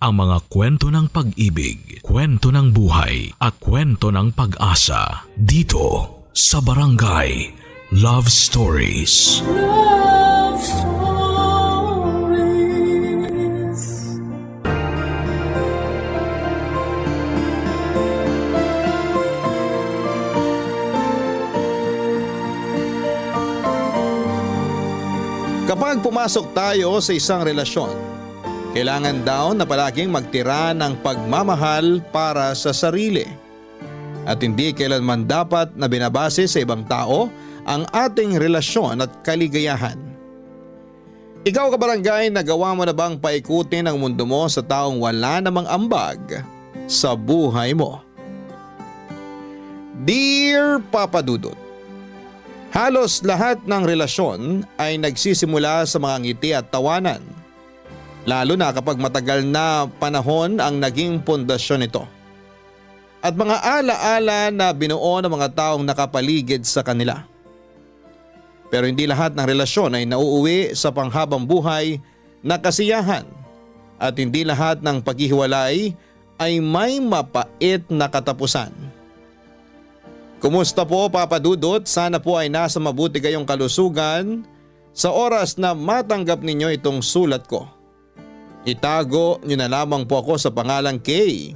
ang mga kwento ng pag-ibig, kwento ng buhay at kwento ng pag-asa dito sa Barangay Love Stories. Love Stories. Kapag pumasok tayo sa isang relasyon, kailangan daw na palaging magtira ng pagmamahal para sa sarili. At hindi kailanman dapat na binabase sa ibang tao ang ating relasyon at kaligayahan. Ikaw kabarangay, nagawa mo na bang paikutin ang mundo mo sa taong wala namang ambag sa buhay mo? Dear Papa Dudut, halos lahat ng relasyon ay nagsisimula sa mga ngiti at tawanan. Lalo na kapag matagal na panahon ang naging pundasyon nito. At mga alaala na binuo ng mga taong nakapaligid sa kanila. Pero hindi lahat ng relasyon ay nauuwi sa panghabang buhay na kasiyahan. At hindi lahat ng paghihiwalay ay may mapait na katapusan. Kumusta po Papa Dudut? Sana po ay nasa mabuti kayong kalusugan sa oras na matanggap ninyo itong sulat ko. Itago niyo na lamang po ako sa pangalang Kay.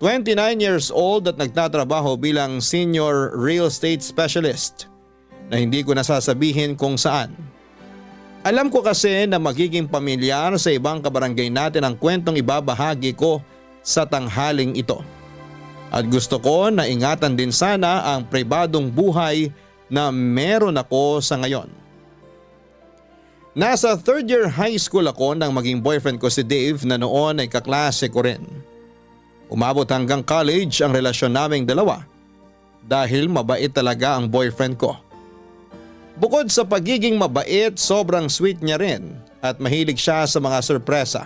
29 years old at nagtatrabaho bilang senior real estate specialist na hindi ko nasasabihin kung saan. Alam ko kasi na magiging pamilyar sa ibang kabarangay natin ang kwentong ibabahagi ko sa tanghaling ito. At gusto ko na ingatan din sana ang pribadong buhay na meron ako sa ngayon. Nasa third year high school ako nang maging boyfriend ko si Dave na noon ay kaklase ko rin. Umabot hanggang college ang relasyon naming dalawa dahil mabait talaga ang boyfriend ko. Bukod sa pagiging mabait, sobrang sweet niya rin at mahilig siya sa mga sorpresa.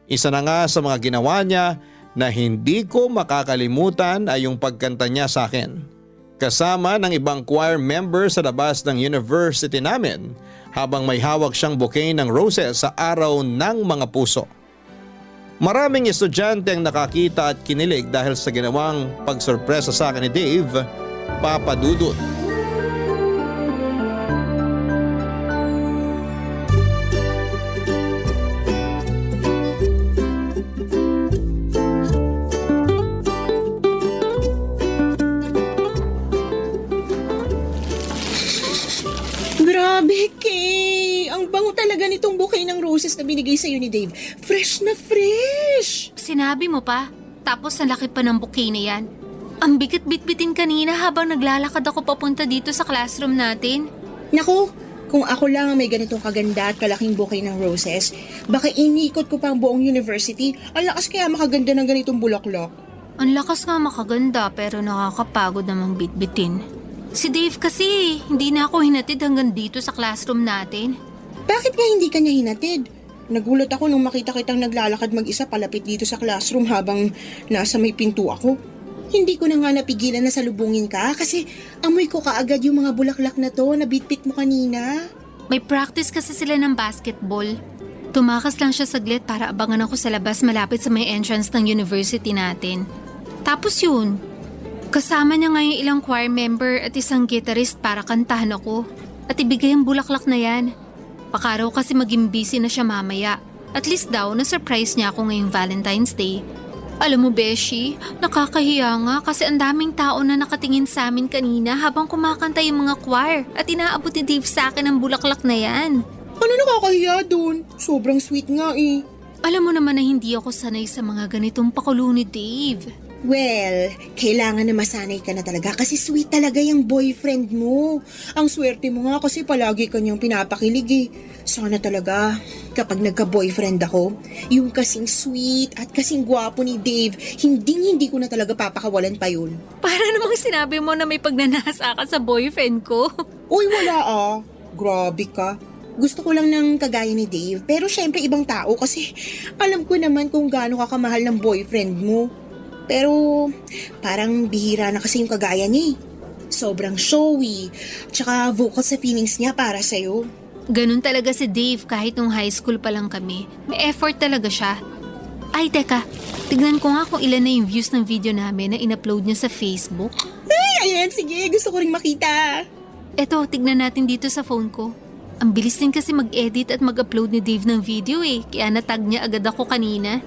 Isa na nga sa mga ginawa niya na hindi ko makakalimutan ay yung pagkanta niya sa akin. Kasama ng ibang choir member sa labas ng university namin habang may hawak siyang bouquet ng roses sa araw ng mga puso. Maraming estudyante ang nakakita at kinilig dahil sa ginawang pagsorpresa sa akin ni Dave, Papa Dudut. Grabe, Kay! Ang bango talaga nitong bouquet ng roses na binigay sa'yo ni Dave. Fresh na fresh! Sinabi mo pa, tapos ang laki pa ng bouquet na yan. Ang bigat-bitbitin kanina habang naglalakad ako papunta dito sa classroom natin. Naku, kung ako lang ang may ganitong kaganda at kalaking bouquet ng roses, baka iniikot ko pa ang buong university. Ang lakas kaya makaganda ng ganitong bulaklak. Ang lakas nga makaganda pero nakakapagod namang bitbitin. Si Dave kasi, hindi na ako hinatid hanggang dito sa classroom natin. Bakit nga hindi ka niya hinatid? Nagulat ako nung makita kitang naglalakad mag-isa palapit dito sa classroom habang nasa may pinto ako. Hindi ko na nga napigilan na salubungin ka kasi amoy ko kaagad yung mga bulaklak na to na bitbit mo kanina. May practice kasi sila ng basketball. Tumakas lang siya saglit para abangan ako sa labas malapit sa may entrance ng university natin. Tapos yun, kasama niya ngayon ilang choir member at isang guitarist para kantahan ako. At ibigay ang bulaklak na yan. Baka raw kasi maging busy na siya mamaya. At least daw na-surprise niya ako ngayong Valentine's Day. Alam mo Beshi, nakakahiya nga kasi ang daming tao na nakatingin sa amin kanina habang kumakanta yung mga choir. At inaabot ni Dave sa akin ang bulaklak na yan. Ano nakakahiya dun? Sobrang sweet nga eh. Alam mo naman na hindi ako sanay sa mga ganitong pakulo ni Dave. Well, kailangan na masanay ka na talaga kasi sweet talaga yung boyfriend mo. Ang swerte mo nga kasi palagi kanyang pinapakilig eh. Sana talaga kapag nagka-boyfriend ako, yung kasing sweet at kasing gwapo ni Dave, hindi ko na talaga papakawalan pa yun. Para namang sinabi mo na may pagnanasa ka sa boyfriend ko. Uy, wala ah. Grabe ka. Gusto ko lang ng kagaya ni Dave pero syempre ibang tao kasi alam ko naman kung gaano ka kamahal ng boyfriend mo. Pero parang bihira na kasi yung kagaya niya. Sobrang showy, tsaka vocal sa feelings niya para sa'yo. Ganun talaga si Dave kahit nung high school pa lang kami. May effort talaga siya. Ay, teka. Tignan ko nga kung ilan na yung views ng video namin na in-upload niya sa Facebook. Ay, ayan, sige. Gusto ko ring makita. Eto, tignan natin dito sa phone ko. Ang bilis din kasi mag-edit at mag-upload ni Dave ng video eh. Kaya natag niya agad ako kanina.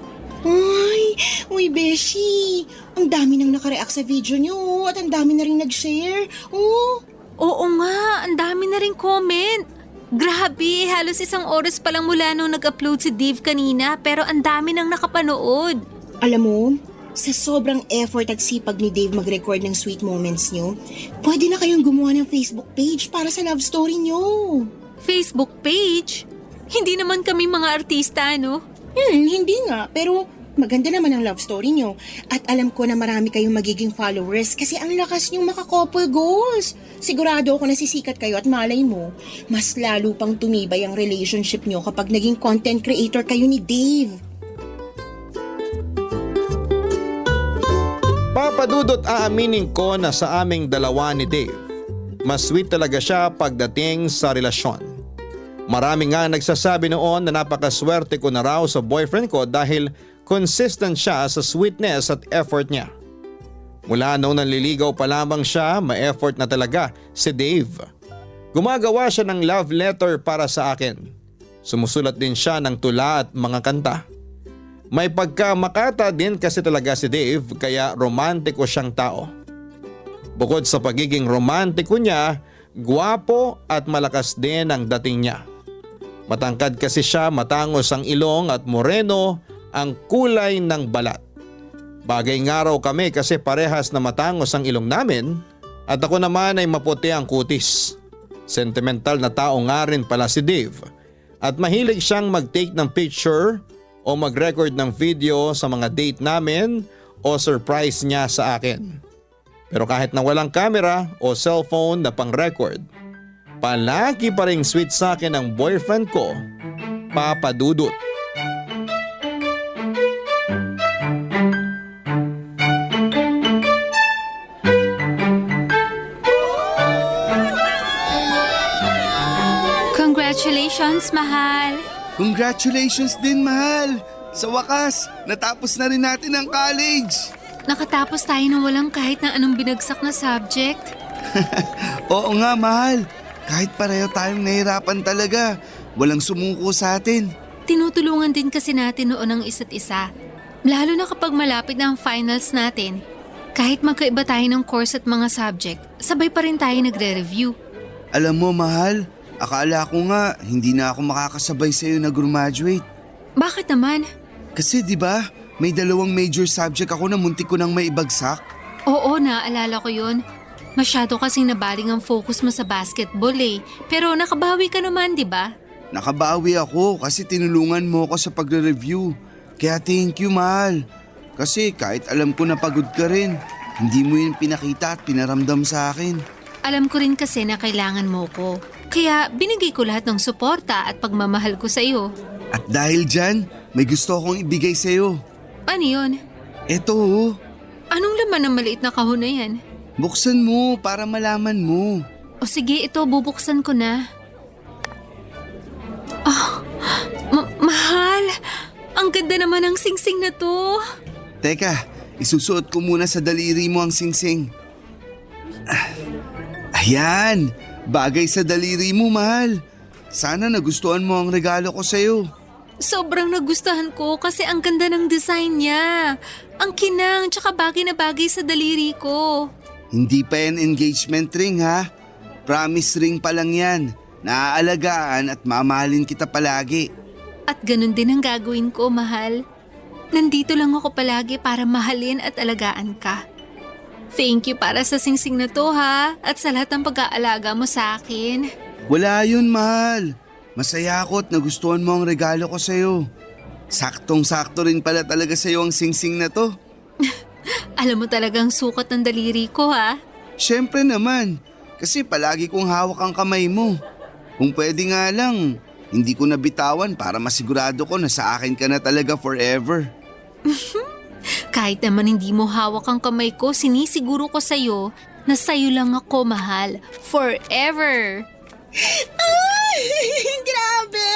Ay, uy, Beshi. Ang dami nang nakareact sa video niyo at ang dami na rin nag-share. Oh, Oo nga, ang dami na rin comment. Grabe, halos 1 oras pa lang mula nung nag-upload si Dave kanina pero ang dami nang nakapanood. alam mo, sa sobrang effort at sipag ni Dave mag-record ng sweet moments niyo, pwede na kayong gumawa ng Facebook page para sa love story niyo. Facebook page? Hindi naman kami mga artista, no? Hindi nga, pero maganda naman ang love story niyo. At alam ko na marami kayong magiging followers kasi ang lakas niyong maka-couple goals. Sigurado ako na sisikat kayo at malay mo, mas lalo pang tumibay ang relationship niyo kapag naging content creator kayo ni Dave. Papadudot aaminin ko na sa aming dalawa ni Dave, mas sweet talaga siya pagdating sa relasyon. Marami nga nagsasabi noon na napakaswerte ko na raw sa boyfriend ko dahil consistent siya sa sweetness at effort niya. Mula noong nanliligaw pa lamang siya, ma-effort na talaga si Dave. Gumagawa siya ng love letter para sa akin. Sumusulat din siya ng tula at mga kanta. May pagkamakata din kasi talaga si Dave kaya romantiko siyang tao. Bukod sa pagiging romantiko niya, gwapo at malakas din ang dating niya. Matangkad kasi siya, matangos ang ilong at moreno ang kulay ng balat. Bagay nga raw kami kasi parehas na matangos ang ilong namin at ako naman ay maputi ang kutis. Sentimental na tao nga rin pala si Dave at mahilig siyang mag-take ng picture o mag-record ng video sa mga date namin o surprise niya sa akin. Pero kahit na walang camera o cellphone na pang-record, palagi pa ring sweet sa akin ang boyfriend ko, Papa Dudut. Congratulations, mahal! Congratulations din, mahal! Sa wakas, natapos na rin natin ang college! Nakatapos tayo ng walang kahit na anong binagsak na subject. Oo nga, mahal. Kahit pareho tayong nahirapan talaga, walang sumuko sa atin. Tinutulungan din kasi natin noon ang isa't isa. Lalo na kapag malapit na ang finals natin. Kahit magkaiba tayo ng course at mga subject, sabay pa rin tayo nagre-review. Alam mo, mahal, akala ko nga hindi na ako makakasabay sa'yo na graduate. Bakit naman? Kasi 'di ba, may 2 major subject ako na muntik ko nang maibagsak. Oo, naalala ko yun. Masyado kasing nabaling ang focus mo sa basketball eh. Pero nakabawi ka naman, di ba? Nakabawi ako kasi tinulungan mo ako sa pagre-review. Kaya thank you, mahal. Kasi kahit alam ko na pagod ka rin, hindi mo yun pinakita at pinaramdam sa akin. Alam ko rin kasi na kailangan mo ko. Kaya binigay ko lahat ng suporta at pagmamahal ko sa iyo. At dahil dyan, may gusto akong ibigay sa'yo. Ano yun? Eto, oh. Anong laman ng maliit na kahon na yan? Buksan mo para malaman mo. O sige, ito, bubuksan ko na. Mahal! Ang ganda naman ng singsing na to. Teka, isusuot ko muna sa daliri mo ang singsing. Ayan, bagay sa daliri mo, mahal. Sana nagustuhan mo ang regalo ko sa'yo. Sobrang nagustuhan ko kasi ang ganda ng design niya. Ang kinang, tsaka bagay na bagay sa daliri ko. Hindi pa yan engagement ring, ha? Promise ring pa lang yan. Naaalagaan at mamahalin kita palagi. At ganun din ang gagawin ko, mahal. Nandito lang ako palagi para mahalin at alagaan ka. Thank you para sa singsing na to, ha? At sa lahat ng pag-aalaga mo sa akin. Wala yun, mahal. Masaya ako at nagustuhan mo ang regalo ko sa'yo. Saktong-sakto rin pala talaga sa'yo ang singsing na to. Alam mo talagang sukat ng daliri ko, ha? Siyempre naman, kasi palagi kong hawak ang kamay mo. Kung pwede nga lang, hindi ko nabitawan para masigurado ko na sa akin ka na talaga forever. Kahit naman hindi mo hawak ang kamay ko, sinisiguro ko sa'yo na sa'yo lang ako, mahal. Forever! Ay, grabe!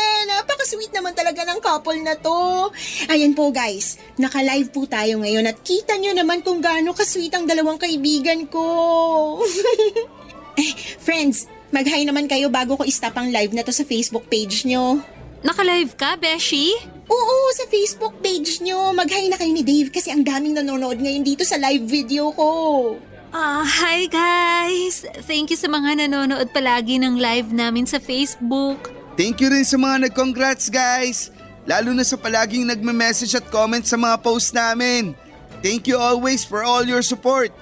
sweet naman talaga ng couple na to. Ayan po guys, naka-live po tayo ngayon at kita nyo naman kung gaano ka-sweet ang dalawang kaibigan ko. Friends, mag-hi naman kayo bago ko i-stop ang live na to sa Facebook page nyo. Naka-live ka, Beshi? Oo, sa Facebook page nyo. Mag-hi na kayo ni Dave kasi ang daming nanonood ngayon dito sa live video ko. Hi guys! Thank you sa mga nanonood palagi ng live namin sa Facebook. Thank you rin sa mga nag-congrats guys. Lalo na sa palaging nagme-message at comment sa mga post namin. Thank you always for all your support.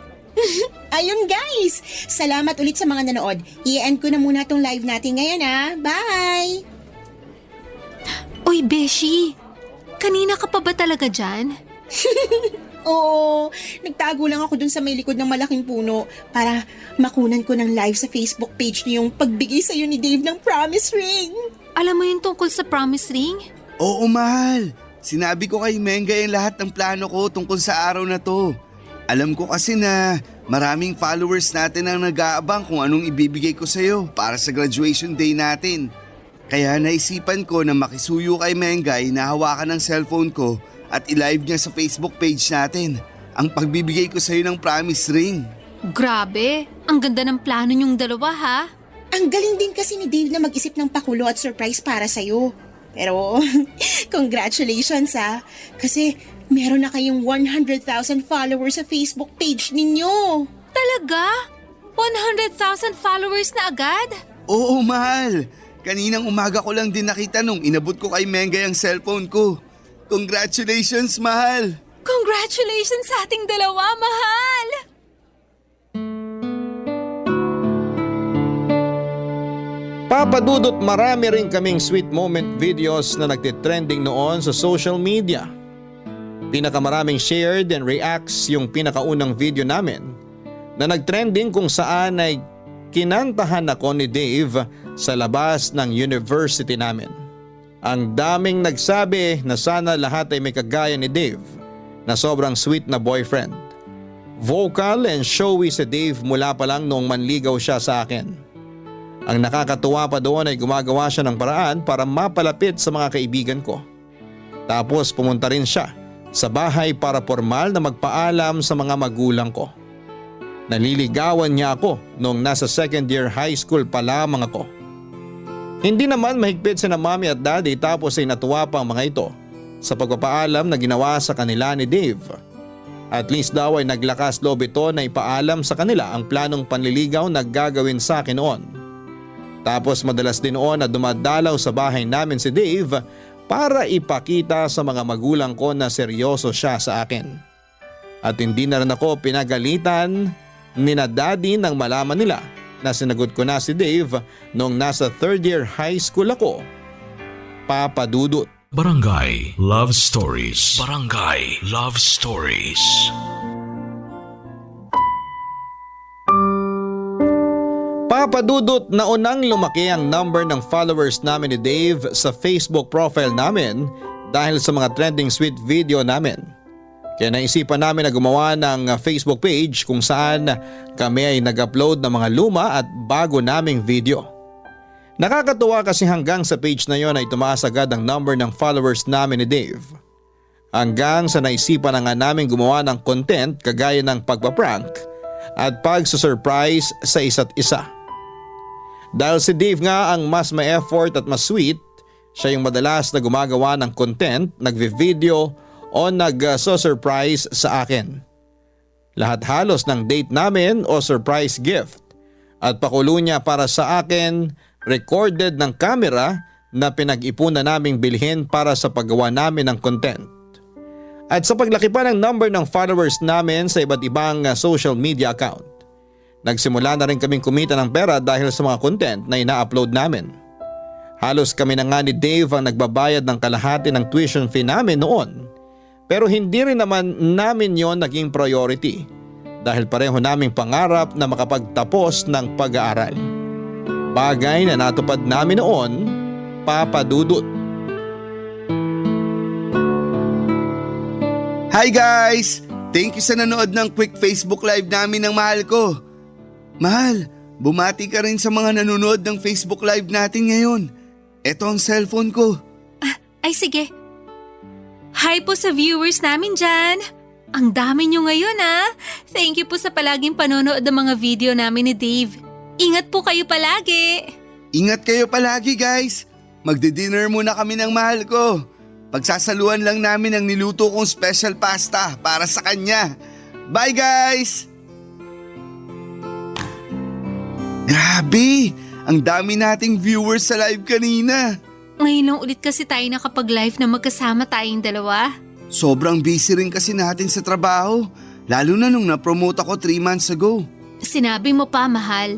Ayun guys, salamat ulit sa mga nanood. I-end ko na muna tong live natin ngayon Bye! Uy, Beshi! Kanina ka pa ba talaga dyan? Oo, nagtago lang ako dun sa may likod ng malaking puno para makunan ko ng live sa Facebook page niyo yung pagbigay sa'yo ni Dave ng promise ring. Alam mo yung tungkol sa promise ring? Oo, mahal. Sinabi ko kay Menga yung lahat ng plano ko tungkol sa araw na to. Alam ko kasi na maraming followers natin ang nag-aabang kung anong ibibigay ko sa'yo para sa graduation day natin. Kaya naisipan ko na makisuyo kay Mengay na hawakan ng cellphone ko at i-live niya sa Facebook page natin ang pagbibigay ko sa'yo ng promise ring. Grabe, ang ganda ng plano niyong dalawa ha? Ang galing din kasi ni Dave na mag-isip ng pakulo at surprise para sa'yo. Pero, congratulations kasi meron na kayong 100,000 followers sa Facebook page ninyo. Talaga? 100,000 followers na agad? Oo, mahal. Kaninang umaga ko lang din nakita nung inabot ko kay Mengay ang cellphone ko. Congratulations, mahal! Congratulations sa ating dalawa, mahal! Papadudot marami rin kaming sweet moment videos na nagtitrending noon sa social media. Pinakamaraming shared and reacts yung pinakaunang video namin na nagtrending kung saan ay kinantahan ako ni Dave sa labas ng university namin. Ang daming nagsabi na sana lahat ay may kagaya ni Dave na sobrang sweet na boyfriend. Vocal and showy si Dave mula pa lang noong manligaw siya sa akin. Ang nakakatuwa pa doon ay gumagawa siya ng paraan para mapalapit sa mga kaibigan ko. Tapos pumunta rin siya sa bahay para formal na magpaalam sa mga magulang ko. Naliligawan niya ako noong nasa second year high school pa lamang ako. Hindi naman mahigpit sina mami at daddy tapos ay natuwa pa ang mga ito sa pagpapaalam na ginawa sa kanila ni Dave. At least daw ay naglakas loob ito na ipaalam sa kanila ang planong panliligaw na gagawin sa akin noon. Tapos madalas din noon na dumadalaw sa bahay namin si Dave para ipakita sa mga magulang ko na seryoso siya sa akin. At hindi na rin ako pinagalitan ni na daddy nang malaman nila na sinagot ko na si Dave noong nasa third year high school ako. Papadudot. Barangay Love Stories. Barangay Love Stories. Papadudot na unang lumaki ang number ng followers namin ni Dave sa Facebook profile namin dahil sa mga trending sweet video namin. Kaya naisipan namin na gumawa ng Facebook page kung saan kami ay nag-upload ng mga luma at bago naming video. Nakakatuwa kasi hanggang sa page na yon ay tumaas agad ang number ng followers namin ni Dave. Hanggang sa naisipan na nga namin gumawa ng content kagaya ng pagpaprank at pagsusurprise sa isa't isa. Dahil si Dave nga ang mas may effort at mas sweet, siya yung madalas na gumagawa ng content, nagvi-video o nag-surprise sa akin. Lahat halos ng date namin o surprise gift at pakulo niya para sa akin recorded ng camera na pinag-ipunan naming bilhin para sa paggawa namin ng content. At sa paglaki pa ng number ng followers namin sa iba't ibang social media account, nagsimula na rin kaming kumita ng pera dahil sa mga content na ina-upload namin. Halos kami na nga ni Dave ang nagbabayad ng kalahati ng tuition fee namin noon. Pero hindi rin naman namin yon naging priority dahil pareho naming pangarap na makapagtapos ng pag-aaral. Bagay na natupad namin noon, papadudot. Hi guys! Thank you sa nanood ng quick Facebook live namin ng mahal ko. Mahal, bumati ka rin sa mga nanonood ng Facebook live natin ngayon. Eto ang cellphone ko. Ay sige. Hi po sa viewers namin dyan. Ang dami nyo ngayon Thank you po sa palaging panonood ng mga video namin ni Dave. Ingat po kayo palagi. Ingat kayo palagi guys. Magdi-dinner muna kami ng mahal ko. Pagsasaluhan lang namin ang niluto kong special pasta para sa kanya. Bye guys! Grabe! Ang dami nating viewers sa live kanina. Ngayon lang ulit kasi tayo nakapag-live na magkasama tayong dalawa. Sobrang busy rin kasi natin sa trabaho. Lalo na nung na-promote ako 3 months ago. Sinabi mo pa, mahal.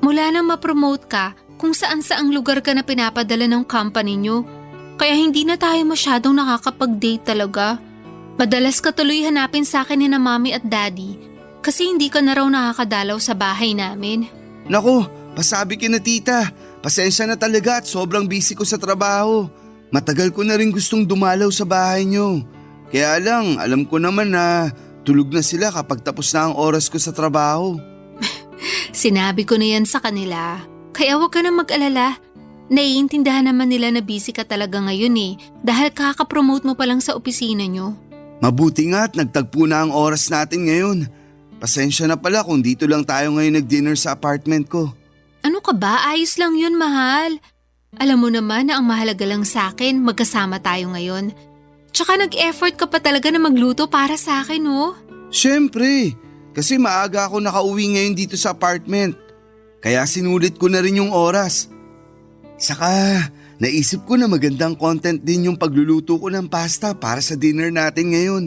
Mula nang ma-promote ka, kung saan-saang lugar ka na pinapadala ng company nyo. Kaya hindi na tayo masyadong nakakapag-date talaga. Madalas ka tuloy hanapin sa akin ni na mommy at daddy kasi hindi ka na raw nakakadalaw sa bahay namin. Naku, pasabi kina tita. Pasensya na talaga at sobrang busy ko sa trabaho. Matagal ko na rin gustong dumalaw sa bahay nyo. Kaya lang, alam ko naman na tulog na sila kapag tapos na ang oras ko sa trabaho. Sinabi ko na yan sa kanila. Kaya huwag ka na mag-alala. Naiintindihan naman nila na busy ka talaga ngayon dahil kakapromote mo pa lang sa opisina nyo. Mabuti nga at nagtagpo na ang oras natin ngayon. Pasensya na pala kung dito lang tayo ngayon nag-dinner sa apartment ko. Ano ka ba? Ayos lang yun, mahal. Alam mo naman na ang mahalaga lang sa akin, magkasama tayo ngayon. Tsaka nag-effort ka pa talaga na magluto para sa akin, Siyempre, kasi maaga ako nakauwi ngayon dito sa apartment. Kaya sinulit ko na rin yung oras. Saka, naisip ko na magandang content din yung pagluluto ko ng pasta para sa dinner natin ngayon.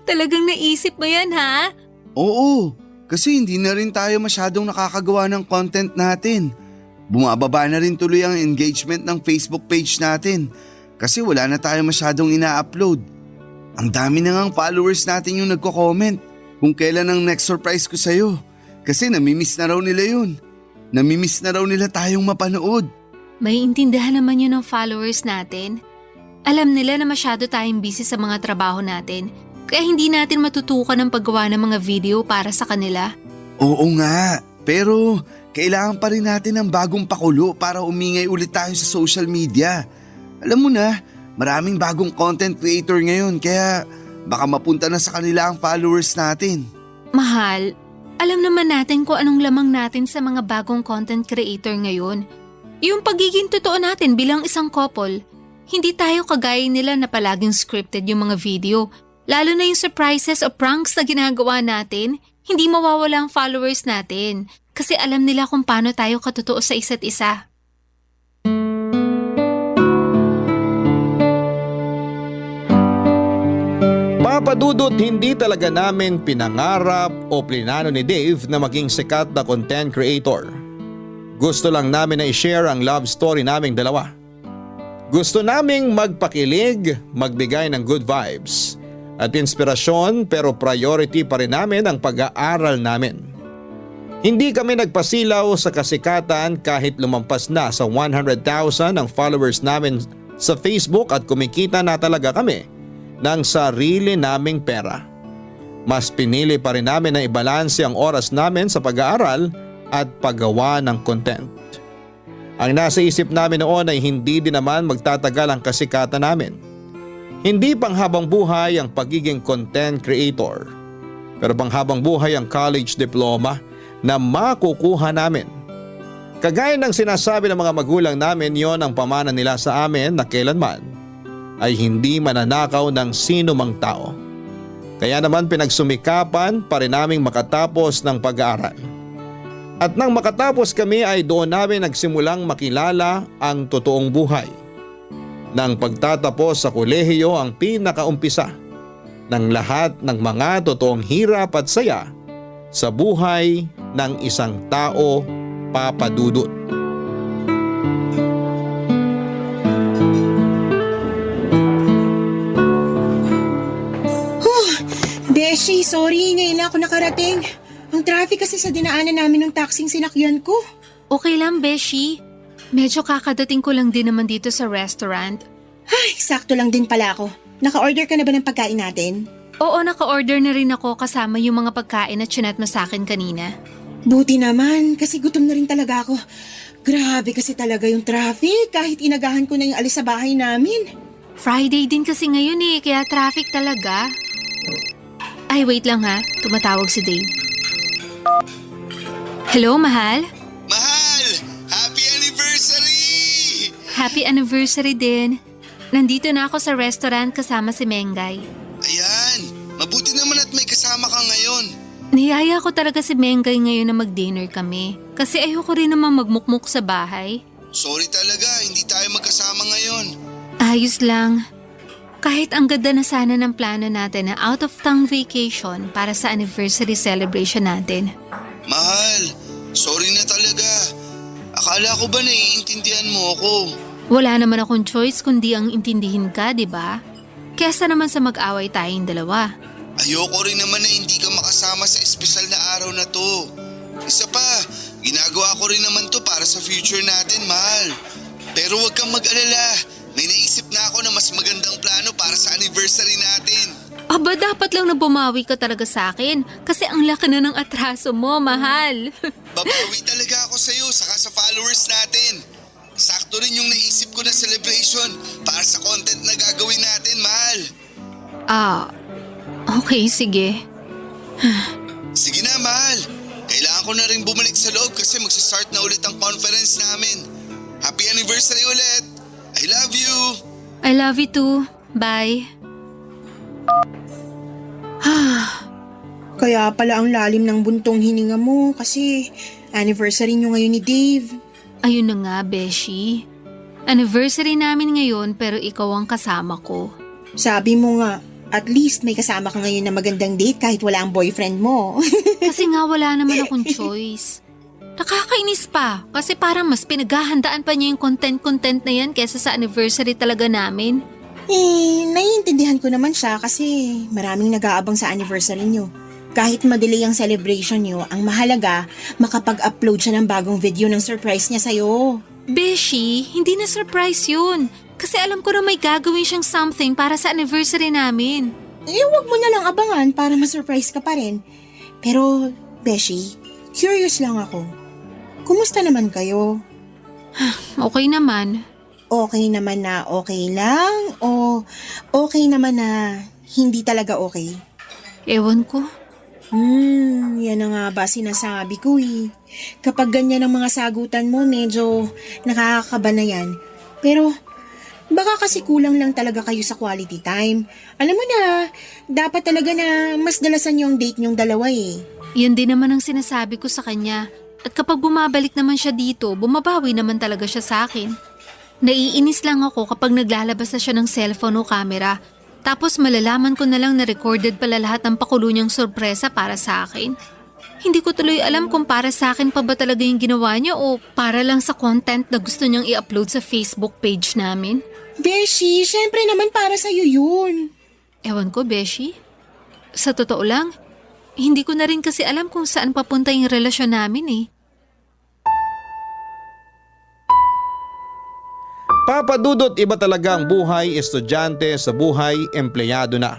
Talagang naisip mo yan, ha? Oo, kasi hindi na rin tayo masyadong nakakagawa ng content natin. Bumababa na rin tuloy ang engagement ng Facebook page natin kasi wala na tayo masyadong ina-upload. Ang dami na ngang followers natin yung nagko-comment kung kailan ang next surprise ko sa'yo kasi namimiss na raw nila yun. Namimiss na raw nila tayong mapanood. May intindihan naman yun ng followers natin. Alam nila na masyado tayong busy sa mga trabaho natin kaya hindi natin matutukan ang paggawa ng mga video para sa kanila. Oo nga, pero kailangan pa rin natin ng bagong pakulo para umingay ulit tayo sa social media. Alam mo na, maraming bagong content creator ngayon kaya baka mapunta na sa kanila ang followers natin. Mahal, alam naman natin kung anong lamang natin sa mga bagong content creator ngayon. Yung pagiging totoo natin bilang isang couple. Hindi tayo kagaya nila na palaging scripted yung mga video. Lalo na yung surprises o pranks na ginagawa natin, hindi mawawala ang followers natin. Kasi alam nila kung paano tayo katotoo sa isa't isa. Papadudot, hindi talaga namin pinangarap o plinano ni Dave na maging sikat na content creator. Gusto lang namin na i-share ang love story naming dalawa. Gusto naming magpakilig, magbigay ng good vibes at inspirasyon pero priority pa rin namin ang pag-aaral namin. Hindi kami nagpasilaw sa kasikatan kahit lumampas na sa 100,000 ang followers namin sa Facebook at kumikita na talaga kami ng sarili naming pera. Mas pinili pa rin namin na ibalanse ang oras namin sa pag-aaral at paggawa ng content. Ang nasa isip namin noon ay hindi din naman magtatagal ang kasikatan namin. Hindi panghabang buhay ang pagiging content creator, pero panghabang buhay ang college diploma na makukuha namin. Kagaya ng sinasabi ng mga magulang namin, yon ang pamana nila sa amin na kailanman ay hindi mananakaw ng sino mang tao. Kaya naman pinagsumikapan pa rin naming makatapos ng pag-aaral. At nang makatapos kami ay doon namin nagsimulang makilala ang totoong buhay. Nang pagtatapos sa kolehiyo ang pinakaumpisa ng lahat ng mga totoong hirap at saya sa buhay ng isang tao, papadudot. Beshi, sorry, ngayon lang ako nakarating. Ang traffic kasi sa dinaanan namin ng taxing sinakyan ko. Okay lang, Beshi. Medyo kakadating ko lang din naman dito sa restaurant. Ay, sakto lang din pala ako. Naka-order ka na ba ng pagkain natin? Oo, naka-order na rin ako kasama yung mga pagkain na chinat mo sa akin kanina. Buti naman, kasi gutom na rin talaga ako. Grabe kasi talaga yung traffic kahit inagahan ko na yung alis sa bahay namin. Friday din kasi ngayon kaya traffic talaga. Ay, wait lang ha. Tumatawag si Dave. Hello, mahal? Mahal! Happy anniversary! Happy anniversary din. Nandito na ako sa restaurant kasama si Mengay. Ayan, mabuti naman at may kasama ka ngayon. Niyaya ko talaga si Mengay ngayon na mag-dinner kami. Kasi ayoko rin naman magmukmuk sa bahay. Sorry talaga, hindi tayo magkasama ngayon. Ayos lang. Kahit ang ganda na sana ng plano natin na out-of-town vacation para sa anniversary celebration natin. Mahal, sorry na talaga. Akala ko ba naiintindihan mo ako? Wala naman akong choice kundi ang intindihin ka, di ba? Kesa naman sa mag-away tayong dalawa. Ayoko rin naman na hindi ka makasama sa espesyal na araw na to. Isa pa, ginagawa ko rin naman to para sa future natin, mahal. Pero huwag kang mag-alala. May naisip na ako na mas magandang plano para sa anniversary natin. Aba, dapat lang na bumawi ka talaga sa akin kasi ang laki na ng atraso mo, mahal. Babawi talaga ako sa'yo saka sa followers natin. Sakto rin yung naisip ko na celebration para sa content na gagawin natin, mahal. Okay, sige. Sige na, mahal. Kailangan ko na rin bumalik sa loob kasi magsistart na ulit ang conference namin. Happy anniversary ulit! I love you! I love you too. Bye. Kaya pala ang lalim ng buntong hininga mo kasi anniversary nyo ngayon ni Dave. Ayun na nga, Beshi. Anniversary namin ngayon pero ikaw ang kasama ko. Sabi mo nga, at least may kasama ka ngayon na magandang date kahit wala ang boyfriend mo. Kasi nga wala naman akong choice. Nakakainis pa kasi parang mas pinaghahandaan pa niya yung content na yan kesa sa anniversary talaga namin. Naiintindihan ko naman siya kasi maraming nag-aabang sa anniversary nyo. Kahit madelay ang celebration nyo, ang mahalaga, makapag-upload siya ng bagong video ng surprise niya sa'yo. Beshi, hindi na surprise yun. Kasi alam ko na may gagawin siyang something para sa anniversary namin. Huwag mo na lang abangan para ma-surprise ka pa rin. Pero, Beshi, curious lang ako. Kumusta naman kayo? Okay naman. Okay naman na okay lang o okay naman na hindi talaga okay? Ewan ko. Yan na nga ba sinasabi ko eh. Kapag ganyan ang mga sagutan mo, medyo nakakakaba na yan. Pero, baka kasi kulang lang talaga kayo sa quality time. Alam mo na, dapat talaga na mas dalasan yung date nyong dalawa eh. Yan din naman ang sinasabi ko sa kanya. At kapag bumabalik naman siya dito, bumabawi naman talaga siya sa akin. Naiinis lang ako kapag naglalabas na siya ng cellphone o camera. Tapos malalaman ko na lang na recorded pala lahat ng pakulo niyang sorpresa para sa akin. Hindi ko tuloy alam kung para sa akin pa ba talaga yung ginawa niya o para lang sa content na gusto niyang i-upload sa Facebook page namin. Beshi, syempre naman para sa'yo yun. Ewan ko, Beshi. Sa totoo lang, hindi ko na rin kasi alam kung saan papunta yung relasyon namin eh. Papadudot iba talaga ang buhay estudyante sa buhay empleyado na.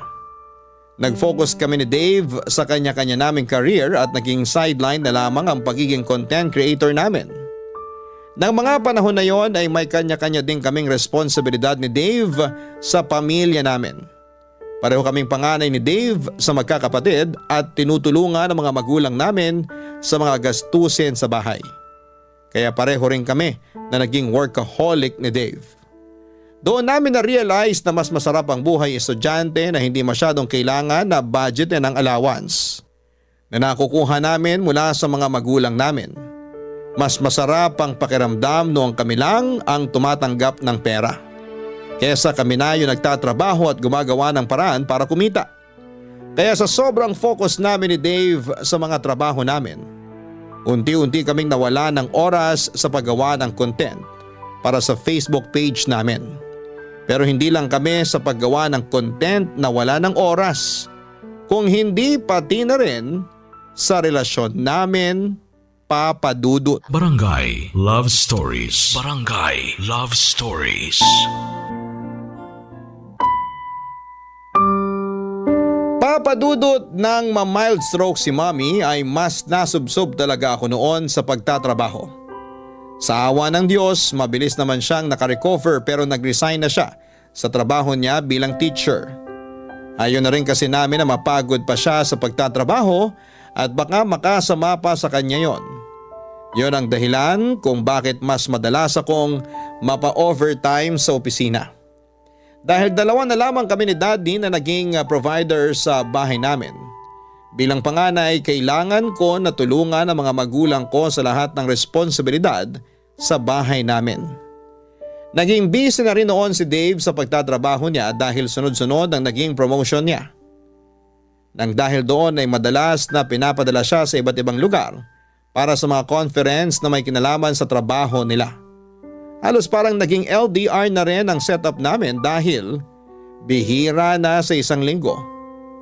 Nag-focus kami ni Dave sa kanya-kanya naming career at naging sideline na lamang ang pagiging content creator namin. Nang mga panahon na yon ay may kanya-kanya din kaming responsibilidad ni Dave sa pamilya namin. Pareho kaming panganay ni Dave sa magkakapatid at tinutulungan ng mga magulang namin sa mga gastusin sa bahay. Kaya pareho rin kami na naging workaholic ni Dave. Doon namin na-realize na mas masarap ang buhay estudyante na hindi masyadong kailangan na budget ng allowance na nakukuha namin mula sa mga magulang namin. Mas masarap ang pakiramdam noong kami lang ang tumatanggap ng pera. Kesa kami na yung nagtatrabaho at gumagawa ng paraan para kumita. Kaya sa sobrang focus namin ni Dave sa mga trabaho namin, unti-unti kaming nawala ng oras sa paggawa ng content para sa Facebook page namin. Pero hindi lang kami sa paggawa ng content na wala ng oras, kung hindi pati na rin sa relasyon namin, Papadudot. Barangay Love Stories. Barangay Love Stories. Papadudot ng ma-mild stroke si Mommy ay mas nasubsob talaga ako noon sa pagtatrabaho. Sa awa ng Diyos, mabilis naman siyang nakarecover pero nag-resign na siya sa trabaho niya bilang teacher. Ayaw na rin kasi namin na mapagod pa siya sa pagtatrabaho at baka makasama pa sa kanya yon. Yon ang dahilan kung bakit mas madalas akong mapa-overtime sa opisina. Dahil dalawa na lamang kami ni Daddy na naging provider sa bahay namin. Bilang panganay, kailangan ko na tulungan ang mga magulang ko sa lahat ng responsibilidad sa bahay namin. Naging busy na rin noon si Dave sa pagtatrabaho niya dahil sunod-sunod ang naging promotion niya. Nang dahil doon ay madalas na pinapadala siya sa iba't ibang lugar para sa mga conference na may kinalaman sa trabaho nila. Halos parang naging LDR na rin ang setup namin dahil bihira na sa isang linggo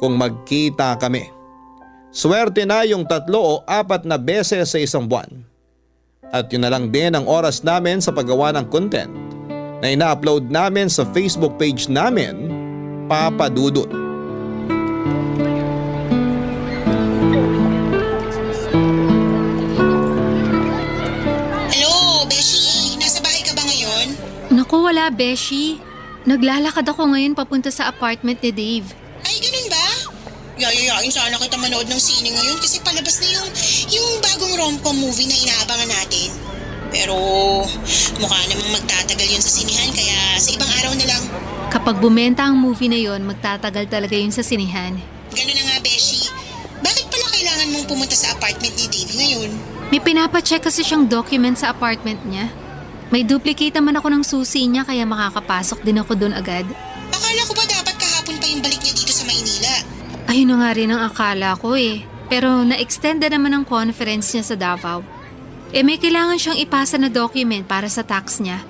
kung magkita kami. Swerte na yung 3 o 4 na beses sa isang buwan. At yun na lang din ang oras namin sa paggawa ng content na ina-upload namin sa Facebook page namin, Papa Dudut. Hello, Beshi! Nasa bahay ka ba ngayon? Naku, wala, Beshi. Naglalakad ako ngayon papunta sa apartment ni Dave. Ay, ganun ba? Yayayain sana kita manood ng sine ngayon kasi palabas na yung bagong rom-com movie na inaabangan natin. Pero mukha namang magtatagal yun sa sinihan kaya sa ibang araw na lang. Kapag bumenta ang movie na yon, magtatagal talaga yun sa sinihan. Ganun na nga, Beshi. Bakit pala kailangan mong pumunta sa apartment ni Dave ngayon? May pinapacheck kasi siyang document sa apartment niya. May duplicate naman ako ng susi niya kaya makakapasok din ako doon agad. Akala ko ba dapat kahapon pa yung balik niya dito sa Maynila? Ayun na nga rin ang akala ko eh. Pero na-extend na naman ang conference niya sa Davao. May kailangan siyang ipasa na document para sa tax niya.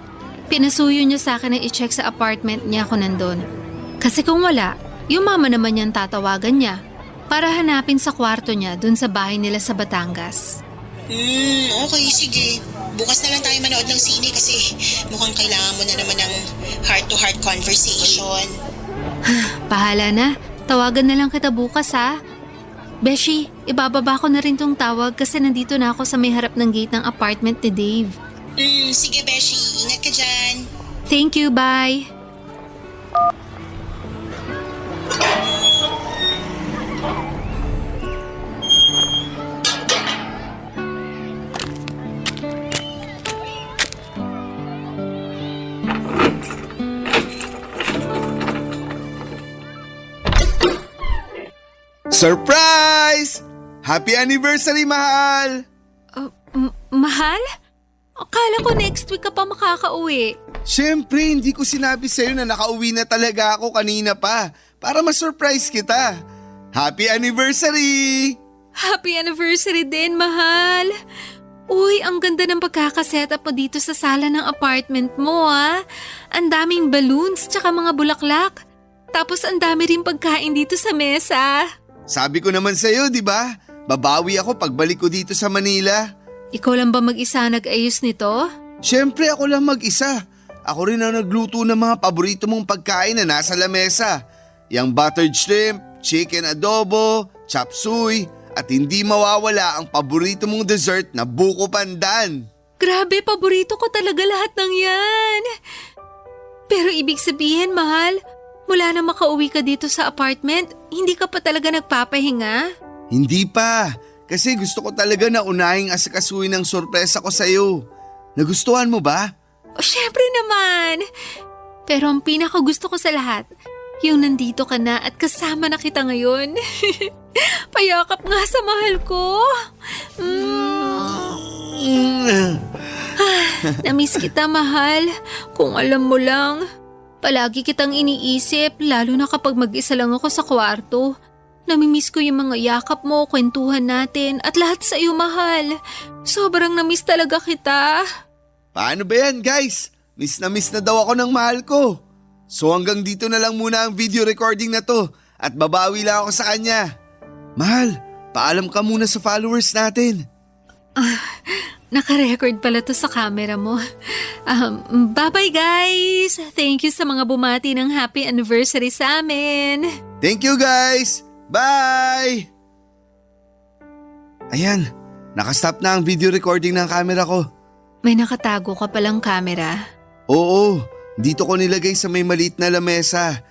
Pinasuyo niya sa akin na i-check sa apartment niya kung nandun. Kasi kung wala, yung mama naman niyang tatawagan niya para hanapin sa kwarto niya dun sa bahay nila sa Batangas. Okay, sige. Bukas na lang tayo manood ng sine kasi mukhang kailangan mo na naman ng heart-to-heart conversation. Bahala na. Tawagan na lang kita bukas ha. Beshi, ibababa ko na rin tong tawag kasi nandito na ako sa may harap ng gate ng apartment ni Dave. Sige, Beshi. Ingat ka dyan. Thank you, bye. Surprise! Happy anniversary, mahal! Mahal? Akala ko next week ka pa makakauwi. Siyempre, hindi ko sinabi sa'yo na nakauwi na talaga ako kanina pa para ma-surprise kita. Happy anniversary! Happy anniversary din, mahal. Uy, ang ganda ng pagkakaset up mo dito sa sala ng apartment mo, ah. Ang daming balloons tsaka mga bulaklak. Tapos ang dami rin pagkain dito sa mesa. Sabi ko naman sa'yo, di ba? Babawi ako pagbalik ko dito sa Manila. Ikaw lang ba mag-isa nag-ayos nito? Siyempre ako lang mag-isa. Ako rin ang nagluto ng mga paborito mong pagkain na nasa lamesa. Yang buttered shrimp, chicken adobo, chop suey, at hindi mawawala ang paborito mong dessert na buko pandan. Grabe, paborito ko talaga lahat ng yan. Pero ibig sabihin, mahal, mula na makauwi ka dito sa apartment, hindi ka pa talaga nagpapahinga? Hindi pa, kasi gusto ko talaga na unahing asikasuhin ng sorpresa ko sa'yo. Nagustuhan mo ba? O syempre naman. Pero ang pinakagusto ko sa lahat, yung nandito ka na at kasama na kita ngayon. Payakap nga sa mahal ko. Namiss kita, mahal. Kung alam mo lang, palagi kitang iniisip, lalo na kapag mag-isa lang ako sa kwarto. Namimiss ko yung mga yakap mo, kwentuhan natin, at lahat sa iyo, mahal. Sobrang namiss talaga kita. Paano ba yan, guys? Miss na daw ako ng mahal ko. So hanggang dito na lang muna ang video recording na to at babawi lang ako sa kanya. Mahal, paalam ka muna sa followers natin. Naka-record pala to sa camera mo. Bye-bye, guys! Thank you sa mga bumati ng happy anniversary sa amin. Thank you, guys! Bye! Ayan, nakastop na ang video recording ng camera ko. May nakatago ka palang camera. Oo, Dito ko nilagay sa may maliit na lamesa.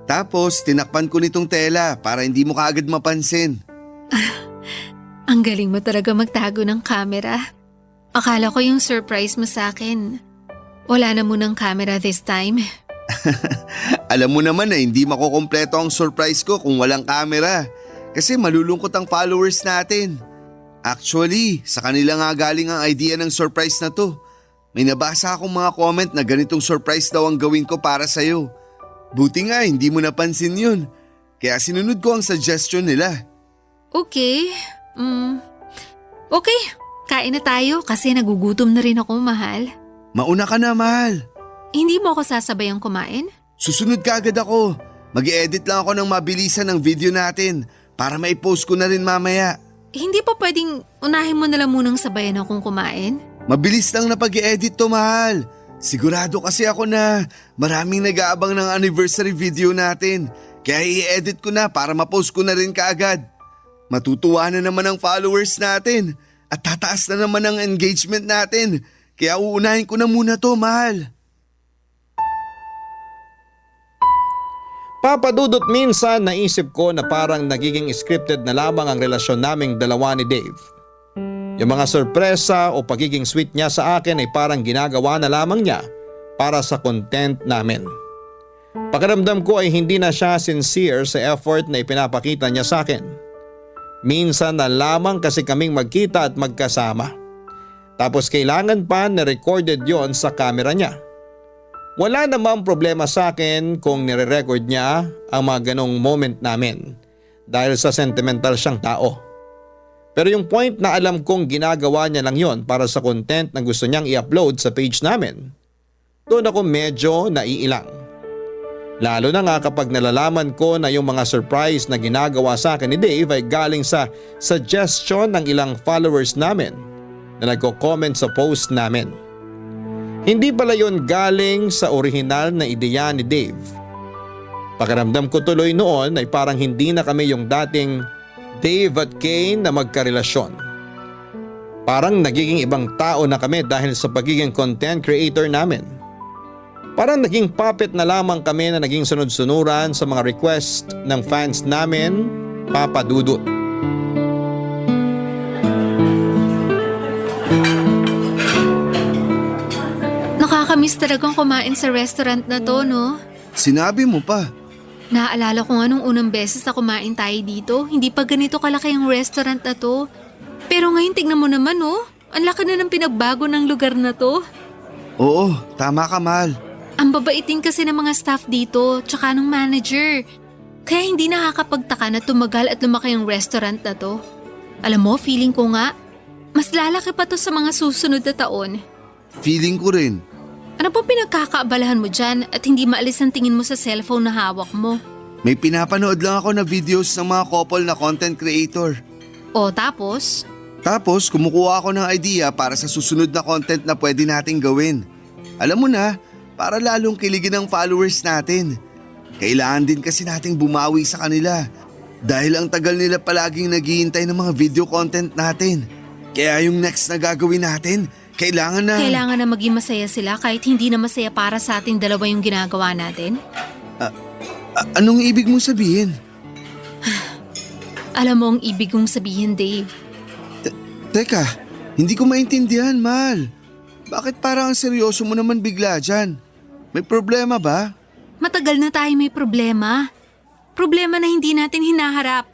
Tapos tinakpan ko nitong tela para hindi mo kaagad mapansin. Ang galing mo talaga magtago ng camera. Akala ko yung surprise mo sa akin. Wala na munang camera this time. Alam mo naman na hindi makukumpleto ang surprise ko kung walang camera. Kasi malulungkot ang followers natin. Actually, sa kanila nga galing ang idea ng surprise na to. May nabasa akong mga comment na ganitong surprise daw ang gawin ko para sa'yo. Buti nga hindi mo napansin yun. Kaya sinunod ko ang suggestion nila. Okay. Okay, kain na tayo kasi nagugutom na rin ako, mahal. Mauna ka na, mahal. Hindi mo ako sasabayang kumain? Susunod ka agad ako. Mag-i-edit lang ako ng mabilisan ng video natin para maipost ko na rin mamaya. Hindi pa pwedeng unahin mo na lang munang sabayan akong kumain? Mabilis lang na pag-i-edit to, mahal. Sigurado kasi ako na maraming nag-aabang ng anniversary video natin. Kaya i-edit ko na para ma-post ko na rin kaagad. Matutuwa na naman ang followers natin at tataas na naman ang engagement natin. Kaya uunahin ko na muna to, mahal. Papadudot, minsan naisip ko na parang nagiging scripted na lamang ang relasyon naming dalawa ni Dave. Yung mga sorpresa o pagiging sweet niya sa akin ay parang ginagawa na lamang niya para sa content namin. Pakiramdam ko ay hindi na siya sincere sa effort na ipinapakita niya sa akin. Minsan na lamang kasi kaming magkita at magkasama. Tapos kailangan pa na recorded yon sa camera niya. Wala namang problema sa akin kung nire-record niya ang mga ganong moment namin dahil sa sentimental siyang tao. Pero yung point na alam kong ginagawa niya lang yon para sa content na gusto niyang i-upload sa page namin, doon ako medyo naiilang. Lalo na nga kapag nalalaman ko na yung mga surprise na ginagawa sa akin ni Dave ay galing sa suggestion ng ilang followers namin na nagko-comment sa post namin. Hindi pala yun galing sa orihinal na ideya ni Dave. Pakiramdam ko tuloy noon ay parang hindi na kami yung dating Dave at Kane na magkarelasyon. Parang nagiging ibang tao na kami dahil sa pagiging content creator namin. Parang naging puppet na lamang kami na naging sunod-sunuran sa mga request ng fans namin, Papa Dudut. Nakakamiss talagang kumain sa restaurant na to, no? Sinabi mo pa. Naaalala ko nga nung unang beses na kumain tayo dito, hindi pa ganito kalaki ang restaurant na to. Pero ngayon tignan mo naman, oh. Ang laki na ng pinagbago ng lugar na to. Oo, tama ka, mahal. Ang babaitin kasi ng mga staff dito, tsaka ng manager. Kaya hindi nakakapagtaka na tumagal at lumaki ang restaurant na to. Alam mo, feeling ko nga, mas lalaki pa to sa mga susunod na taon. Feeling ko rin. Ano po pinagkakaabalahan mo dyan at hindi maalis ang tingin mo sa cellphone na hawak mo? May pinapanood lang ako na videos ng mga couple na content creator. O tapos? Tapos kumukuha ako ng idea para sa susunod na content na pwede nating gawin. Alam mo na, para lalong kiligin ang followers natin. Kailangan din kasi nating bumawi sa kanila dahil ang tagal nila palaging naghihintay ng mga video content natin. Kaya yung next na gagawin natin, kailangan na maging masaya sila kahit hindi na masaya para sa ating dalawa yung ginagawa natin? Anong ibig mong sabihin? Alam mo ang ibig kong sabihin, Dave. Teka, hindi ko maintindihan, mahal. Bakit parang ang seryoso mo naman bigla dyan? May problema ba? Matagal na tayo may problema. Problema na hindi natin hinaharap.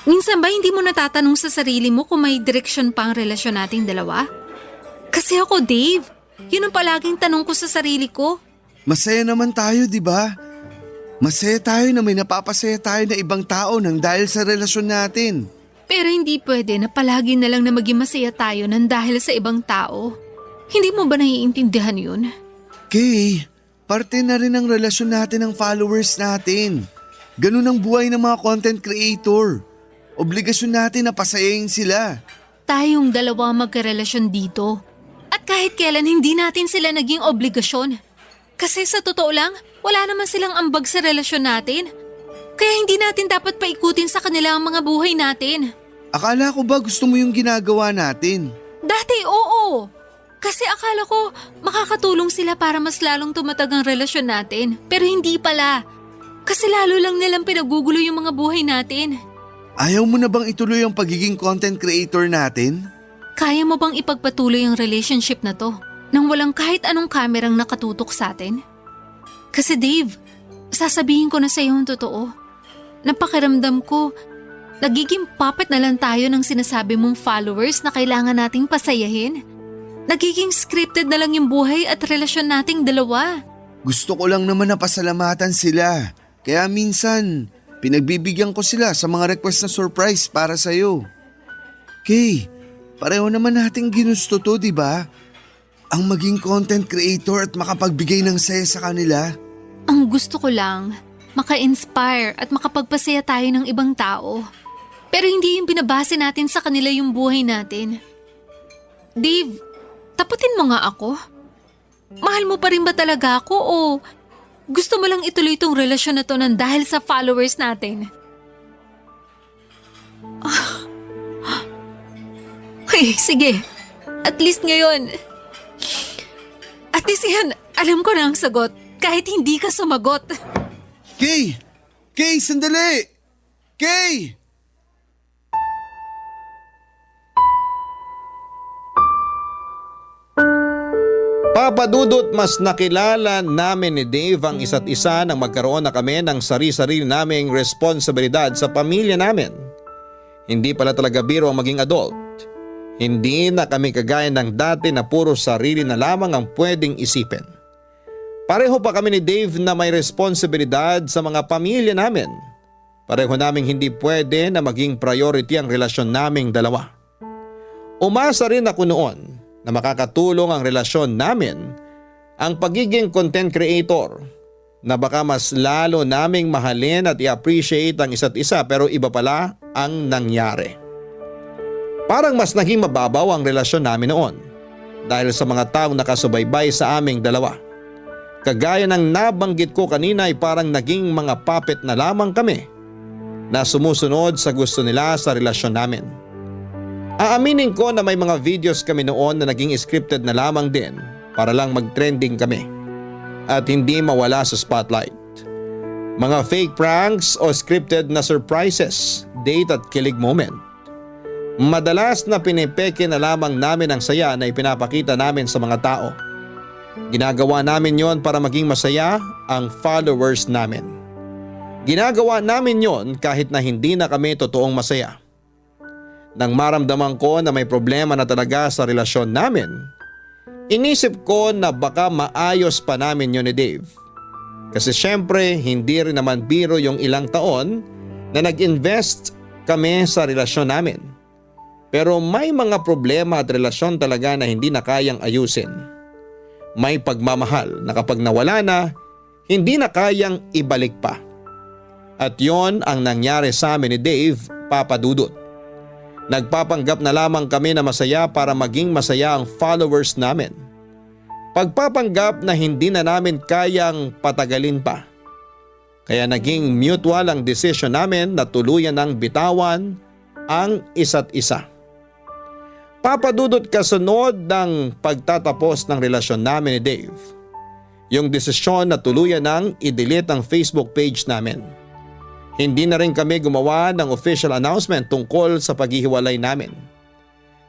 Minsan ba hindi mo natatanong sa sarili mo kung may direksyon pa ang relasyon nating dalawa? Kasi ako, Dave, yun ang palaging tanong ko sa sarili ko. Masaya naman tayo, di ba? Masaya tayo na may napapasaya tayo na ibang tao nang dahil sa relasyon natin. Pero hindi pwede na palagi na lang na maging masaya tayo nang dahil sa ibang tao. Hindi mo ba naiintindihan yun? Kay, parte na rin ang relasyon natin ng followers natin. Ganun ang buhay ng mga content creator. Obligasyon natin na pasayahin sila. Tayong dalawa magkarelasyon dito. At kahit kailan hindi natin sila naging obligasyon. Kasi sa totoo lang, wala naman silang ambag sa relasyon natin. Kaya hindi natin dapat paikutin sa kanila ang mga buhay natin. Akala ko ba gusto mo yung ginagawa natin? Dati oo. Kasi akala ko makakatulong sila para mas lalong tumatag ang relasyon natin. Pero hindi pala. Kasi lalo lang nilang pinagugulo yung mga buhay natin. Ayaw mo na bang ituloy ang pagiging content creator natin? Kaya mo bang ipagpatuloy ang relationship na to nang walang kahit anong kamerang nakatutok sa atin? Kasi Dave, sasabihin ko na sa iyo ang totoo. Napakiramdam ko, nagiging puppet na lang tayo ng sinasabi mong followers na kailangan nating pasayahin. Nagiging scripted na lang yung buhay at relasyon nating dalawa. Gusto ko lang naman na pasalamatan sila. Kaya minsan, pinagbibigyan ko sila sa mga request na surprise para sa'yo. Kay, pareho naman nating ginusto to, di ba? Ang maging content creator at makapagbigay ng saya sa kanila. Ang gusto ko lang, maka-inspire at makapagpasaya tayo ng ibang tao. Pero hindi yung binabase natin sa kanila yung buhay natin. Dave, taputin mo nga ako. Mahal mo pa rin ba talaga ako o gusto mo lang ituloy itong relasyon na to nang dahil sa followers natin? Okay, sige. At least ngayon. At least yan, alam ko na ang sagot kahit hindi ka sumagot. Kay! Kay, sandali! Kay! Papa Dudut, mas nakilala namin ni Dave ang isa't isa nang magkaroon na kami ng sarili-sarili naming responsibilidad sa pamilya namin. Hindi pala talaga biro ang maging adult. Hindi na kami kagaya ng dati na puro sarili na lamang ang pwedeng isipin. Pareho pa kami ni Dave na may responsibilidad sa mga pamilya namin. Pareho naming hindi pwede na maging priority ang relasyon naming dalawa. Umasa rin ako noon na makakatulong ang relasyon namin ang pagiging content creator na baka mas lalo naming mahalin at i-appreciate ang isa't isa, pero iba pala ang nangyari. Parang mas naging mababaw ang relasyon namin noon dahil sa mga taong nakasubaybay sa aming dalawa. Kagaya ng nabanggit ko kanina ay parang naging mga puppet na lamang kami na sumusunod sa gusto nila sa relasyon namin. Aaminin ko na may mga videos kami noon na naging scripted na lamang din para lang mag-trending kami at hindi mawala sa spotlight. Mga fake pranks o scripted na surprises, date at kilig moment. Madalas na pinipeke na lamang namin ang saya na ipinapakita namin sa mga tao. Ginagawa namin yon para maging masaya ang followers namin. Ginagawa namin yon kahit na hindi na kami totoong masaya. Nang maramdaman ko na may problema na talaga sa relasyon namin, inisip ko na baka maayos pa namin yun ni Dave. Kasi syempre hindi rin naman biro yung ilang taon na nag-invest kami sa relasyon namin. Pero may mga problema at relasyon talaga na hindi na kayang ayusin. May pagmamahal na kapag nawala na, hindi na kayang ibalik pa. At yon ang nangyari sa amin ni Dave, Papa Dudut. Nagpapanggap na lamang kami na masaya para maging masaya ang followers namin. Pagpapanggap na hindi na namin kayang patagalin pa. Kaya naging mutual ang desisyon namin na tuluyan ng bitawan ang isa't isa. Papa Dudut, kasunod ng pagtatapos ng relasyon namin ni Dave, yung desisyon na tuluyan ng i-delete ang Facebook page namin. Hindi na rin kami gumawa ng official announcement tungkol sa paghihiwalay namin.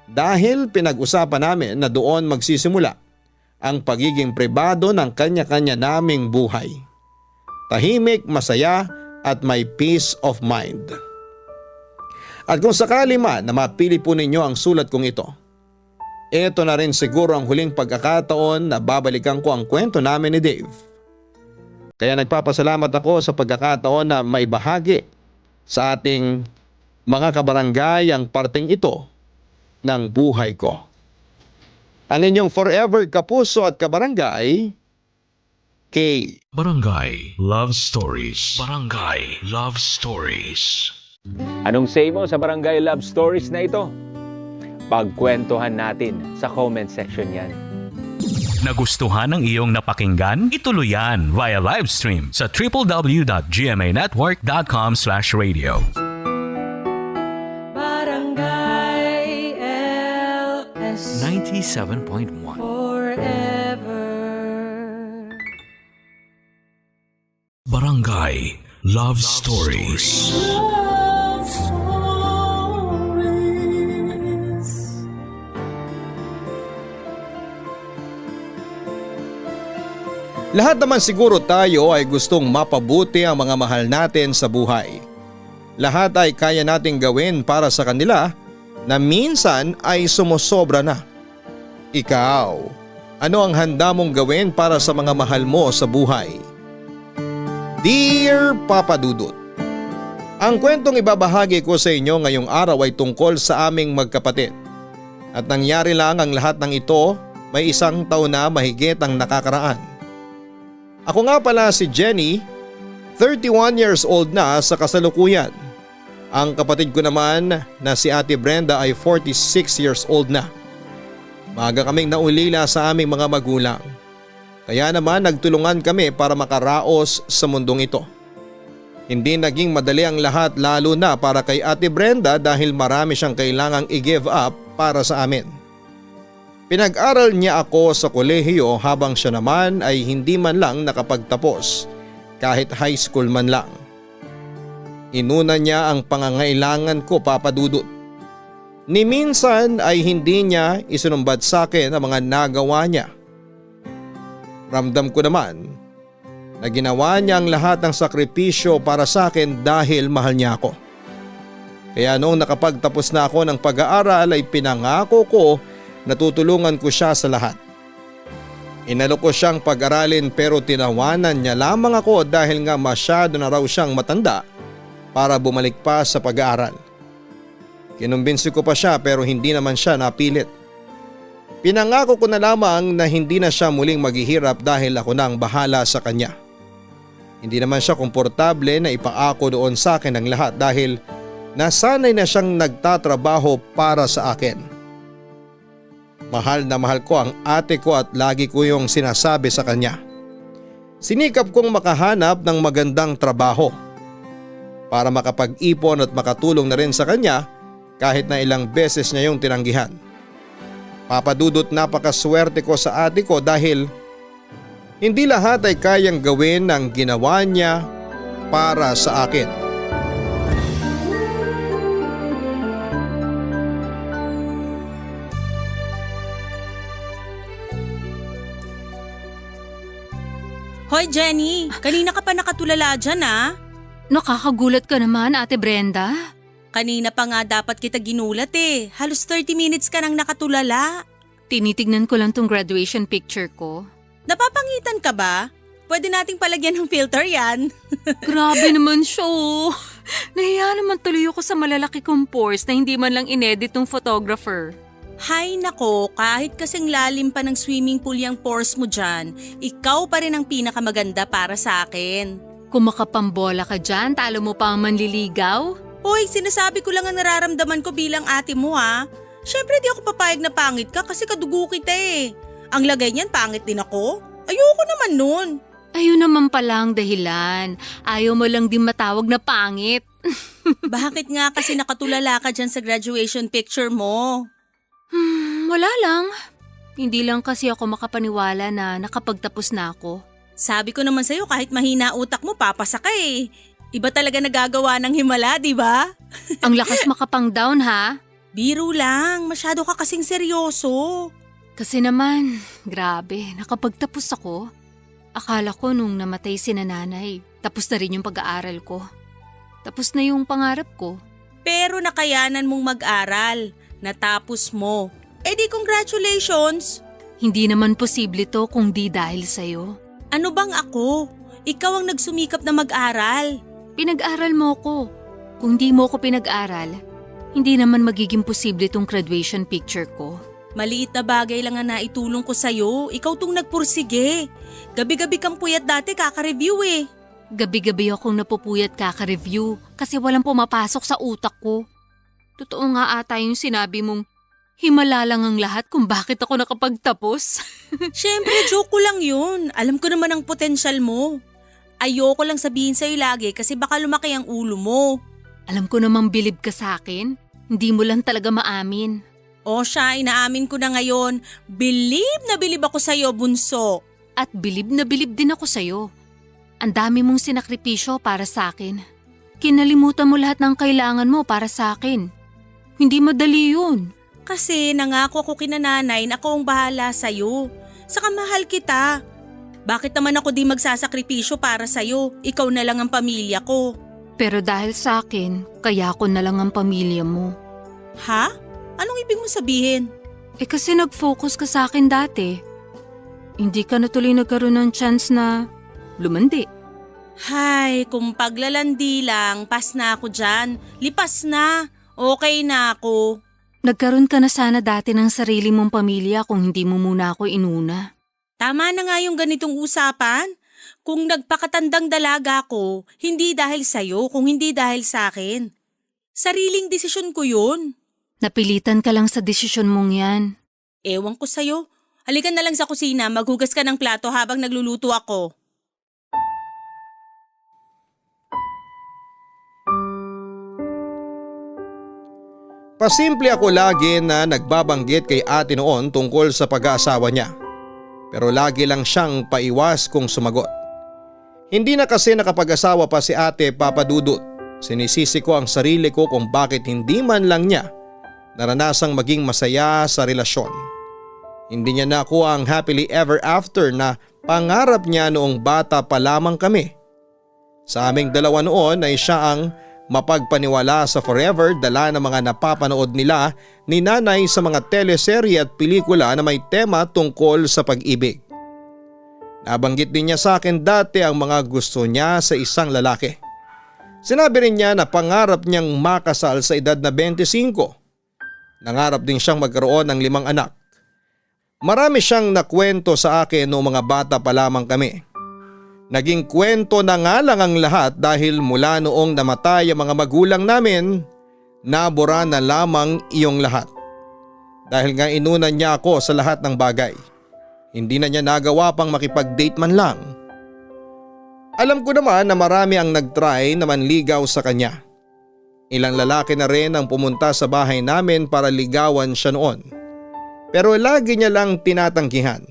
Dahil pinag-usapan namin na doon magsisimula ang pagiging pribado ng kanya-kanya naming buhay. Tahimik, masaya at may peace of mind. At kung sakali man na mapili po ninyo ang sulat kong ito, ito na rin siguro ang huling pagkakataon na babalikan ko ang kwento namin ni Dave. Kaya nagpapasalamat ako sa pagkakataon na may bahagi sa ating mga kabarangay ang parteng ito ng buhay ko. Ang inyong forever kapuso at kabarangay, Kay. Barangay Love Stories. Barangay Love Stories. Anong say mo sa Barangay Love Stories na ito? Pagkwentuhan natin sa comment section yan. Nagustuhan ng iyong napakinggan? Ituloy yan via live stream sa www.gmanetwork.com/radio. Barangay LS 87.1. forever. Barangay Love Stories. Love stories. Lahat naman siguro tayo ay gustong mapabuti ang mga mahal natin sa buhay. Lahat ay kaya nating gawin para sa kanila na minsan ay sumosobra na. Ikaw, ano ang handa mong gawin para sa mga mahal mo sa buhay? Dear Papa Dudut, ang kwentong ibabahagi ko sa inyo ngayong araw ay tungkol sa aming magkapatid. At nangyari lang ang lahat ng ito may 1 taon na mahigit ang nakakaraan. Ako nga pala si Jenny, 31 years old na sa kasalukuyan. Ang kapatid ko naman na si Ate Brenda ay 46 years old na. Maaga kaming naulila sa aming mga magulang. Kaya naman nagtulungan kami para makaraos sa mundong ito. Hindi naging madali ang lahat lalo na para kay Ate Brenda dahil marami siyang kailangang i-give up para sa amin. Pinag-aral niya ako sa kolehiyo habang siya naman ay hindi man lang nakapagtapos kahit high school man lang. Inuna niya ang pangangailangan ko, Papa Dudut. Ni minsan ay hindi niya isinumbat sa akin ang mga nagawa niya. Ramdam ko naman na ginawa niya ang lahat ng sakripisyo para sa akin dahil mahal niya ako. Kaya noong nakapagtapos na ako ng pag-aaral ay pinangako ko na tutulungan ko siya sa lahat. Inalok ko siyang pag-aralin pero tinawanan niya lamang ako dahil nga masyado na raw siyang matanda para bumalik pa sa pag-aaral. Kinumbinsi ko pa siya pero hindi naman siya napilit. Pinangako ko na lamang na hindi na siya muling maghihirap dahil ako na ang bahala sa kanya. Hindi naman siya komportable na ipaako doon sa akin ang lahat dahil nasanay na siyang nagtatrabaho para sa akin. Mahal na mahal ko ang ate ko at lagi ko yung sinasabi sa kanya. Sinikap kong makahanap ng magandang trabaho para makapag-ipon at makatulong na rin sa kanya kahit na ilang beses niya yung tinanggihan. Papadudot, napakaswerte ko sa ate ko dahil hindi lahat ay kayang gawin ng ginawa niya para sa akin. Hoy Jenny, kanina ka pa nakatulala dyan ah. Nakakagulat ka naman, Ate Brenda. Kanina pa nga dapat kita ginulat eh. Halos 30 minutes ka nang nakatulala. Tinitignan ko lang tong graduation picture ko. Napapangitan ka ba? Pwede nating palagyan ng filter yan. Grabe naman siya oh. Nahiya naman tuloy ako sa malalaki kong pores na hindi man lang inedit ng photographer. Hay nako, kahit kasing lalim pa ng swimming pool yung pores mo dyan, ikaw pa rin ang pinakamaganda para sa akin. Kung makapambola ka dyan, talo mo pa ang manliligaw? Hoy, sinasabi ko lang ang nararamdaman ko bilang ate mo ha. Siyempre di ako papayag na pangit ka kasi kadugo kita eh. Ang lagay niyan pangit din ako. Ayoko naman nun. Ayun naman pala ang dahilan. Ayaw mo lang din matawag na pangit. Bakit nga kasi nakatulala ka dyan sa graduation picture mo? Wala lang. Hindi lang kasi ako makapaniwala na nakapagtapos na ako. Sabi ko naman sa'yo kahit mahina utak mo papasa ka eh. Iba talaga nagagawa ng himala, di ba? Ang lakas makapang down ha. Biro lang, masyado ka kasing seryoso. Kasi naman, grabe, nakapagtapos ako. Akala ko nung namatay si nanay, tapos na rin yung pag-aaral ko. Tapos na yung pangarap ko. Pero nakayanan mong mag-aral, natapos mo. Eh di congratulations! Hindi naman posible to kung di dahil sa'yo. Ano bang ako? Ikaw ang nagsumikap na mag-aral. Pinag-aral mo ko. Kung di mo ko pinag-aral, hindi naman magiging posible tong graduation picture ko. Maliit na bagay lang ang naitulong ko sa'yo. Ikaw tong nagpursige. Gabi-gabi kang puyat dati kaka-review eh. Gabi-gabi akong napupuyat kaka-review kasi walang pumapasok sa utak ko. Totoo nga ata yung sinabi mong himala lang ang lahat kung bakit ako nakapagtapos. Siyempre, joke ko lang yun. Alam ko naman ang potensyal mo. Ayoko lang sabihin sa'yo lagi kasi baka lumaki ang ulo mo. Alam ko namang bilib ka sa akin. Hindi mo lang talaga maamin. O siya, inaamin ko na ngayon, bilib na bilib ako sa'yo, bunso. At bilib na bilib din ako sa'yo. Ang dami mong sinakripisyo para sa akin. Kinalimutan mo lahat ng kailangan mo para sa akin. Hindi madali yun. Kasi nangako ako kina nanay na ako ang bahala sa'yo. Saka mahal kita. Bakit naman ako di magsasakripisyo para sa'yo? Ikaw na lang ang pamilya ko. Pero dahil sa akin, kaya ako na lang ang pamilya mo. Ha? Anong ibig mo sabihin? Kasi nag-focus ka sa akin dati. Hindi ka na tuloy nagkaroon ng chance na lumandi. Hay, kung paglalandi lang, pas na ako dyan. Lipas na. Okay na ako. Nagkaroon ka na sana dati ng sarili mong pamilya kung hindi mo muna ako inuna. Tama na nga yung ganitong usapan. Kung nagpakatandang dalaga ko, hindi dahil sa'yo, kung hindi dahil sa akin. Sariling desisyon ko yun. Napilitan ka lang sa desisyon mong yan. Ewan ko sa'yo. Halika na lang sa kusina, maghugas ka ng plato habang nagluluto ako. Pasimple ako lagi na nagbabanggit kay ate noon tungkol sa pag-aasawa niya. Pero lagi lang siyang paiwas kung sumagot. Hindi na kasi nakapag-asawa pa si ate Papa Dudut. Sinisisi ko ang sarili ko kung bakit hindi man lang niya naranasang maging masaya sa relasyon. Hindi niya nakuha ang happily ever after na pangarap niya noong bata pa lamang kami. Sa aming dalawa noon ay siya ang mapagpaniwala sa forever dala ng mga napapanood nila ni nanay sa mga teleserye at pelikula na may tema tungkol sa pag-ibig. Nabanggit din niya sa akin dati ang mga gusto niya sa isang lalaki. Sinabi rin niya na pangarap niyang makasal sa edad na 25. Nangarap din siyang magkaroon ng 5 anak. Marami siyang nakwento sa akin noong mga bata pa lamang kami. Naging kwento na nga lang ang lahat dahil mula noong namatay ang mga magulang namin, nabura na lamang iyong lahat. Dahil nga inunan niya ako sa lahat ng bagay. Hindi na niya nagawa pang makipag-date man lang. Alam ko naman na marami ang nag-try na manligaw sa kanya. Ilang lalaki na rin ang pumunta sa bahay namin para ligawan siya noon. Pero lagi niya lang tinatanggihan.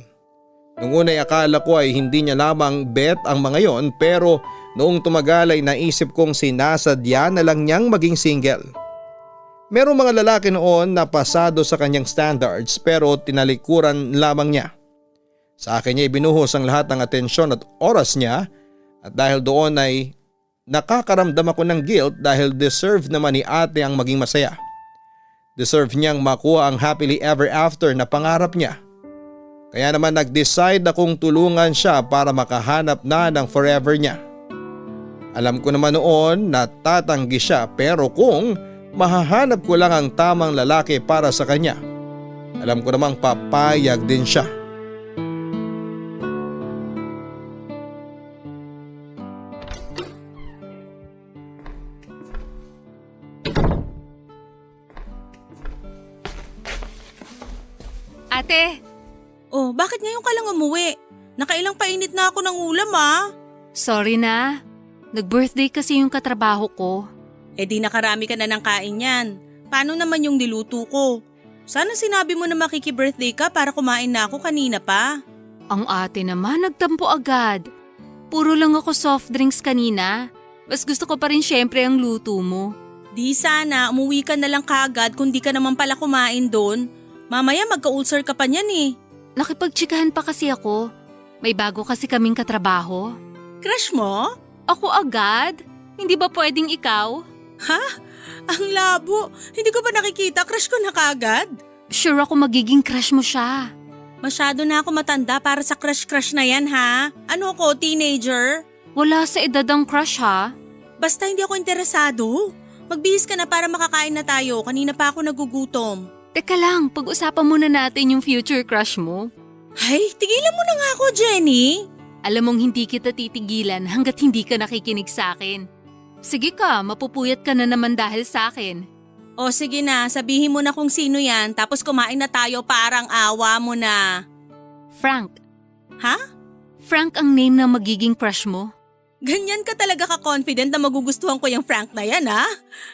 Noong una'y akala ko ay hindi niya lamang bet ang mga yon, pero noong tumagal ay naisip kong sinasadya na lang niyang maging single. Merong mga lalaki noon na pasado sa kanyang standards pero tinalikuran lamang niya. Sa akin niya ibinuhos ang lahat ng atensyon at oras niya at dahil doon ay nakakaramdam ako ng guilt dahil deserve naman ni ate ang maging masaya. Deserve niyang makuha ang happily ever after na pangarap niya. Kaya naman nag-decide akong tulungan siya para makahanap na ng forever niya. Alam ko naman noon na tatanggi siya pero kung mahahanap ko lang ang tamang lalaki para sa kanya, alam ko namang papayag din siya. Ate! Oh, bakit ngayon ka lang umuwi? Nakailang painit na ako ng ulam Sorry na. Nag-birthday kasi yung katrabaho ko. Di nakarami ka na ng kain yan. Paano naman yung niluto ko? Sana sinabi mo na makiki-birthday ka para kumain na ako kanina pa. Ang ate naman nagtampo agad. Puro lang ako soft drinks kanina. Mas gusto ko pa rin syempre ang luto mo. Di sana, umuwi ka na lang kaagad kung di ka naman pala kumain doon. Mamaya magka-ulcer ka pa niyan Nakipagtsikahan pa kasi ako. May bago kasi kaming katrabaho. Crush mo? Ako agad? Hindi ba pwedeng ikaw? Ha? Ang labo. Hindi ko ba nakikita? Crush ko na kaagad? Sure ako magiging crush mo siya. Masyado na ako matanda para sa crush-crush na yan ha? Ano ako, teenager? Wala sa edad ang crush ha? Basta hindi ako interesado. Magbihis ka na para makakain na tayo. Kanina pa ako nagugutom. Teka lang, pag-usapan muna natin yung future crush mo. Ay, tigilan mo na nga ako, Jenny. Alam mong hindi kita titigilan hanggat hindi ka nakikinig sa akin. Sige ka, mapupuyat ka na naman dahil sa akin. O sige na, sabihin mo na kung sino yan tapos kumain na tayo parang awa mo na. Frank. Ha? Frank ang name ng magiging crush mo. Ganyan ka talaga ka-confident na magugustuhan ko yung Frank na yan ha?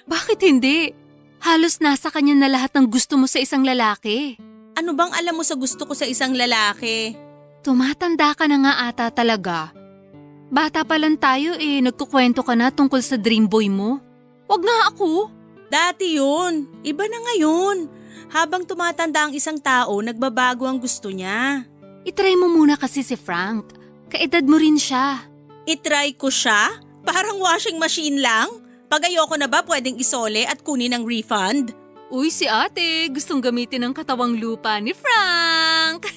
Bakit hindi? Halos nasa kanya na lahat ng gusto mo sa isang lalaki. Ano bang alam mo sa gusto ko sa isang lalaki? Tumatanda ka na nga ata talaga. Bata pa lang tayo nagkukwento ka na tungkol sa dream boy mo. Wag nga ako. Dati yun. Iba na ngayon. Habang tumatanda ang isang tao, nagbabago ang gusto niya. Itry mo muna kasi si Frank. Kaedad mo rin siya. Itry ko siya? Parang washing machine lang? Pag ayoko na ba pwedeng isole at kunin ang refund? Uy, si ate, gustong gamitin ang katawang lupa ni Frank.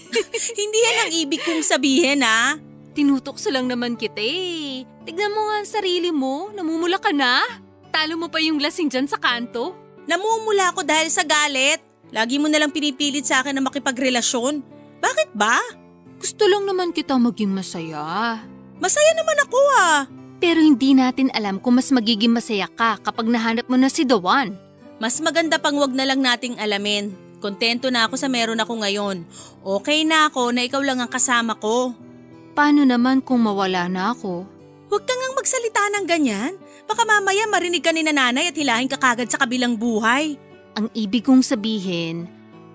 Hindi yan ang ibig kong sabihin ha. Tinutokso lang naman kita eh. Tignan mo nga ang sarili mo, namumula ka na. Talo mo pa yung lasing dyan sa kanto. Namumula ako dahil sa galit. Lagi mo nalang pinipilit sa akin na makipagrelasyon. Bakit ba? Gusto lang naman kita maging masaya. Masaya naman ako ah. Pero hindi natin alam kung mas magiging masaya ka kapag nahanap mo na si The One. Mas maganda pang wag na lang nating alamin. Kontento na ako sa meron ako ngayon. Okay na ako na ikaw lang ang kasama ko. Paano naman kung mawala na ako? Huwag kang ngang magsalita ng ganyan. Baka mamaya marinig ka ni nanay at hilahin ka kagad sa kabilang buhay. Ang ibig kong sabihin,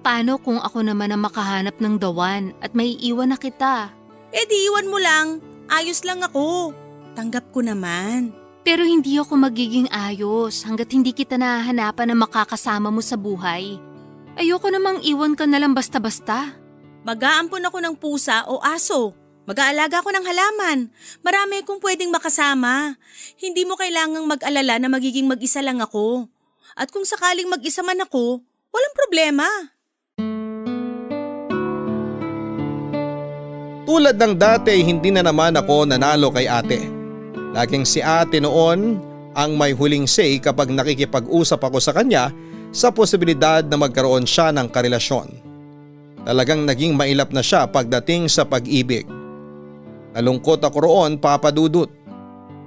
paano kung ako naman ang makahanap ng The One at maiiwan na kita? Di iwan mo lang. Ayos lang ako. Tanggap ko naman. Pero hindi ako magiging ayos hanggat hindi kita nahahanapan na makakasama mo sa buhay. Ayoko namang iwan ka na lang basta-basta. Mag-aampon ako ng pusa o aso. Mag-aalaga ako ng halaman. Marami akong pwedeng makasama. Hindi mo kailangang mag-alala na magiging mag-isa lang ako. At kung sakaling mag-isa man ako, walang problema. Tulad ng dati, hindi na naman ako nanalo kay ate. Laging si ate noon ang may huling say kapag nakikipag-usap ako sa kanya sa posibilidad na magkaroon siya ng karelasyon. Talagang naging mailap na siya pagdating sa pag-ibig. Nalungkot ako roon, Papa Dudut.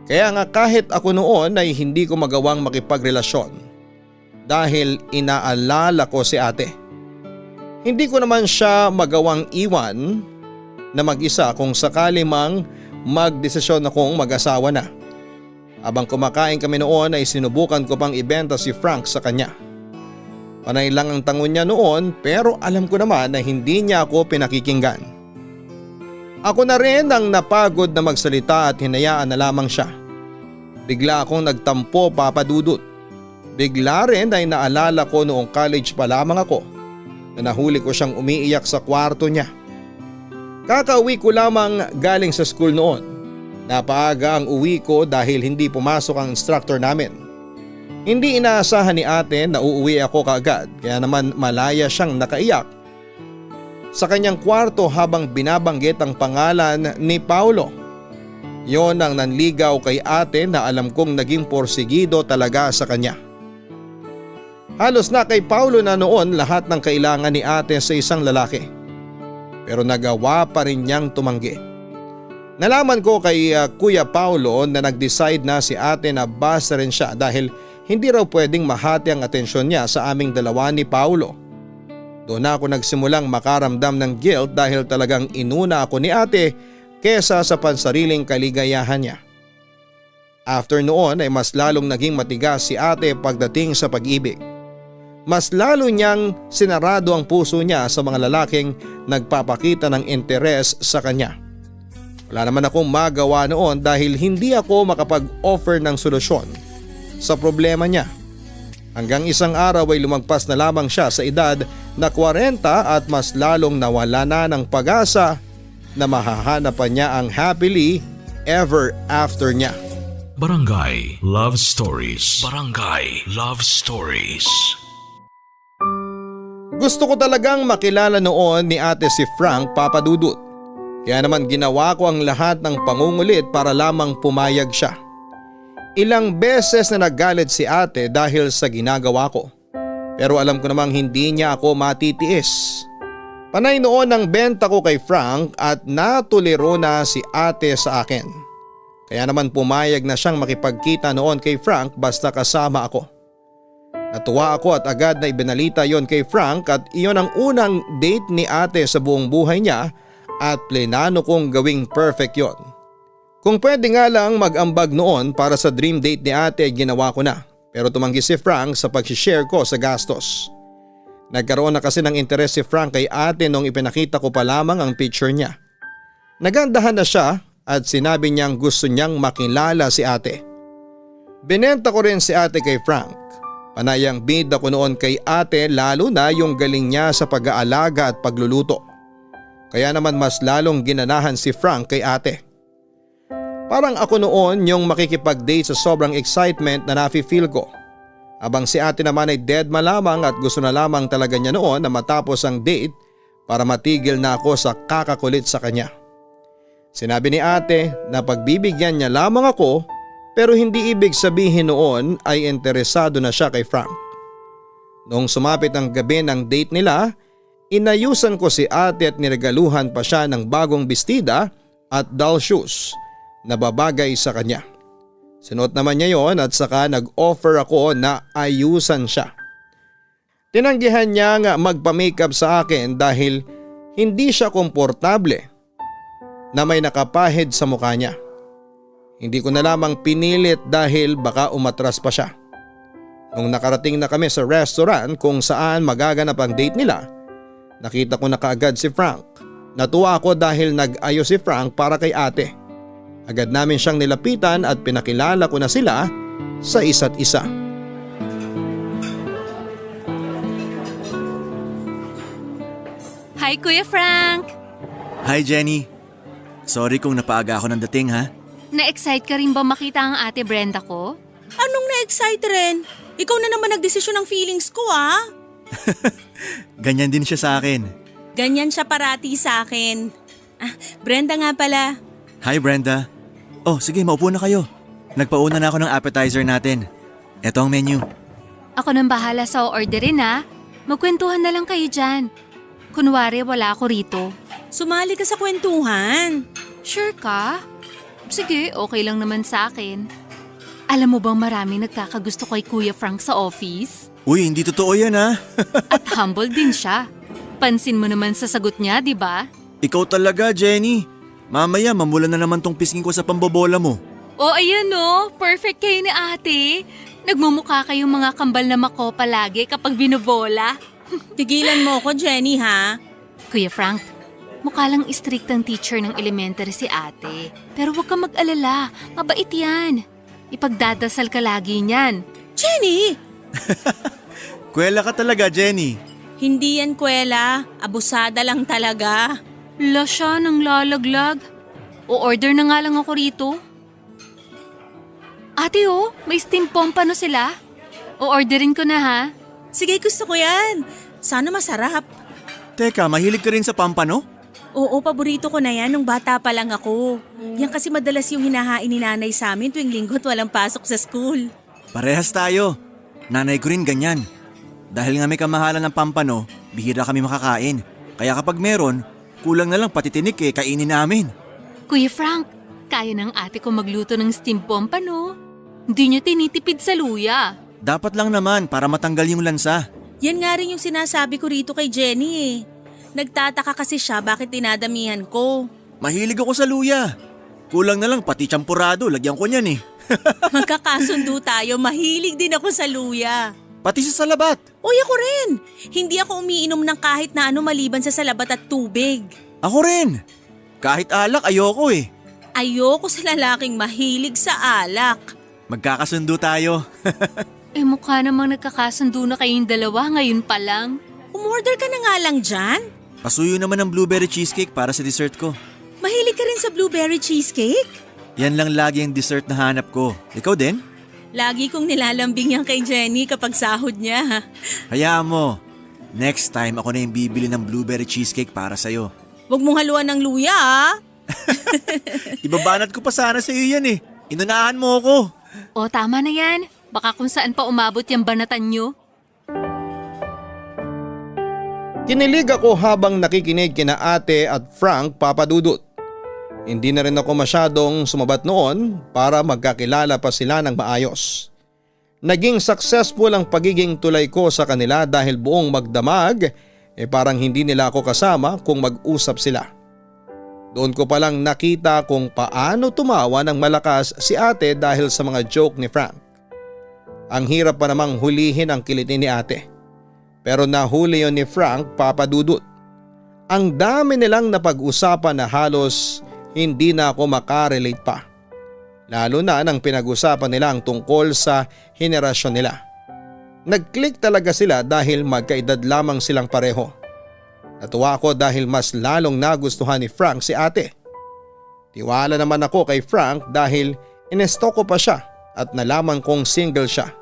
Kaya nga kahit ako noon ay hindi ko magawang makipagrelasyon dahil inaalala ko si ate. Hindi ko naman siya magawang iwan na mag-isa kung sakali mang magdesisyon akong mag-asawa na. Habang kumakain kami noon ay sinubukan ko pang ibenta si Frank sa kanya. Panay lang ang tangon niya noon pero alam ko naman na hindi niya ako pinakikinggan. Ako na rin ang napagod na magsalita at hinayaan na lamang siya. Bigla akong nagtampo, Papa Dudut. Bigla rin ay naalala ko noong college pa lamang ako na nahuli ko siyang umiiyak sa kwarto niya. Kakauwi ko lamang galing sa school noon. Napaaga ang uwi ko dahil hindi pumasok ang instructor namin. Hindi inaasahan ni ate na uuwi ako kaagad kaya naman malaya siyang nakaiyak sa kanyang kwarto habang binabanggit ang pangalan ni Paulo. Yon ang nanligaw kay ate na alam kong naging porsigido talaga sa kanya. Halos na kay Paulo na noon lahat ng kailangan ni ate sa isang lalaki. Pero nagawa pa rin niyang tumanggi. Nalaman ko kay Kuya Paulo na nag-decide na si ate na basta rin siya dahil hindi raw pwedeng mahati ang atensyon niya sa aming dalawa ni Paulo. Doon ako nagsimulang makaramdam ng guilt dahil talagang inuna ako ni ate kesa sa pansariling kaligayahan niya. After noon ay mas lalong naging matigas si ate pagdating sa pag-ibig. Mas lalo niyang sinarado ang puso niya sa mga lalaking nagpapakita ng interes sa kanya. Wala naman akong magawa noon dahil hindi ako makapag-offer ng solusyon sa problema niya. Hanggang isang araw ay lumagpas na lamang siya sa edad na 40 at mas lalong nawala na ng pag-asa na mahahanapan niya ang happily ever after niya. Barangay Love Stories. Barangay Love Stories. Gusto ko talagang makilala noon ni ate si Frank, Papa Dudut. Kaya naman ginawa ko ang lahat ng pangungulit para lamang pumayag siya. Ilang beses na naggalit si ate dahil sa ginagawa ko. Pero alam ko namang hindi niya ako matitiis. Panay noon ang benta ko kay Frank at natuliro na si ate sa akin. Kaya naman pumayag na siyang makipagkita noon kay Frank basta kasama ako. Natuwa ako at agad na ibinalita yon kay Frank at iyon ang unang date ni ate sa buong buhay niya at plenano kong gawing perfect yon. Kung pwede nga lang mag-ambag noon para sa dream date ni ate ginawa ko na pero tumanggi si Frank sa pag-share ko sa gastos. Nagkaroon na kasi ng interes si Frank kay ate nung ipinakita ko pa lamang ang picture niya. Nagandahan na siya at sinabi niyang gusto niyang makilala si ate. Binenta ko rin si ate kay Frank. Panayang bid ako noon kay ate lalo na yung galing niya sa pag-aalaga at pagluluto. Kaya naman mas lalong ginanahan si Frank kay ate. Parang ako noon yung makikipag-date sa sobrang excitement na nafe-feel ko. Habang si ate naman ay dead malamang at gusto na lamang talaga niya noon na matapos ang date para matigil na ako sa kakakulit sa kanya. Sinabi ni ate na pagbibigyan niya lamang ako pero hindi ibig sabihin noon ay interesado na siya kay Frank. Noong sumapit ang gabi ng date nila, inayusan ko si ate at niregaluhan pa siya ng bagong bestida at doll shoes na babagay sa kanya. Sinuot naman niya yon at saka nag-offer ako na ayusan siya. Tinanggihan niya nga magpa-makeup sa akin dahil hindi siya komportable na may nakapahid sa mukha niya. Hindi ko na lamang pinilit dahil baka umatras pa siya. Nung nakarating na kami sa restaurant kung saan magaganap ang date nila, nakita ko na kaagad si Frank. Natuwa ako dahil nag-ayos si Frank para kay ate. Agad namin siyang nilapitan at pinakilala ko na sila sa isa't isa. Hi Kuya Frank! Hi Jenny. Sorry kung napaaga ako ng dating ha. Na-excite ka rin ba makita ang ate Brenda ko? Anong na-excite rin? Ikaw na naman nagdesisyon ng feelings ko ah. Ganyan din siya sa akin. Ganyan siya parati sa akin. Brenda nga pala. Hi Brenda. Oh sige, maupo na kayo. Nagpauna na ako ng appetizer natin. Ito ang menu. Ako nang bahala sa orderin ha. Magkwentuhan na lang kayo dyan. Kunwari wala ako rito. Sumali ka sa kwentuhan. Sure ka? Sige, okay lang naman sa akin. Alam mo bang maraming nagkakagusto kay Kuya Frank sa office? Uy, hindi totoo yan ha. At humble din siya. Pansin mo naman sa sagot niya, di ba? Ikaw talaga Jenny. Mamaya mamula na naman tong pisngin ko sa pambobola mo. O ayan no, perfect kayo ni ate. Nagmumukha kayong mga kambal na mako palagi kapag binobola. Tigilan mo ko, Jenny ha? Kuya Frank, mukha lang strict ang teacher ng elementary si ate. Pero huwag kang mag-alala, mabait yan. Ipagdadasal ka lagi niyan. Jenny! Kwela ka talaga Jenny. Hindi yan kwela. Abusada lang talaga. La siya ng lalaglag. O order na nga lang ako rito. Ate oh, may steam pompano sila. O orderin ko na ha. Sige, gusto ko yan. Sana masarap. Teka, mahilig ka rin sa pampano? Oo, paborito ko na yan nung bata pa lang ako. Yan kasi madalas yung hinahain ni nanay sa amin tuwing linggo at walang pasok sa school. Parehas tayo. Nanay ko rin ganyan. Dahil nga may kamahalan ng pampano, bihira kami makakain. Kaya kapag meron, kulang na lang pati tinik kainin namin. Kuya Frank, kaya ng ate ko magluto ng steam pompano. Hindi niya tinitipid sa luya. Dapat lang naman para matanggal yung lansa. Yan nga rin yung sinasabi ko rito kay Jenny eh. Nagtataka kasi siya bakit tinadamihan ko. Mahilig ako sa luya. Kulang na lang pati champurado, lagyan ko niyan eh. Magkakasundo tayo, mahilig din ako sa luya. Pati sa salabat. Uy, ako rin. Hindi ako umiinom ng kahit na ano maliban sa salabat at tubig. Ako rin. Kahit alak ayoko eh. Ayoko sa lalaking mahilig sa alak. Magkakasundo tayo. Mukha namang nagkakasundo na kayong dalawa ngayon pa lang. Umorder ka na nga lang dyan. Pasuyo naman ng blueberry cheesecake para sa dessert ko. Mahilig ka rin sa blueberry cheesecake? Yan lang lagi ang dessert na hanap ko. Ikaw din? Lagi kong nilalambing yan kay Jenny kapag sahod niya. Hayaan mo. Next time ako na yung bibili ng blueberry cheesecake para sa'yo. Huwag mong haluan ng luya ah. Ibabanat ko pa sana sa'yo yan eh. Inunahan mo ako. O tama na yan. Baka kung saan pa umabot yung banatan nyo. Kinilig ako habang nakikinig kina ate at Frank Papadudut. Hindi na rin ako masyadong sumabat noon para magkakilala pa sila ng maayos. Naging successful ang pagiging tulay ko sa kanila dahil buong magdamag parang hindi nila ako kasama kung mag-usap sila. Doon ko palang nakita kung paano tumawa ng malakas si ate dahil sa mga joke ni Frank. Ang hirap pa namang hulihin ang kiliti ni ate. Pero nahuli yon ni Frank, Papa Dudut. Ang dami nilang napag-usapan na halos hindi na ako makarelate pa. Lalo na nang pinag-usapan nila ang tungkol sa henerasyon nila. Nag-click talaga sila dahil magkaedad lamang silang pareho. Natuwa ako dahil mas lalong nagustuhan ni Frank si ate. Tiwala naman ako kay Frank dahil inestok ko pa siya at nalaman kong single siya.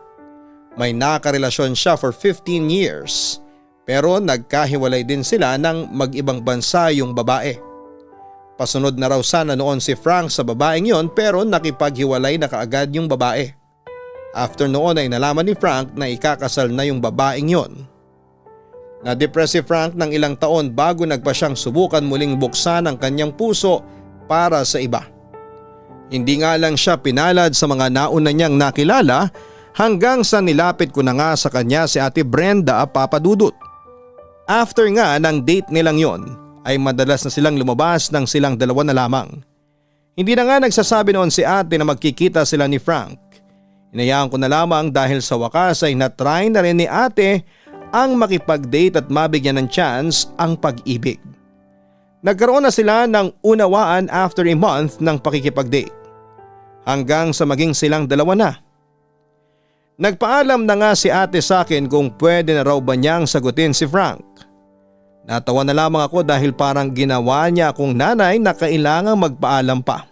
May nakarelasyon siya for 15 years pero nagkahiwalay din sila ng mag-ibang bansa yung babae. Pasunod na raw sana noon si Frank sa babaeng yon pero nakipaghiwalay na kaagad yung babae. After noon ay nalaman ni Frank na ikakasal na yung babaeng yon. Na-depress si Frank ng ilang taon bago nagpa siyang subukan muling buksan ang kanyang puso para sa iba. Hindi nga lang siya pinalad sa mga nauna niyang nakilala hanggang sa nilapit ko na nga sa kanya si Ate Brenda, Papa Dudut. After nga ng date nilang yon ay madalas na silang lumabas ng silang dalawa na lamang. Hindi na nga nagsasabi noon si ate na magkikita sila ni Frank. Inayaan ko na lamang dahil sa wakas ay natry na rin ni ate ang makipag-date at mabigyan ng chance ang pag-ibig. Nagkaroon na sila ng unawaan after a month ng pakikipag-date. Hanggang sa maging silang dalawa na. Nagpaalam na nga si ate sa akin kung pwede na raw ba niyang sagutin si Frank. Natawa na lamang ako dahil parang ginawa niya akong nanay na kailangang magpaalam pa.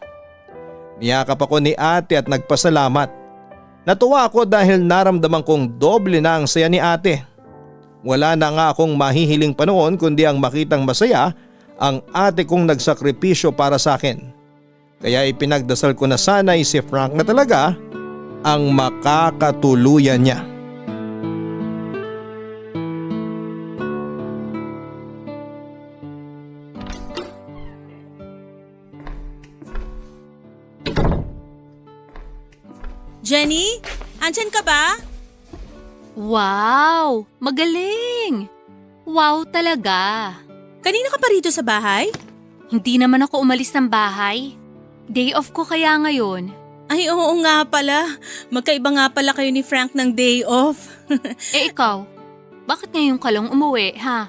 Niyakap ako ni ate at nagpasalamat. Natuwa ako dahil naramdaman kong doble na ang saya ni ate. Wala na nga akong mahihiling pa noon kundi ang makitang masaya ang ate kong nagsakripisyo para sa akin. Kaya ipinagdasal ko na sana'y si Frank na talaga ang makakatuluyan niya. Jenny, andyan ka ba? Wow! Magaling! Wow talaga! Kanina ka pa rito sa bahay? Hindi naman ako umalis ng bahay. Day off ko kaya ngayon. Ay, oo nga pala. Magkaiba nga pala kayo ni Frank ng day off. Eh ikaw, bakit ngayon ka lang umuwi, ha?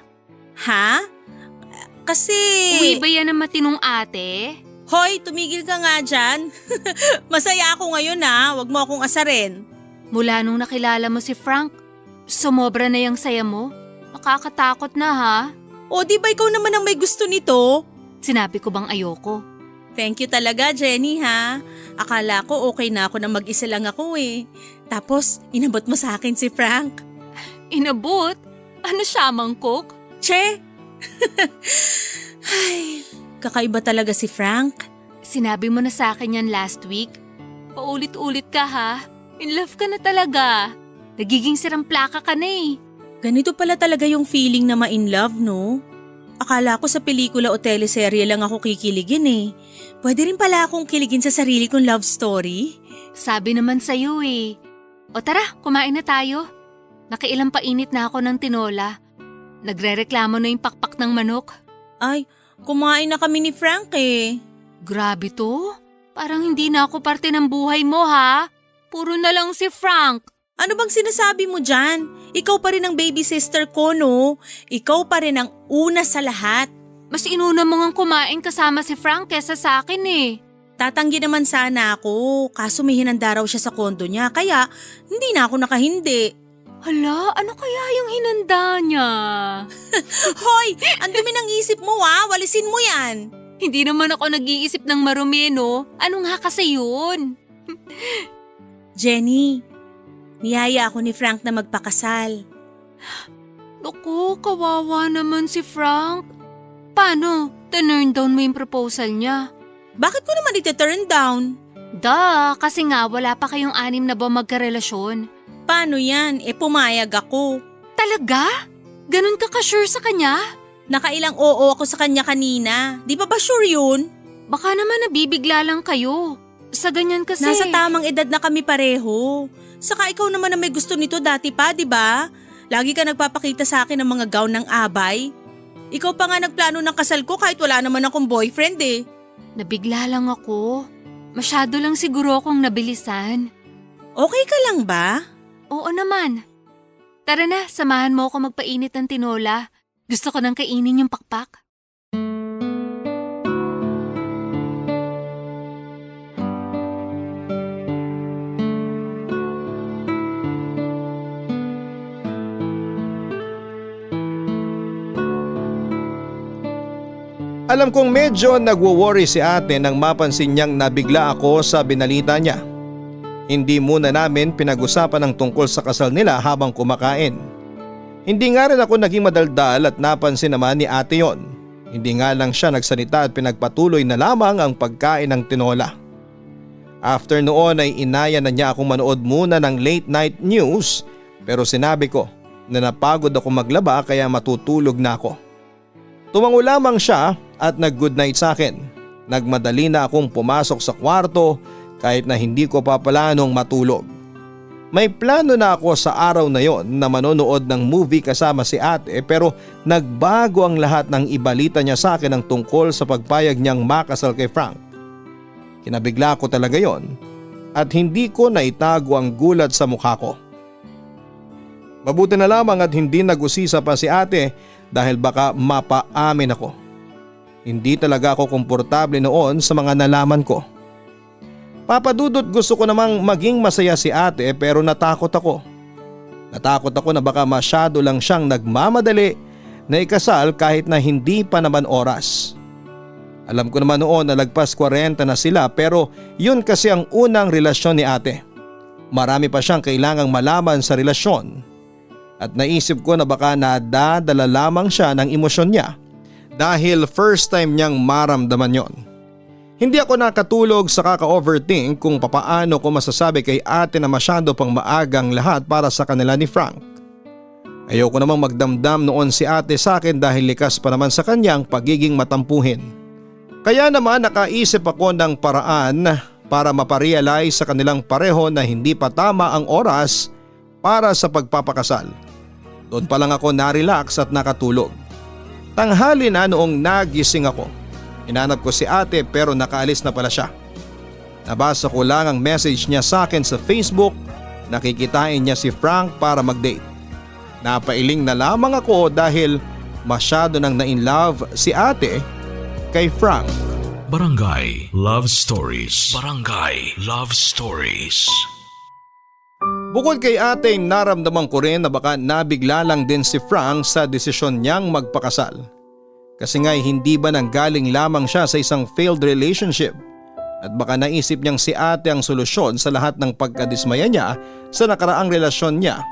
Ha? Kasi… Uwi ba yan ng matinong ate? Hoy, tumigil ka nga dyan. Masaya ako ngayon ha, wag mo akong asarin. Mula nung nakilala mo si Frank, sumobra na yung saya mo. Nakakatakot na ha. O di ba ikaw naman ang may gusto nito? Sinabi ko bang ayoko? Thank you talaga, Jenny ha. Akala ko okay na ako na mag-isa lang ako eh. Tapos, inabot mo sa akin si Frank. Inabot? Ano siya, mangkok? Che! Ay, kakaiba talaga si Frank. Sinabi mo na sa akin yan last week. Paulit-ulit ka ha. In love ka na talaga. Nagiging sirang-plaka ka na eh. Ganito pala talaga yung feeling na ma-in love, no? Akala ko sa pelikula o teleserye lang ako kikiligin eh. Pwede rin pala akong kiligin sa sarili kong love story. Sabi naman sa'yo eh. O tara, kumain na tayo. Nakailang painit na ako ng tinola. Nagrereklamo na yung pakpak ng manok. Ay, kumain na kami ni Frank eh. Grabe to. Parang hindi na ako parte ng buhay mo ha. Puro na lang si Frank. Ano bang sinasabi mo dyan? Ikaw pa rin ang baby sister ko, no? Ikaw pa rin ang una sa lahat. Mas inuna mo ngang kumain kasama si Frank kesa sa akin eh. Tatanggi naman sana ako, kaso may hinanda raw siya sa kondo niya, kaya hindi na ako nakahindi. Hala, ano kaya yung hinanda niya? Hoy, ang dumi ng isip mo ha, walisin mo yan. Hindi naman ako nag-iisip ng marumi, no? Ano nga kasi yun? Jenny, niyaya ako ni Frank na magpakasal. Naku, kawawa naman si Frank. Paano? Turn down mo yung proposal niya? Bakit ko naman iti-turn down? Kasi nga wala pa kayong 6 na buwan magkarelasyon. Paano yan? Pumayag ako. Talaga? Ganun ka ka-sure sa kanya? Nakailang oo ako sa kanya kanina. Di ba sure yun? Baka naman nabibigla lang kayo. Sa ganyan kasi… Nasa tamang edad na kami pareho. Saka ikaw naman na may gusto nito dati pa, di ba? Lagi ka nagpapakita sa akin ng mga gown ng abay. Ikaw pa nga nagplano ng kasal ko kahit wala naman akong boyfriend eh. Nabigla lang ako. Masyado lang siguro akong nabilisan. Okay ka lang ba? Oo naman. Tara na, samahan mo ako magpainit ng tinola. Gusto ko nang kainin yung pakpak. Alam kong medyo nagwo-worry si ate nang mapansin niyang nabigla ako sa binalita niya. Hindi muna namin pinag-usapan ang tungkol sa kasal nila habang kumakain. Hindi nga rin ako naging madaldal at napansin naman ni ate yon. Hindi nga lang siya nagsalita at pinagpatuloy na lamang ang pagkain ng tinola. After noon ay inaya na niya akong manood muna ng late night news pero sinabi ko na napagod ako maglaba kaya matutulog na ako. Tumango lamang siya at nag-good night sa akin. Nagmadali na akong pumasok sa kwarto kahit na hindi ko pa planong matulog. May plano na ako sa araw na yon na manonood ng movie kasama si ate pero nagbago ang lahat ng ibalita niya sa akin ang tungkol sa pagpayag niyang makasal kay Frank. Kinabigla ko talaga yon at hindi ko naitago ang gulat sa mukha ko. Mabuti na lamang at hindi nag-usisa pa si ate dahil baka mapaamin ako. Hindi talaga ako komportable noon sa mga nalaman ko. Papadudot gusto ko namang maging masaya si ate pero natakot ako. Natakot ako na baka masyado lang siyang nagmamadali na ikasal kahit na hindi pa naman oras. Alam ko naman noon na lagpas 40 na sila pero yun kasi ang unang relasyon ni ate. Marami pa siyang kailangang malaman sa relasyon. At naisip ko na baka nadadala lamang siya ng emosyon niya dahil first time niyang maramdaman yon. Hindi ako nakatulog sa kaka-overthink kung papaano ko masasabi kay ate na masyado pang maagang lahat para sa kanila ni Frank. Ayoko namang magdamdam noon si ate sa akin dahil likas pa naman sa kanyang pagiging matampuhin. Kaya naman nakaisip ako ng paraan para maparealize sa kanilang pareho na hindi pa tama ang oras para sa pagpapakasal. Doon pa lang ako na-relax at nakatulog. Tanghali na noong nagising ako. Hinanap ko si ate pero nakaalis na pala siya. Nabasa ko lang ang message niya sa akin sa Facebook. Nakikitain niya si Frank para mag-date. Napailing na lamang ako dahil masyado nang na-inlove si ate kay Frank. Barangay Love Stories. Barangay Love Stories. Bukod kay ate, naramdaman ko rin na baka nabigla lang din si Frank sa desisyon niyang magpakasal. Kasi nga'y hindi ba nanggaling lamang siya sa isang failed relationship at baka naisip niyang si ate ang solusyon sa lahat ng pagkadismaya niya sa nakaraang relasyon niya.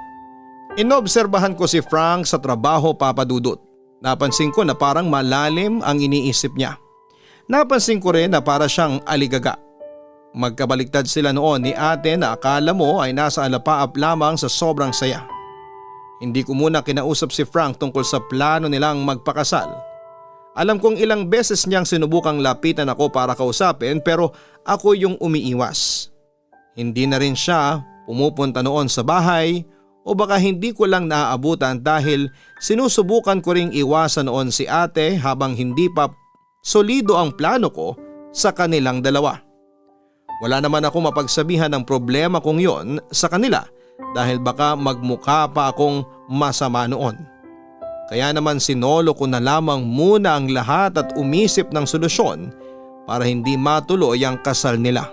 Inobserbahan ko si Frank sa trabaho, papadudot. Napansin ko na parang malalim ang iniisip niya. Napansin ko rin na para siyang aligaga. Magkabaliktad sila noon ni ate na akala mo ay nasa alapaap lamang sa sobrang saya. Hindi ko muna kinausap si Frank tungkol sa plano nilang magpakasal. Alam kong ilang beses niyang sinubukang lapitan ako para kausapin pero ako yung umiiwas. Hindi na rin siya pumupunta noon sa bahay o baka hindi ko lang naaabutan dahil sinusubukan ko ring iwasan noon si ate habang hindi pa solido ang plano ko sa kanilang dalawa. Wala naman ako mapagsabihan ng problema kong yon sa kanila dahil baka magmukha pa akong masama noon. Kaya naman sinolo ko na lamang muna ang lahat at umisip ng solusyon para hindi matuloy ang kasal nila.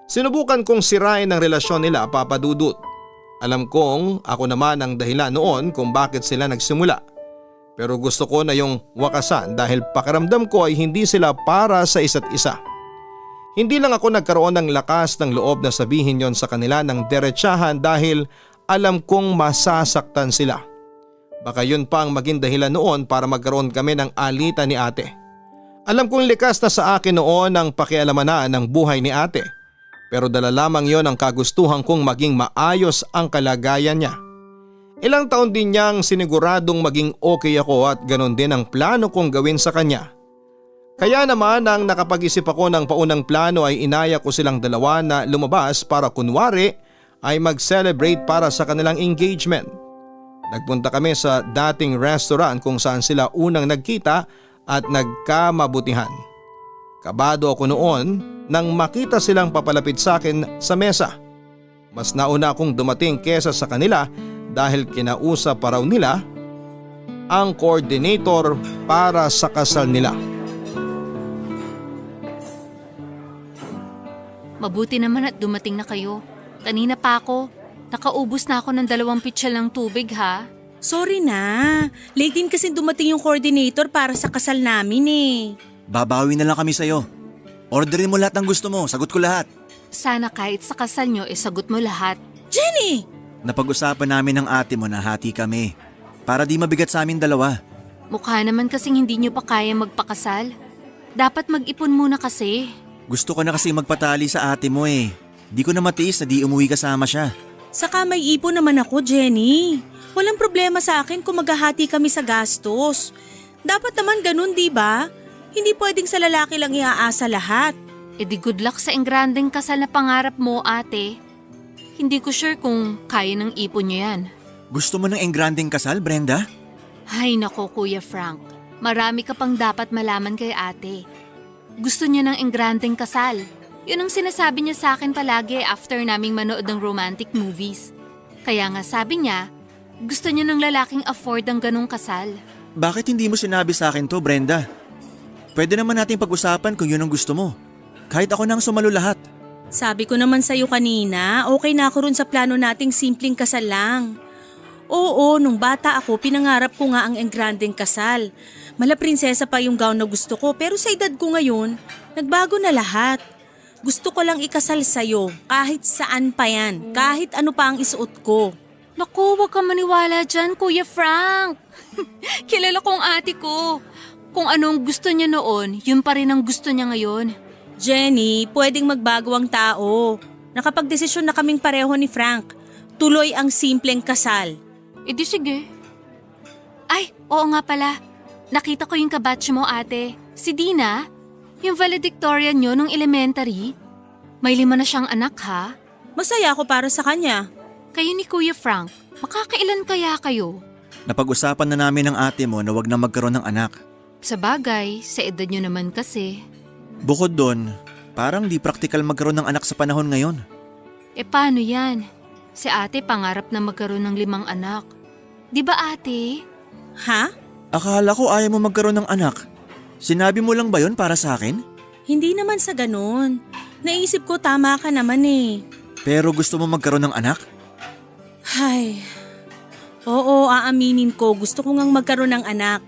Sinubukan kong sirain ang relasyon nila, papadudot. Alam kong ako naman ang dahilan noon kung bakit sila nagsimula. Pero gusto ko na yung wakasan dahil pakiramdam ko ay hindi sila para sa isa't isa. Hindi lang ako nagkaroon ng lakas ng loob na sabihin yon sa kanila ng diretsahan dahil alam kong masasaktan sila. Baka yun pa ang maging dahilan noon para magkaroon kami ng alitan ni ate. Alam kong likas na sa akin noon ang pakialaman ng buhay ni ate. Pero dala lamang yon ang kagustuhan kong maging maayos ang kalagayan niya. Ilang taon din niyang siniguradong maging okay ako at ganon din ang plano kong gawin sa kanya. Kaya naman nang nakapag-isip ako ng paunang plano ay inaya ko silang dalawa na lumabas para kunwari ay mag-celebrate para sa kanilang engagement. Nagpunta kami sa dating restaurant kung saan sila unang nagkita at nagkamabutihan. Kabado ako noon nang makita silang papalapit sa akin sa mesa. Mas nauna akong dumating kesa sa kanila dahil kinausap pa raw nila ang coordinator para sa kasal nila. Mabuti naman at dumating na kayo. Kanina pa ako. Nakaubos na ako ng 2 pitsil ng tubig ha. Sorry na. Late din kasi dumating yung coordinator para sa kasal namin eh. Babawi na lang kami sa'yo. Orderin mo lahat ng gusto mo, sagot ko lahat. Sana kahit sa kasal nyo, sagot mo lahat. Jenny! Napag-usapan namin ng ate mo na hati kami. Para di mabigat sa amin dalawa. Mukha naman kasing hindi nyo pa kaya magpakasal. Dapat mag-ipon muna kasi. Gusto ko na kasi magpatali sa ate mo eh. Di ko na matiis na di umuwi kasama siya. Saka may ipon naman ako, Jenny. Walang problema sa akin kung maghahati kami sa gastos. Dapat naman ganun, di ba? Hindi pwedeng sa lalaki lang iaasa lahat. E di good luck sa engrandeng kasal na pangarap mo, ate. Hindi ko sure kung kaya ng ipon nyo yan. Gusto mo ng engrandeng kasal, Brenda? Ay nako, Kuya Frank. Marami ka pang dapat malaman kay ate. Gusto niya ng engrandeng kasal. Yun ang sinasabi niya sa akin palagi after naming manood ng romantic movies. Kaya nga sabi niya, gusto niya ng lalaking afford ang ganong kasal. Bakit hindi mo sinabi sa akin to, Brenda? Pwede naman nating pag-usapan kung yun ang gusto mo. Kahit ako nang sumalo lahat. Sabi ko naman sa'yo kanina, okay na ako rin sa plano nating simpleng kasal lang. Oo, nung bata ako, pinangarap ko nga ang engrandeng kasal. Mala prinsesa pa yung gown na gusto ko, pero sa edad ko ngayon, nagbago na lahat. Gusto ko lang ikasal sa'yo, kahit saan pa yan, kahit ano pa ang isuot ko. Naku, wag ka maniwala dyan, Kuya Frank. Kilala ko ang ate ko. Kung anong gusto niya noon, yun pa rin ang gusto niya ngayon. Jenny, pwedeng magbago ang tao. Nakapagdesisyon na kaming pareho ni Frank. Tuloy ang simpleng kasal. E di sige. Ay, oo nga pala. Nakita ko yung kabatch mo, ate. Si Dina, yung valedictorian nyo nung elementary. May 5 na siyang anak, ha? Masaya ako para sa kanya. Kayo ni Kuya Frank, makakailan kaya kayo? Napag-usapan na namin ng ate mo na wag na magkaroon ng anak. Sa bagay, sa edad nyo naman kasi. Bukod doon, parang di praktikal magkaroon ng anak sa panahon ngayon. E paano yan? Si ate pangarap na magkaroon ng 5 anak. Di ba ate? Ha? Akala ko ayaw mo magkaroon ng anak. Sinabi mo lang ba yun para sa akin? Hindi naman sa ganun. Naisip ko tama ka naman eh. Pero gusto mo magkaroon ng anak? Ay, oo, aaminin ko. Gusto ko ngang magkaroon ng anak.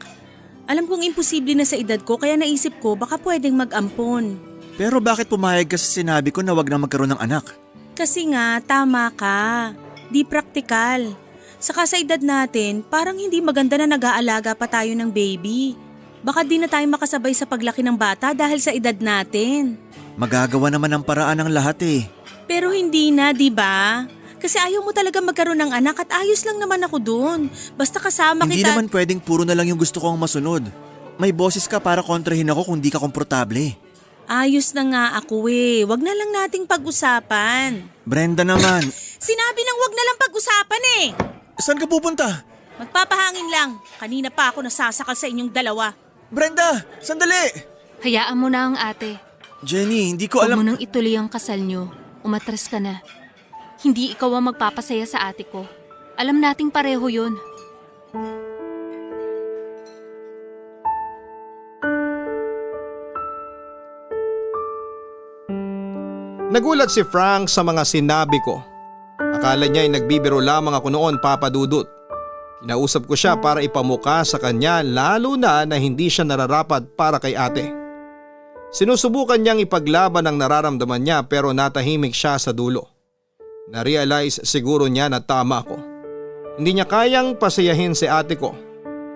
Alam kong imposible na sa edad ko kaya naisip ko baka pwedeng mag-ampon. Pero bakit pumayag ka sa sinabi ko na wag na magkaroon ng anak? Kasi nga, tama ka. Di praktikal. Saka sa edad natin, parang hindi maganda na nag-aalaga pa tayo ng baby. Baka di na tayo makasabay sa paglaki ng bata dahil sa edad natin. Magagawa naman ng paraan ng lahat eh. Pero hindi na, di ba? Kasi ayaw mo talaga magkaroon ng anak at ayos lang naman ako dun. Basta kasama Hindi kita. naman pwedeng puro na lang yung gusto kong masunod. May boses ka para kontrahin ako kung di ka komportable. Ayos na nga ako eh. Wag na lang nating pag-usapan. Brenda naman. Sinabi nang wag na lang pag-usapan eh. Saan ka pupunta? Magpapahangin lang. Kanina pa ako nasasakal sa inyong dalawa. Brenda, sandali! Hayaan mo na ang ate. Jenny, hindi ko Huwag alam. mo nang ituloy ang kasal nyo. Umatras ka na. Hindi ikaw ang magpapasaya sa ate ko. Alam nating pareho yun. Nagulat si Frank sa mga sinabi ko. Akala niya ay nagbibiro lamang ako noon, Papa Dudut. Kinausap ko siya para ipamuka sa kanya lalo na hindi siya nararapat para kay ate. Sinusubukan niyang ipaglaban ang nararamdaman niya pero natahimik siya sa dulo. Na-realize siguro niya na tama ako. Hindi niya kayang pasayahin si ate ko.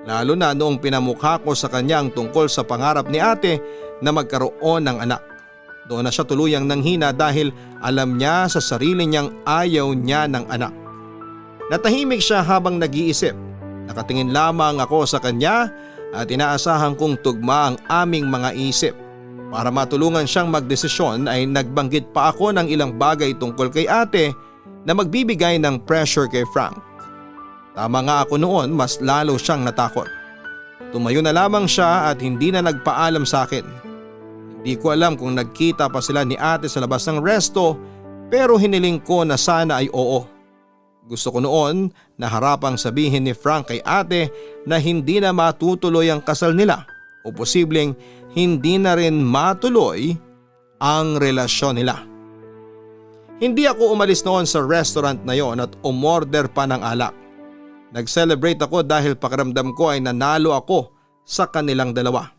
Lalo na noong pinamukha ko sa kanya ang tungkol sa pangarap ni ate na magkaroon ng anak. Doon na siya tuluyang nanghina dahil alam niya sa sarili niyang ayaw niya ng anak. Natahimik siya habang nag-iisip. Nakatingin lamang ako sa kanya at inaasahan kong tugma ang aming mga isip. Para matulungan siyang magdesisyon ay nagbanggit pa ako ng ilang bagay tungkol kay ate na magbibigay ng pressure kay Frank. Tama nga ako noon, mas lalo siyang natakot. Tumayo na lamang siya at hindi na nagpaalam sa akin. Hindi ko alam kung nagkita pa sila ni ate sa labas ng resto Pero hiniling ko na sana ay oo. Gusto ko noon na harapang sabihin ni Frank kay ate na hindi na matutuloy ang kasal nila o posibleng hindi na rin matuloy ang relasyon nila. Hindi ako umalis noon sa restaurant na yon at umorder pa ng alak. Nag-celebrate ako dahil pakiramdam ko ay nanalo ako sa kanilang dalawa.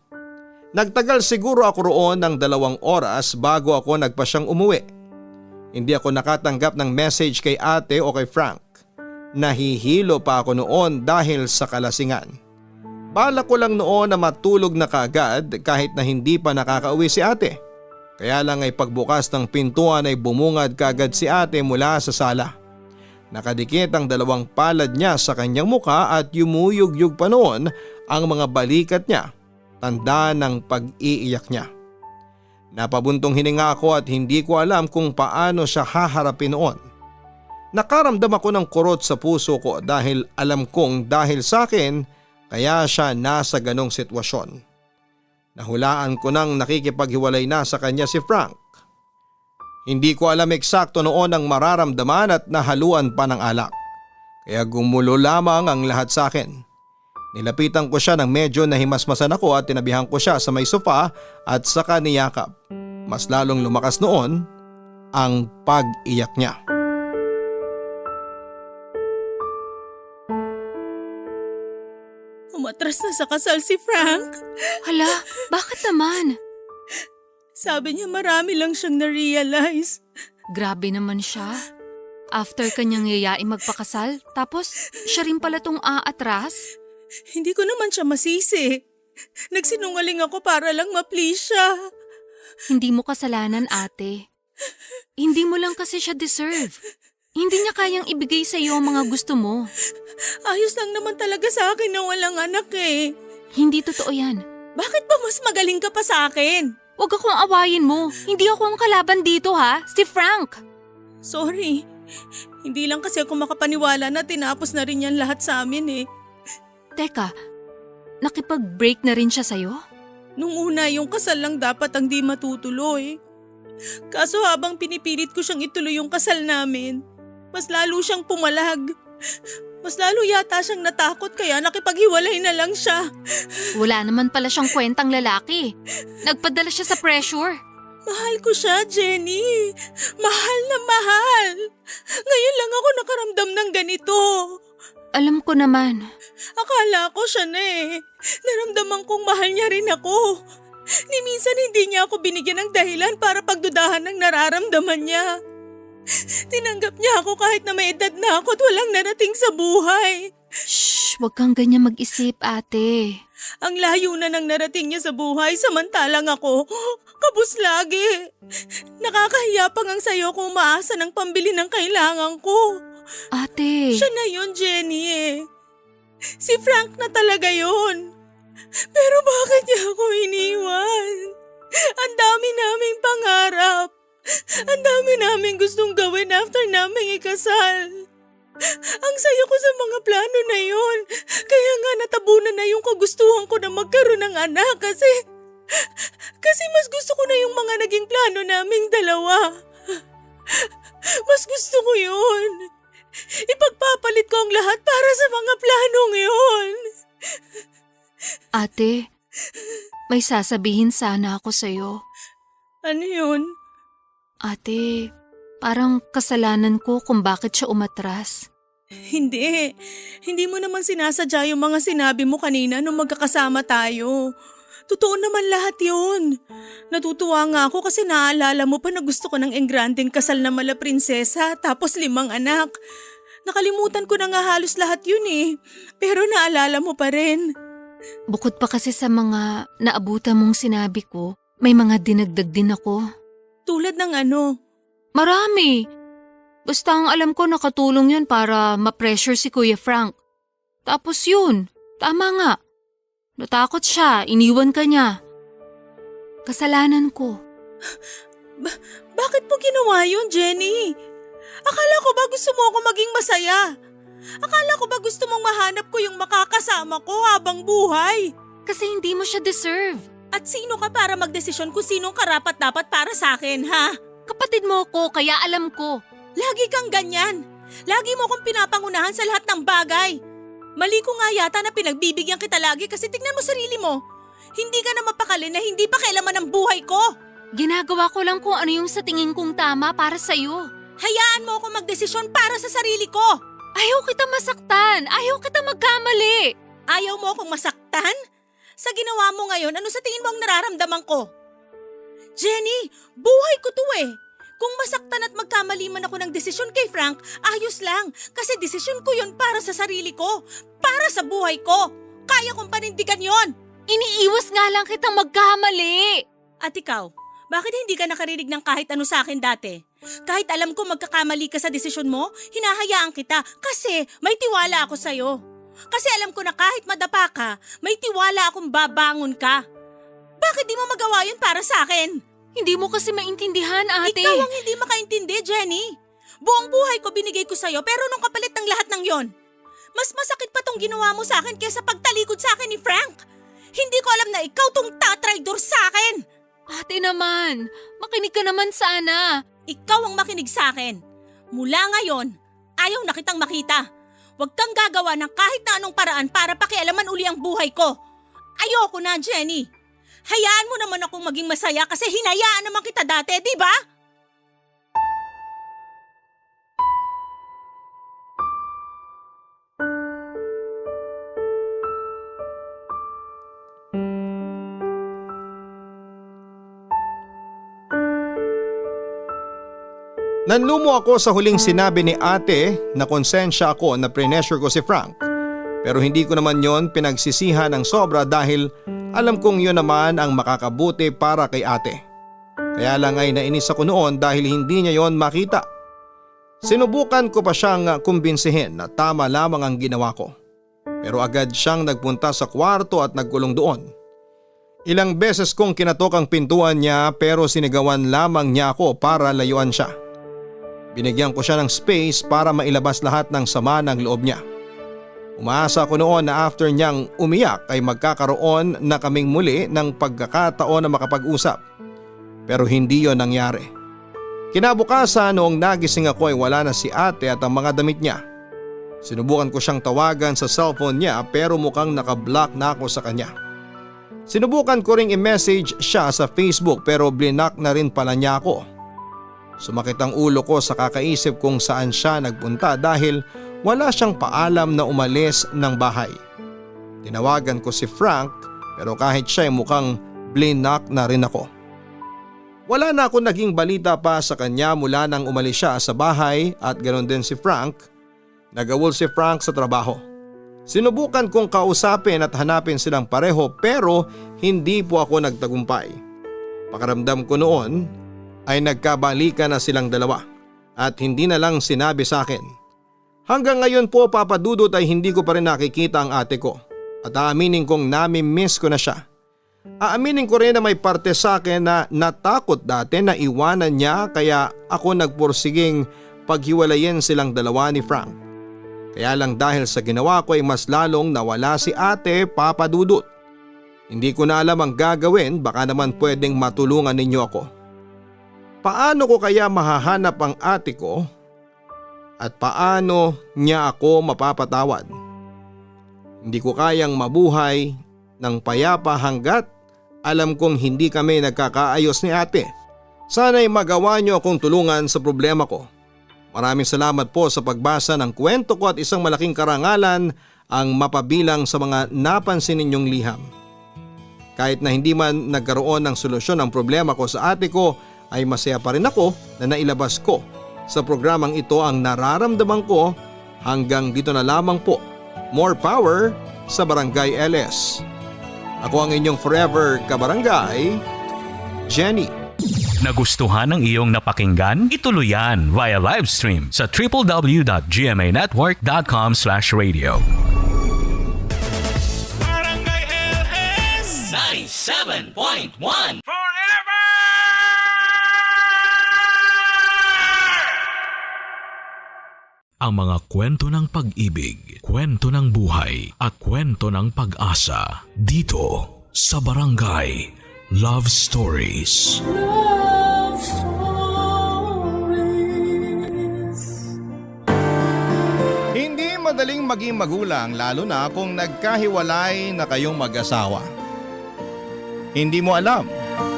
Nagtagal siguro ako roon ng 2 oras bago ako nagpasyang umuwi. Hindi ako nakatanggap ng message kay ate o kay Frank. Nahihilo pa ako noon dahil sa kalasingan. Balak ko lang noon na matulog na kaagad kahit na hindi pa nakakauwi si ate. Kaya lang ay pagbukas ng pintuan ay bumungad kaagad si ate mula sa sala. Nakadikit ang 2 palad niya sa kanyang muka at yumuyugyug pa noon ang mga balikat niya, tanda ng pag-iiyak niya. Napabuntong hininga ako at hindi ko alam kung paano siya haharapin noon. Nakaramdam ako ng kurot sa puso ko dahil alam kong dahil sa akin kaya siya nasa ganong sitwasyon. Nahulaan ko nang nakikipaghiwalay na sa kanya si Frank. Hindi ko alam eksakto noon ang mararamdaman at nahaluan pa ng alak. Kaya gumulo lamang ang lahat sa akin. Nilapitan ko siya ng medyo nahimasmasan ako at tinabihan ko siya sa may sofa at saka niyakap. Mas lalong lumakas noon ang pag-iyak niya. Umatras na sa kasal si Frank. Hala, bakit naman? Sabi niya marami lang siyang na-realize. Grabe naman siya. After kanyang yayain magpakasal, tapos siya rin pala tong aatras? Hindi ko naman siya masisi. Nagsinungaling ako para lang ma-please siya. Hindi mo kasalanan, ate. Hindi mo lang kasi siya deserve. Hindi niya kayang ibigay sa iyo ang mga gusto mo. Ayos lang naman talaga sa akin na walang anak eh. Hindi totoo yan. Bakit ba mas magaling ka pa sa akin? Huwag akong awayin mo. Hindi ako ang kalaban dito ha, si Frank. Sorry. Hindi lang kasi ako makapaniwala na tinapos na rin yan lahat sa amin eh. Teka, nakipag-break na rin siya sa'yo? Nung una, yung kasal lang dapat ang di matutuloy. Kaso habang pinipilit ko siyang ituloy yung kasal namin, mas lalo siyang pumalag. Mas lalo yata siyang natakot kaya nakipaghiwalay na lang siya. Wala naman pala siyang kwentang lalaki. Nagpadala siya sa pressure. Mahal ko siya, Jenny. Mahal na mahal. Ngayon lang ako nakaramdam ng ganito. Alam ko naman. Akala ko siya na eh. Naramdaman kong mahal niya rin ako. Ni minsan hindi niya ako binigyan ng dahilan para pagdudahan ng nararamdaman niya. Tinanggap niya ako kahit na may edad na ako at walang narating sa buhay. Shh, wag kang ganyan mag-isip, ate. Ang layo na ng narating niya sa buhay samantalang ako, kabus lagi. Nakakahiya pang ang sayo kung umaasa ng pambili ng kailangan ko. Ate. Siya na yun, Jenny eh. Si Frank na talaga yun. Pero bakit niya ako iniwan? Ang dami naming pangarap. Ang dami naming gustong gawin after naming ikasal. Ang saya ko sa mga plano na yun. Kaya nga natabunan na yung kagustuhan ko na magkaroon ng anak kasi mas gusto ko na yung mga naging plano naming dalawa. Mas gusto ko yun. Ipagpapalit ko ang lahat para sa mga planong yun. Ate, may sasabihin sana ako sa'yo. Ano yun? Ate, parang kasalanan ko kung bakit siya umatras. Hindi. Hindi mo naman sinasadya yung mga sinabi mo kanina nung magkakasama tayo. Totoo naman lahat yun. Natutuwa nga ako kasi naalala mo pa na gusto ko ng engrandeng kasal na mala prinsesa tapos 5 anak. Nakalimutan ko na nga halos lahat yun eh. Pero naalala mo pa rin. Bukod pa kasi sa mga naabutan mong sinabi ko, may mga dinagdag din ako. Tulad ng ano? Marami. Basta ang alam ko nakatulong yun para ma-pressure si Kuya Frank. Tapos yun, tama nga. Natakot siya, iniwan ka niya. Kasalanan ko. Bakit mo ginawa yun, Jenny? Akala ko ba gusto mo ako maging masaya? Akala ko ba gusto mong mahanap ko yung makakasama ko habang buhay? Kasi hindi mo siya deserve. At sino ka para magdesisyon kung sinong karapat-dapat para sa akin, ha? Kapatid mo ko, kaya alam ko. Lagi kang ganyan. Lagi mo akong pinapangunahan sa lahat ng bagay. Mali ko nga yata na pinagbibigyan kita lagi kasi tignan mo sarili mo. Hindi ka na mapakali na hindi pa kailaman ng buhay ko. Ginagawa ko lang kung ano yung sa tingin kong tama para sa'yo. Hayaan mo ako magdesisyon para sa sarili ko. Ayaw kita masaktan. Ayaw kita magkamali. Ayaw mo akong masaktan? Sa ginawa mo ngayon, ano sa tingin mo ang nararamdaman ko? Jenny, buhay ko to eh. Kung masaktan at magkamali man ako ng desisyon kay Frank, ayos lang. Kasi desisyon ko yun para sa sarili ko. Para sa buhay ko. Kaya kong panindigan yon. Iniiwas nga lang kitang magkamali. At ikaw, bakit hindi ka nakarinig ng kahit ano sa akin dati? Kahit alam ko magkakamali ka sa desisyon mo, hinahayaan kita kasi may tiwala ako sa'yo. Kasi alam ko na kahit madapa ka, may tiwala akong babangon ka. Bakit di mo magawa yun para sa akin? Hindi mo kasi maintindihan, ate. Ikaw ang hindi makaintindi, Jenny. Buong buhay ko binigay ko sa'yo pero nung kapalit ng lahat ng yon, mas masakit pa tong ginawa mo sa akin kaysa pagtalikod sa akin ni Frank. Hindi ko alam na ikaw tong tatraidor sa akin. Ate naman, makinig ka naman sana. Ikaw ang makinig sa akin. Mula ngayon, ayaw na kitang makita. Huwag kang gagawa ng kahit na anong paraan para pakialaman uli ang buhay ko. Ayoko na, Jenny. Hayaan mo naman akong maging masaya kasi hinayaan naman kita dati, di ba? Nanlumo ako sa huling sinabi ni ate na konsensya ako na pressure ko si Frank. Pero hindi ko naman yon pinagsisihan ng sobra dahil alam kong yun naman ang makakabuti para kay ate. Kaya lang ay nainis ako noon dahil hindi niya yon makita. Sinubukan ko pa siyang kumbinsihin na tama lamang ang ginawa ko. Pero agad siyang nagpunta sa kwarto at nagkulong doon. Ilang beses kong kinatok ang pintuan niya pero sinigawan lamang niya ako para layuan siya. Binigyan ko siya ng space para mailabas lahat ng sama ng loob niya. Umaasa ko noon na after niyang umiyak ay magkakaroon na kaming muli ng pagkakataon na makapag-usap. Pero hindi yon nangyari. Kinabukasan noong nagising ako ay wala na si ate at ang mga damit niya. Sinubukan ko siyang tawagan sa cellphone niya pero mukhang nakablock na ako sa kanya. Sinubukan ko ring i-message siya sa Facebook pero blinak na rin pala niya ako. Sumakit ang ulo ko sa kakaisip kung saan siya nagpunta dahil wala siyang paalam na umalis ng bahay. Tinawagan ko si Frank pero kahit siya ay mukhang blinak na rin ako. Wala na ako naging balita pa sa kanya mula nang umalis siya sa bahay at ganoon din si Frank. Nagawol si Frank sa trabaho. Sinubukan kong kausapin at hanapin silang pareho pero hindi po ako nagtagumpay. Pakiramdam ko noon ay nagkabalikan na silang dalawa at hindi na lang sinabi sa akin. Hanggang ngayon po Papa Dudut ay hindi ko pa rin nakikita ang ate ko at aaminin kong nami-miss ko na siya. Aaminin ko rin na may parte sa akin na natakot dati na iwanan niya kaya ako nagpursiging paghiwalayin silang dalawa ni Frank. Kaya lang dahil sa ginawa ko ay mas lalong nawala si ate Papa Dudut. Hindi ko na alam ang gagawin, baka naman pwedeng matulungan ninyo ako. Paano ko kaya mahahanap ang ate ko at paano niya ako mapapatawad? Hindi ko kayang mabuhay ng payapa hanggat alam kong hindi kami nagkakaayos ni ate. Sana'y magawa niyo akong tulungan sa problema ko. Maraming salamat po sa pagbasa ng kwento ko at isang malaking karangalan ang mapabilang sa mga napansin ninyong liham. Kahit na hindi man nagkaroon ng solusyon ang problema ko sa ate ko, ay masaya pa rin ako na nailabas ko sa programang ito ang nararamdaman ko. Hanggang dito na lamang po. More power sa Barangay LS. Ako ang inyong forever kabarangay, Jenny. Nagustuhan ng iyong napakinggan? Ituloy yan via live stream sa www.gmanetwork.com/radio. Barangay LS 97.1 ang mga kwento ng pag-ibig, kwento ng buhay at kwento ng pag-asa dito sa Barangay Love Stories. Love Stories. madaling maging magulang lalo na kung nagkahiwalay na kayong mag-asawa. Hindi mo alam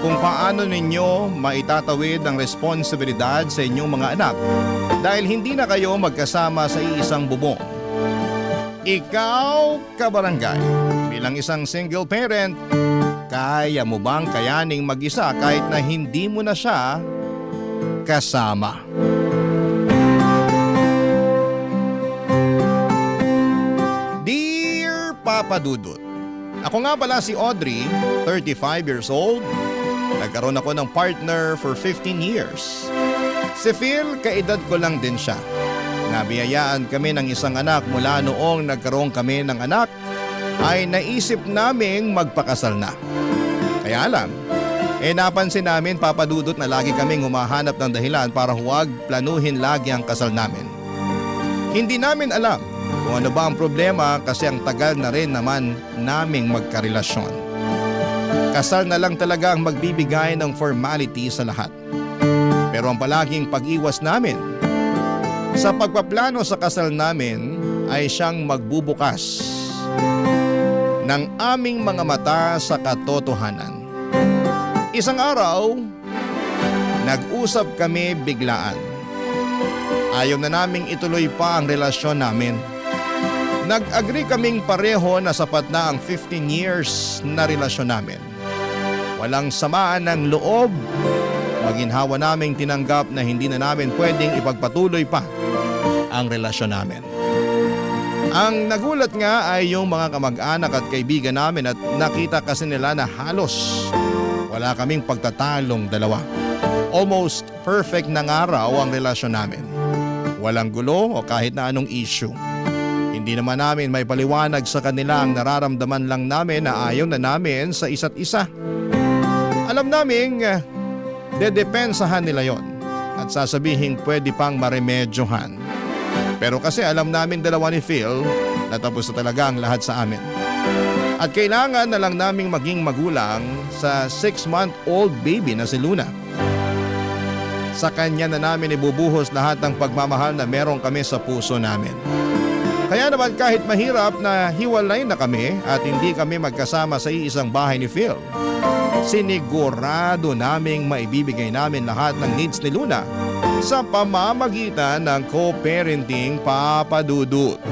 kung paano ninyo maitatawid ang responsibilidad sa inyong mga anak dahil hindi na kayo magkasama sa iisang bubong. Ikaw, kabarangay, bilang isang single parent, kaya mo bang kayaning mag-isa kahit na hindi mo na siya kasama? Dear Papa Dudut, ako nga pala si Audrey, 35 years old. Nagkaroon ako ng partner for 15 years. Si Phil, kaedad ko lang din siya. Nabiyayaan kami ng isang anak mula noong nagkaroon kami ng anak ay naisip naming magpakasal na. Kaya lang, napansin namin Papa Dudut na lagi kaming humahanap ng dahilan para huwag planuhin lagi ang kasal namin. Hindi namin alam kung ano ba ang problema kasi ang tagal na rin naman naming magkarelasyon. Kasal na lang talaga ang magbibigay ng formality sa lahat. Pero ang palaging pag-iwas namin sa pagpaplano sa kasal namin ay siyang magbubukas ng aming mga mata sa katotohanan. Isang araw, nag-usap kami biglaan. Ayaw na naming ituloy pa ang relasyon namin. Nag-agree kaming pareho na sapat na ang 15 years na relasyon namin. Walang samaan ng loob. Maginhawa naming tinanggap na hindi na namin pwedeng ipagpatuloy pa ang relasyon namin. Ang nagulat nga ay yung mga kamag-anak at kaibigan namin at nakita kasi nila na halos wala kaming pagtatalong dalawa. Almost perfect na nga raw ang relasyon namin. Walang gulo o kahit na anong issue. Hindi naman namin may paliwanag sa kanila ang nararamdaman lang namin na ayaw na namin sa isa't isa. Alam naming dedepensahan nila yon at sasabihin pwede pang maremedyohan. Pero kasi alam namin dalawa ni Phil na tapos na talaga ang lahat sa amin. At kailangan na lang naming maging magulang sa 6-month-old baby na si Luna. Sa kanya na namin ibubuhos lahat ng pagmamahal na meron kami sa puso namin. Kaya naman kahit mahirap na hiwalay na kami at hindi kami magkasama sa iisang bahay ni Phil, sinigurado naming maibibigay namin lahat ng needs ni Luna sa pamamagitan ng co-parenting Papa Dudut.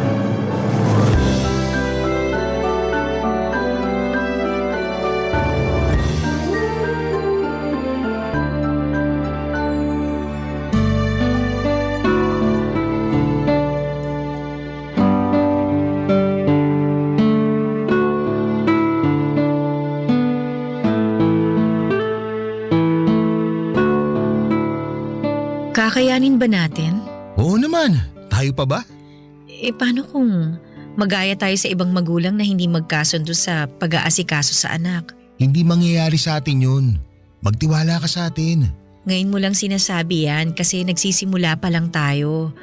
Kakayanin ba natin? Oo naman. Tayo pa ba? Paano kung magaya tayo sa ibang magulang na hindi magkasundo sa pag-aasikaso sa anak? Hindi mangyayari sa atin yun. Magtiwala ka sa atin. Ngayon mo lang sinasabi yan kasi nagsisimula pa lang tayo.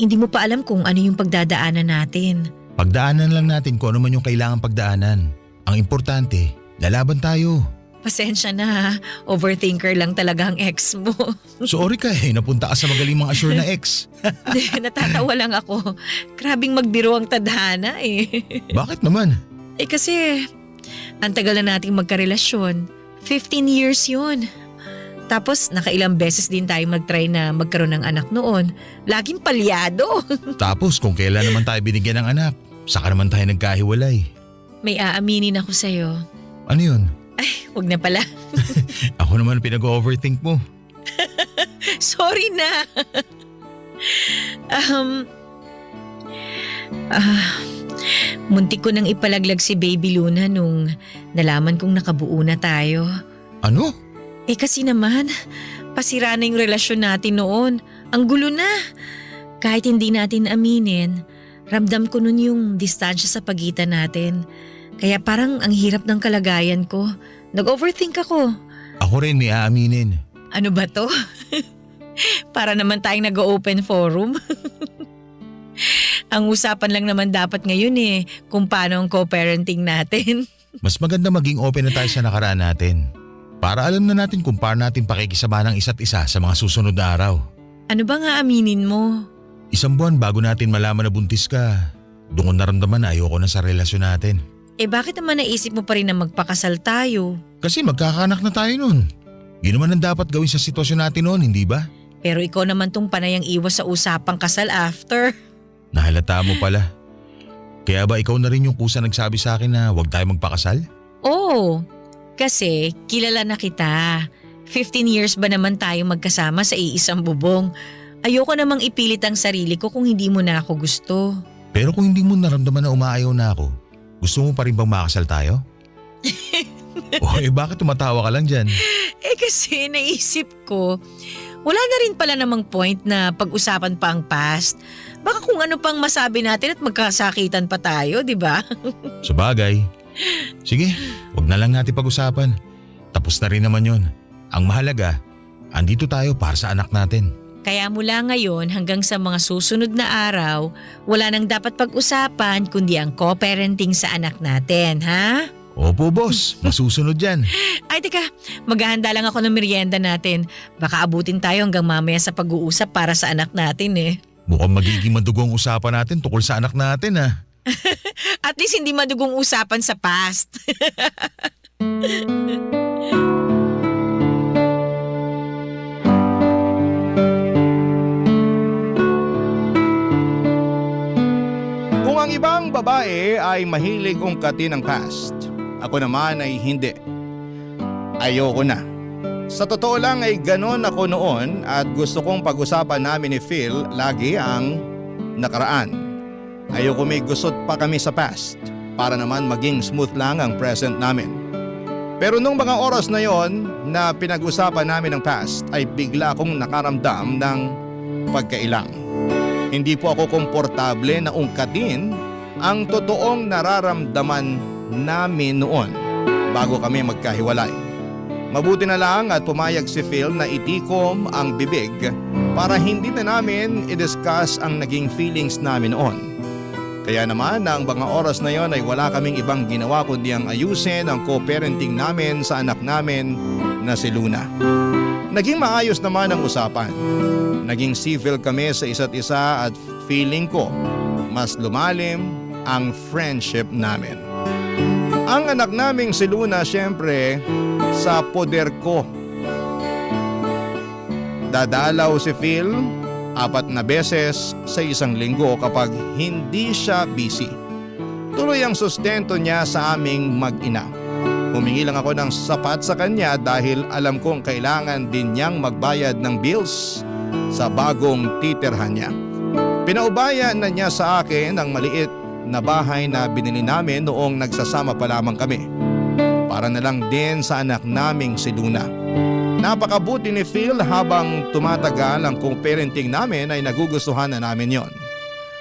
Hindi mo pa alam kung ano yung pagdadaanan natin. Pagdaanan lang natin kung ano man yung kailangan pagdaanan. Ang importante, lalaban tayo. Pasensya na, overthinker lang talaga ang ex mo. Sorry ka napunta ka sa magaling mga assure na ex. Natatawa lang ako. Grabing magbiro ang tadhana Bakit naman? Kasi ang tagal na nating magkarelasyon. 15 years yun. Tapos nakailang beses din tayo mag-try na magkaroon ng anak noon. Laging palyado. Tapos kung kailan naman tayo binigyan ng anak, saka naman tayo nagkahiwalay. May aaminin ako sa'yo. Ano yun? Ay, wag na pala. Ako naman pinag-overthink mo. Sorry na. Muntik ko nang ipalaglag si Baby Luna nung nalaman kong nakabuo na tayo. Ano? Kasi naman, pasira na yung relasyon natin noon. Ang gulo na. Kahit hindi natin aminin, ramdam ko nun yung distansya sa pagitan natin. Kaya parang ang hirap ng kalagayan ko. Nag-overthink ako. Ako rin may aaminin. Ano ba to? Para naman tayong nag-open forum. Ang usapan lang naman dapat ngayon kung paano ang co-parenting natin. Mas maganda maging open na tayo sa nakaraan natin. Para alam na natin kung paano natin pakikisama ng isa't isa sa mga susunod na araw. Ano ba nga aminin mo? 1 buwan bago natin malaman na buntis ka, Doon ko naramdaman na ayoko na sa relasyon natin. Bakit naman naisip mo pa rin na magpakasal tayo? Kasi magkakaanak na tayo nun. Yun naman ang dapat gawin sa sitwasyon natin noon, hindi ba? Pero ikaw naman tong panayang iwas sa usapang kasal after. Nahalata mo pala. Kaya ba ikaw na rin yung kusa nagsabi sa akin na huwag tayo magpakasal? Oo, kasi kilala na kita. 15 years ba naman tayo magkasama sa iisang bubong? Ayoko namang ipilit ang sarili ko kung hindi mo na ako gusto. Pero kung hindi mo naramdaman na umaayaw na ako, gusto mo pa rin bang makasal tayo? Bakit tumatawa ka lang dyan? Kasi naisip ko, wala na rin pala namang point na pag-usapan pa ang past. Baka kung ano pang masabi natin at magkasakitan pa tayo, di ba? Sabagay. Sige, wag na lang natin pag-usapan. Tapos na rin naman yon. Ang mahalaga, andito tayo para sa anak natin. Kaya mula ngayon hanggang sa mga susunod na araw, wala nang dapat pag-usapan kundi ang co-parenting sa anak natin, ha? Opo, boss. Masusunod yan. Ay, teka, maghahanda lang ako ng merienda natin. Baka abutin tayo hanggang mamaya sa pag-uusap para sa anak natin eh. Mukhang magiging madugong usapan natin tungkol sa anak natin, ha? At least hindi madugong usapan sa past. Kung ang ibang babae ay mahilig ungkatin ang past, ako naman ay hindi. Ayoko na. Sa totoo lang ay ganon ako noon at gusto kong pag-usapan namin ni Phil lagi ang nakaraan. Ayoko may gusot pa kami sa past para naman maging smooth lang ang present namin. Pero nung mga oras na yon na pinag-usapan namin ang past ay bigla akong nakaramdam ng pagkailang. Hindi po ako komportable na ungkatin ang totoong nararamdaman namin noon bago kami magkahiwalay. Mabuti na lang at pumayag si Phil na itikom ang bibig para hindi na namin i-discuss ang naging feelings namin noon. Kaya naman ang mga oras na yon ay wala kaming ibang ginawa kundi ang ayusin ang co-parenting namin sa anak namin na si Luna. Naging maayos naman ang usapan. Naging civil kami sa isa't isa at feeling ko mas lumalim ang friendship namin. Ang anak naming si Luna syempre sa poder ko. Dadalaw si Phil 4 na beses sa isang linggo kapag hindi siya busy. Tuloy ang sustento niya sa aming mag-ina. Humingi lang ako ng sapat sa kanya dahil alam kong kailangan din niyang magbayad ng bills sa bagong titirhan niya. Pinaubaya na niya sa akin ang maliit na bahay na binili namin noong nagsasama pa lamang kami. Para na lang din sa anak naming si Luna. Napakabuti ni Phil habang tumatagal ang co-parenting namin ay nagugustuhan na namin yon.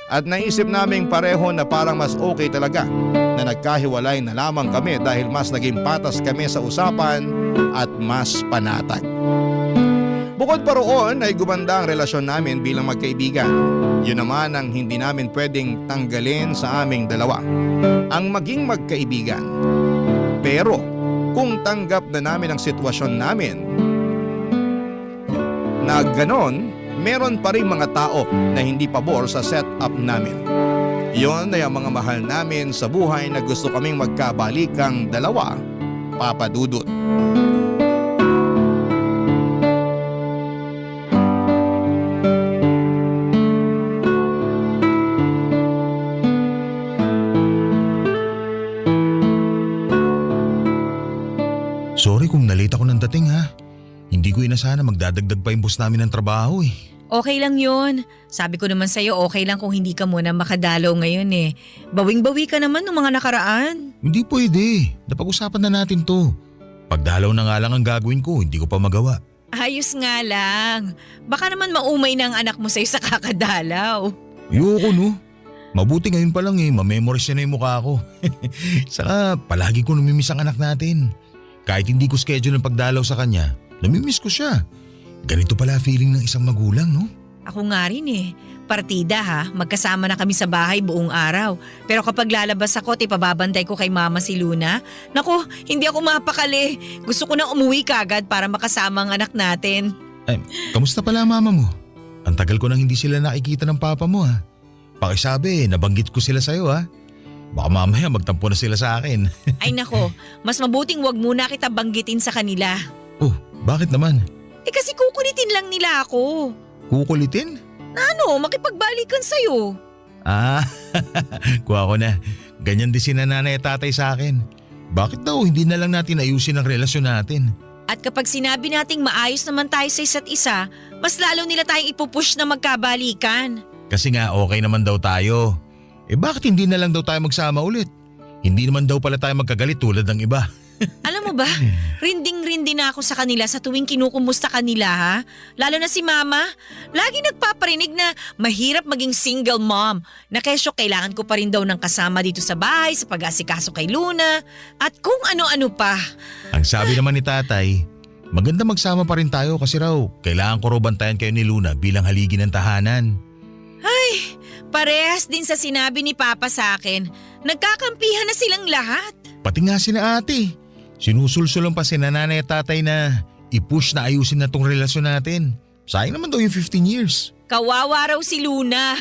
At naisip naming pareho na parang mas okay talaga na nagkahiwalay na lamang kami dahil mas naging patas kami sa usapan at mas panatag. Bukod pa roon ay gumanda ang relasyon namin bilang magkaibigan. Yun naman ang hindi namin pwedeng tanggalin sa aming dalawa. Ang maging magkaibigan. Pero kung tanggap na namin ang sitwasyon namin na ganon, meron pa rin mga tao na hindi pabor sa setup namin. Yon ay ang mga mahal namin sa buhay na gusto kaming magkabalikang dalawa, Papa Dudut. Sorry kung nalate ako ng dating, ha. Hindi ko inasana magdadagdag pa yung boss namin ng trabaho eh. Okay lang yun. Sabi ko naman sa'yo, okay lang kung hindi ka muna makadalaw ngayon eh. Bawing-bawi ka naman ng mga nakaraan. Hindi pwede. Napag-usapan na natin to. Pagdalaw na nga lang ang gagawin ko, hindi ko pa magawa. Ayos nga lang. Baka naman maumay na ang anak mo sa'yo sa kakadalaw. Ayoko no. Mabuti ngayon pa lang eh, mamemorize niya na yung mukha ko. Saka palagi ko namimiss ang anak natin. Kahit hindi ko schedule ang pagdalaw sa kanya, namimiss ko siya. Ganito pala feeling ng isang magulang, no? Ako nga rin eh. Partida ha, magkasama na kami sa bahay buong araw. Pero kapag lalabas ako at ipababantay ko kay mama si Luna, naku, hindi ako mapakali. Gusto ko nang umuwi kagad para makasama ang anak natin. Ay, kamusta pala mama mo? Ang tagal ko nang hindi sila nakikita ng papa mo ha. Pakisabi, nabanggit ko sila sa'yo ha. Baka mamaya magtampo na sila sa akin. Ay nako, mas mabuting wag muna kita banggitin sa kanila. Oh, bakit naman? Kasi kukulitin lang nila ako. Kukulitin? Makipagbalikan sa'yo. Ah, kuha ko na. Ganyan din si nanay at tatay sa akin. Bakit daw hindi na lang natin ayusin ang relasyon natin? At kapag sinabi nating maayos naman tayo sa isa't isa, mas lalo nila tayong ipupush na magkabalikan. Kasi nga okay naman daw tayo. Bakit hindi na lang daw tayo magsama ulit? Hindi naman daw pala tayo magkagalit tulad ng iba. Alam mo ba, rinding-rindi na ako sa kanila sa tuwing kinukumusta kanila ha. Lalo na si mama, lagi nagpaparinig na mahirap maging single mom. Na kesyo kailangan ko pa rin daw ng kasama dito sa bahay sa pag-asikaso kay Luna at kung ano-ano pa. Ang sabi naman ni tatay, maganda magsama pa rin tayo kasi raw kailangan ko raw bantayan kayo ni Luna bilang haligi ng tahanan. Ay, parehas din sa sinabi ni Papa sa akin. Nagkakampihan na silang lahat. Pati nga sina ate. Sinusulsulan pa si nanay at tatay na i-push na ayusin na tong relasyon natin. Sayang naman daw yung 15 years. Kawawa raw si Luna.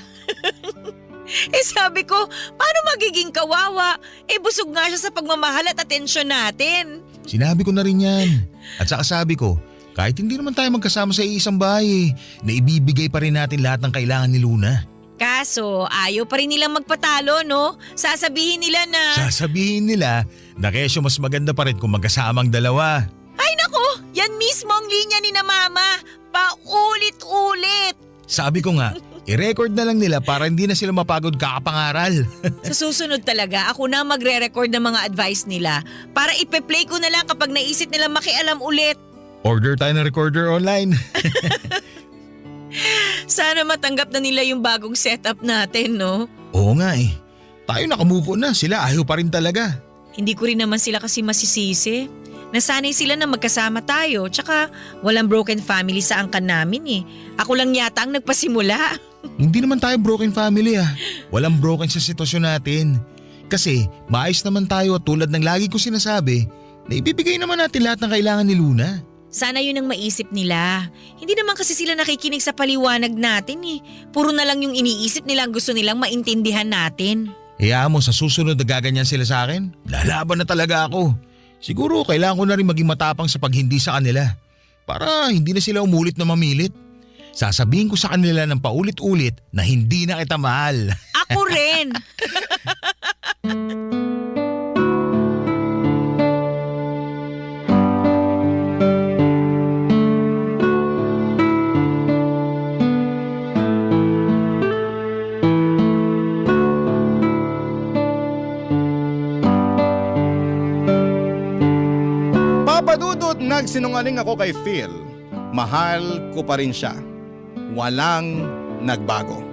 Sabi ko, paano magiging kawawa? Busog nga siya sa pagmamahal at atensyon natin. Sinabi ko na rin yan. At saka sabi ko, kahit hindi naman tayo magkasama sa isang bahay, na ibibigay pa rin natin lahat ng kailangan ni Luna. Kaso, ayaw pa rin nilang magpatalo, no? Sasabihin nila na kesyo mas maganda pa rin kung magkasama ang dalawa. Ay nako, yan mismo ang linya ni na mama. Paulit-ulit. Sabi ko nga, i-record na lang nila para hindi na sila mapagod kakapangaral. Sa susunod talaga, ako na magre-record ng mga advice nila para ipe-play ko na lang kapag naisip nilang makialam ulit. Order tayo ng recorder online. Sana matanggap na nila yung bagong setup natin, no? Oo nga eh. Tayo nakamove on na, sila ayaw pa rin talaga. Hindi ko rin naman sila kasi masisisi. Nasanay sila na magkasama tayo, tsaka walang broken family sa angkan namin eh. Ako lang yata ang nagpasimula. Hindi naman tayo broken family ah. Walang broken sa sitwasyon natin. Kasi maayos naman tayo at tulad ng lagi ko sinasabi, na ibibigay naman natin lahat ng kailangan ni Luna. Sana yun ang maisip nila. Hindi naman kasi sila nakikinig sa paliwanag natin eh. Puro na lang yung iniisip nila ang gusto nilang maintindihan natin. Hayaan mo sa susunod na gaganyan sila sa akin, lalaban na talaga ako. Siguro kailangan ko na rin maging matapang sa paghindi sa kanila. Para hindi na sila umulit na mamilit. Sasabihin ko sa kanila ng paulit-ulit na hindi na kita mahal. Ako rin! Papadudot nagsinungaling ako kay Phil. Mahal ko pa rin siya. Walang nagbago.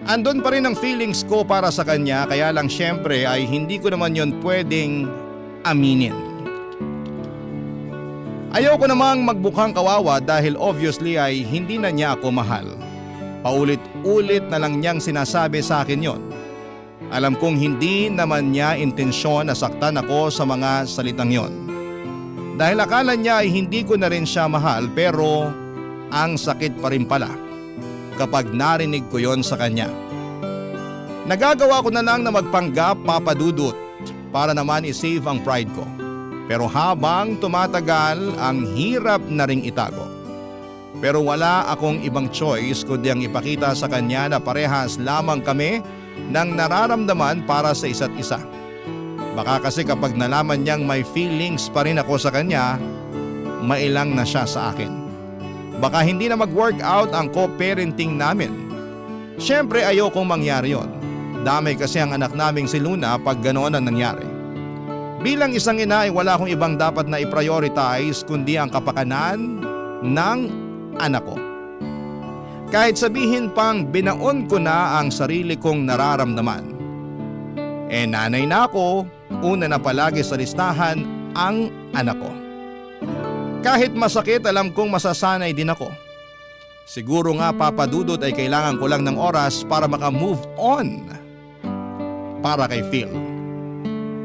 Andun pa rin ang feelings ko para sa kanya kaya lang syempre ay hindi ko naman yon pwedeng aminin. Ayaw ko namang magbukhang kawawa dahil obviously ay hindi na niya ako mahal. Paulit-ulit na lang niyang sinasabi sa akin yon. Alam kong hindi naman niya intensyon na saktan ako sa mga salitang yon. Dahil akala niya ay hindi ko na rin siya mahal pero ang sakit pa rin pala kapag narinig ko yon sa kanya. Nagagawa ko na lang na magpanggap papadudot para naman isave ang pride ko. Pero habang tumatagal ang hirap na ring itago. Pero wala akong ibang choice kundi ang ipakita sa kanya na parehas lamang kami ng nararamdaman para sa isa't isa. Baka kasi kapag nalaman niyang may feelings pa rin ako sa kanya, mailang na siya sa akin. Baka hindi na mag-work out ang co-parenting namin. Siyempre ayokong mangyari yon. Damay kasi ang anak naming si Luna pag ganoon ang nangyari. Bilang isang ina ay wala akong ibang dapat na i-prioritize kundi ang kapakanan ng anak ko. Kahit sabihin pang binaon ko na ang sarili kong nararamdaman. Nanay na ako, una na palagi sa listahan ang anak ko. Kahit masakit alam kong masasanay din ako. Siguro nga papadudot ay kailangan ko lang ng oras para maka-move on para kay Phil.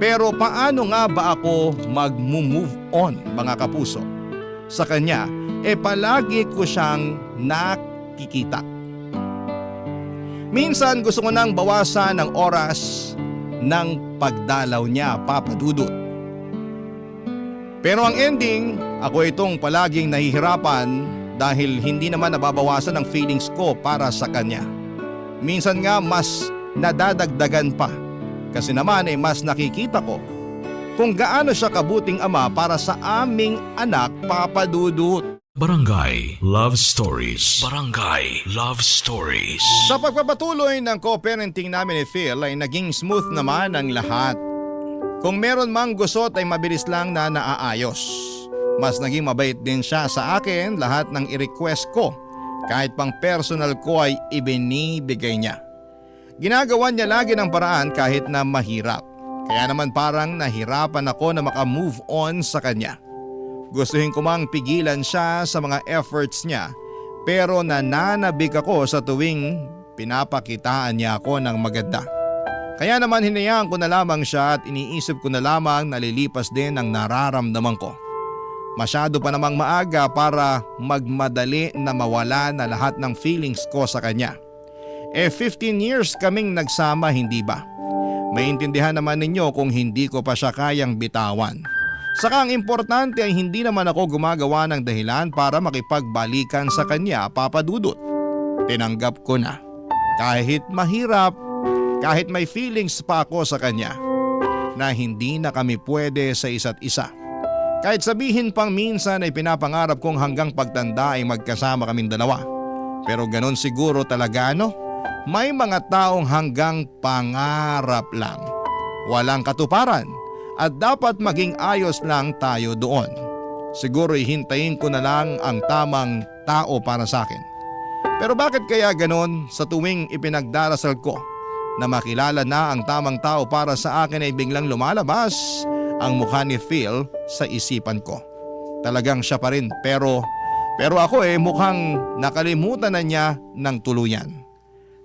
Pero paano nga ba ako mag-move on mga kapuso? Sa kanya palagi ko siyang nakikita. Minsan gusto ko nang bawasan ang oras ng pagdalaw niya, Papa Dudut. Pero ang ending, ako itong palaging nahihirapan dahil hindi naman nababawasan ang feelings ko para sa kanya. Minsan nga mas nadadagdagan pa kasi naman mas nakikita ko kung gaano siya kabuting ama para sa aming anak, Papa Dudut. Barangay Love Stories. Barangay Love Stories. Sa pagpapatuloy ng co-parenting namin ni Phil ay naging smooth naman ang lahat. Kung meron mang gusot ay mabilis lang na naaayos. Mas naging mabait din siya sa akin lahat ng i-request ko. Kahit pang personal ko ay ibinibigay niya. Ginagawa niya lagi ng paraan kahit na mahirap. Kaya naman parang nahirapan ako na makamove on sa kanya. Gustuhin ko mang pigilan siya sa mga efforts niya pero nananabik ako sa tuwing pinapakitaan niya ako ng maganda. Kaya naman hinayaan ko na lamang siya at iniisip ko na lamang nalilipas din ang nararamdaman ko. Masyado pa namang maaga para magmadali na mawala na lahat ng feelings ko sa kanya. 15 years kaming nagsama, hindi ba? Maintindihan naman ninyo kung hindi ko pa siya kayang bitawan. Saka ang importante ay hindi naman ako gumagawa ng dahilan para makipagbalikan sa kanya, Papa Dudut. Tinanggap ko na. Kahit mahirap, kahit may feelings pa ako sa kanya, na hindi na kami pwede sa isa't isa. Kahit sabihin pang minsan ay pinapangarap kong hanggang pagtanda ay magkasama kaming dalawa. Pero ganon siguro talaga no? May mga taong hanggang pangarap lang. Walang katuparan at dapat maging ayos lang tayo doon. Siguro hihintayin ko na lang ang tamang tao para sa akin. Pero bakit kaya ganon sa tuwing ipinagdarasal ko na makilala na ang tamang tao para sa akin ay biglang lumalabas ang mukha ni Phil sa isipan ko. Talagang siya pa rin pero ako mukhang nakalimutan na niya ng tuluyan.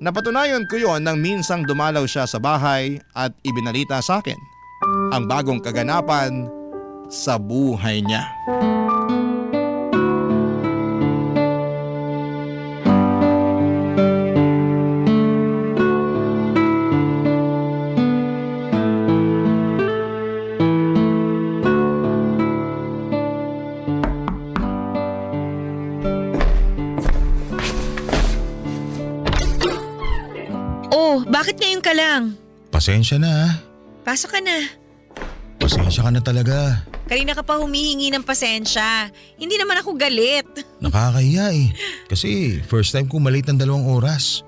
Napatunayan ko yon nang minsang dumalaw siya sa bahay at ibinalita sa akin ang bagong kaganapan sa buhay niya. Bakit ngayon ka lang? Pasensya na ha. Pasok ka na. Pasensya ka na talaga. Kanina ka pa humihingi ng pasensya. Hindi naman ako galit. Nakakahiya Kasi first time ko malate ng 2 oras.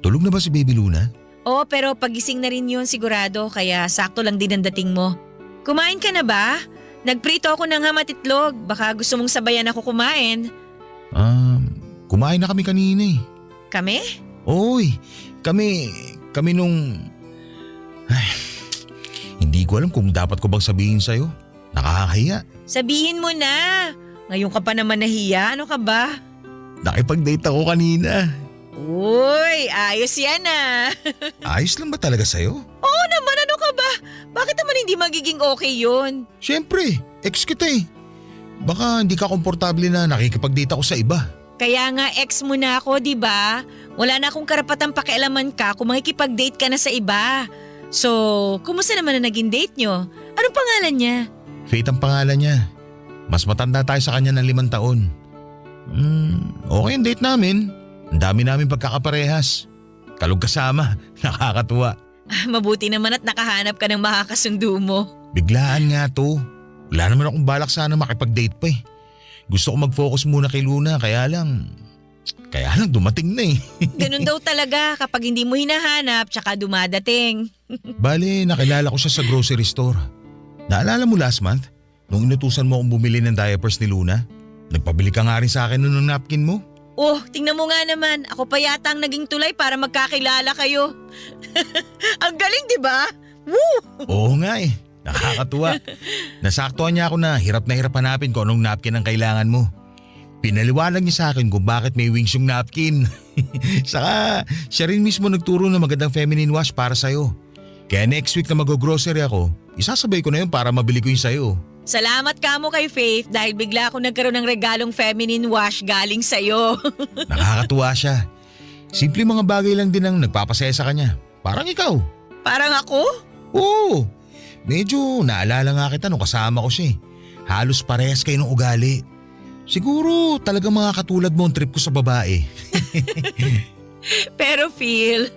Tulog na ba si Baby Luna? Oo, pero pagising na rin yun sigurado kaya sakto lang din ang dating mo. Kumain ka na ba? Nagprito ako ng ham at itlog. Baka gusto mong sabayan ako kumain. Kumain na kami kanina Kami? Oy, kami nung… Hindi ko alam kung dapat ko bang sabihin sa'yo. Nakakahiya. Sabihin mo na. Ngayon ka pa naman nahiya. Ano ka ba? Nakipag-date ako kanina. Uy, ayos yan Ayos lang ba talaga sa'yo? Oo naman, ano ka ba? Bakit naman hindi magiging okay yun? Siyempre, ex kita Baka hindi ka komportable na nakikipag-date ako sa iba. Kaya nga ex mo na ako, di ba? Wala na akong karapatang pakialaman ka kung makikipag-date ka na sa iba. So, kumusta naman na naging date nyo? Anong pangalan niya? Faith ang pangalan niya. Mas matanda tayo sa kanya ng 5 taon. Okay ang date namin. Ang dami namin pagkakaparehas. Kalog kasama. Nakakatuwa. Mabuti naman at nakahanap ka ng makakasundo mo. Biglaan nga to. Wala naman akong balak sana makipag-date pa Gusto ko mag-focus muna kay Luna kaya lang dumating na Ganun daw talaga kapag hindi mo hinahanap tsaka dumadating. Bale, nakilala ko siya sa grocery store. Naalala mo last month? Nung inutusan mo akong bumili ng diapers ni Luna? Nagpabili ka nga rin sa akin ng napkin mo. Oh, tingnan mo nga naman. Ako pa yata ang naging tulay para magkakilala kayo. Ang galing, di ba? Woo! Oo nga Nakakatuwa. Nasaktuhan niya ako na hirap hanapin kung anong napkin ang kailangan mo. Pinaliwanag niya sa akin kung bakit may wings yung napkin. Saka siya rin mismo nagturo ng magandang feminine wash para sa'yo. Kaya next week na mag-grocery ako, isasabay ko na yun para mabili ko yung sa'yo. Salamat ka mo kay Faith dahil bigla akong nagkaroon ng regalong feminine wash galing sa'yo. Nakakatuwa siya. Simple mga bagay lang din ang nagpapasaya sa kanya. Parang ikaw. Parang ako? Oo. Medyo naalala nga kita nung kasama ko siya eh. Halos parehas kayo ng ugali. Siguro talagang mga katulad mo ang trip ko sa babae. Pero Phil,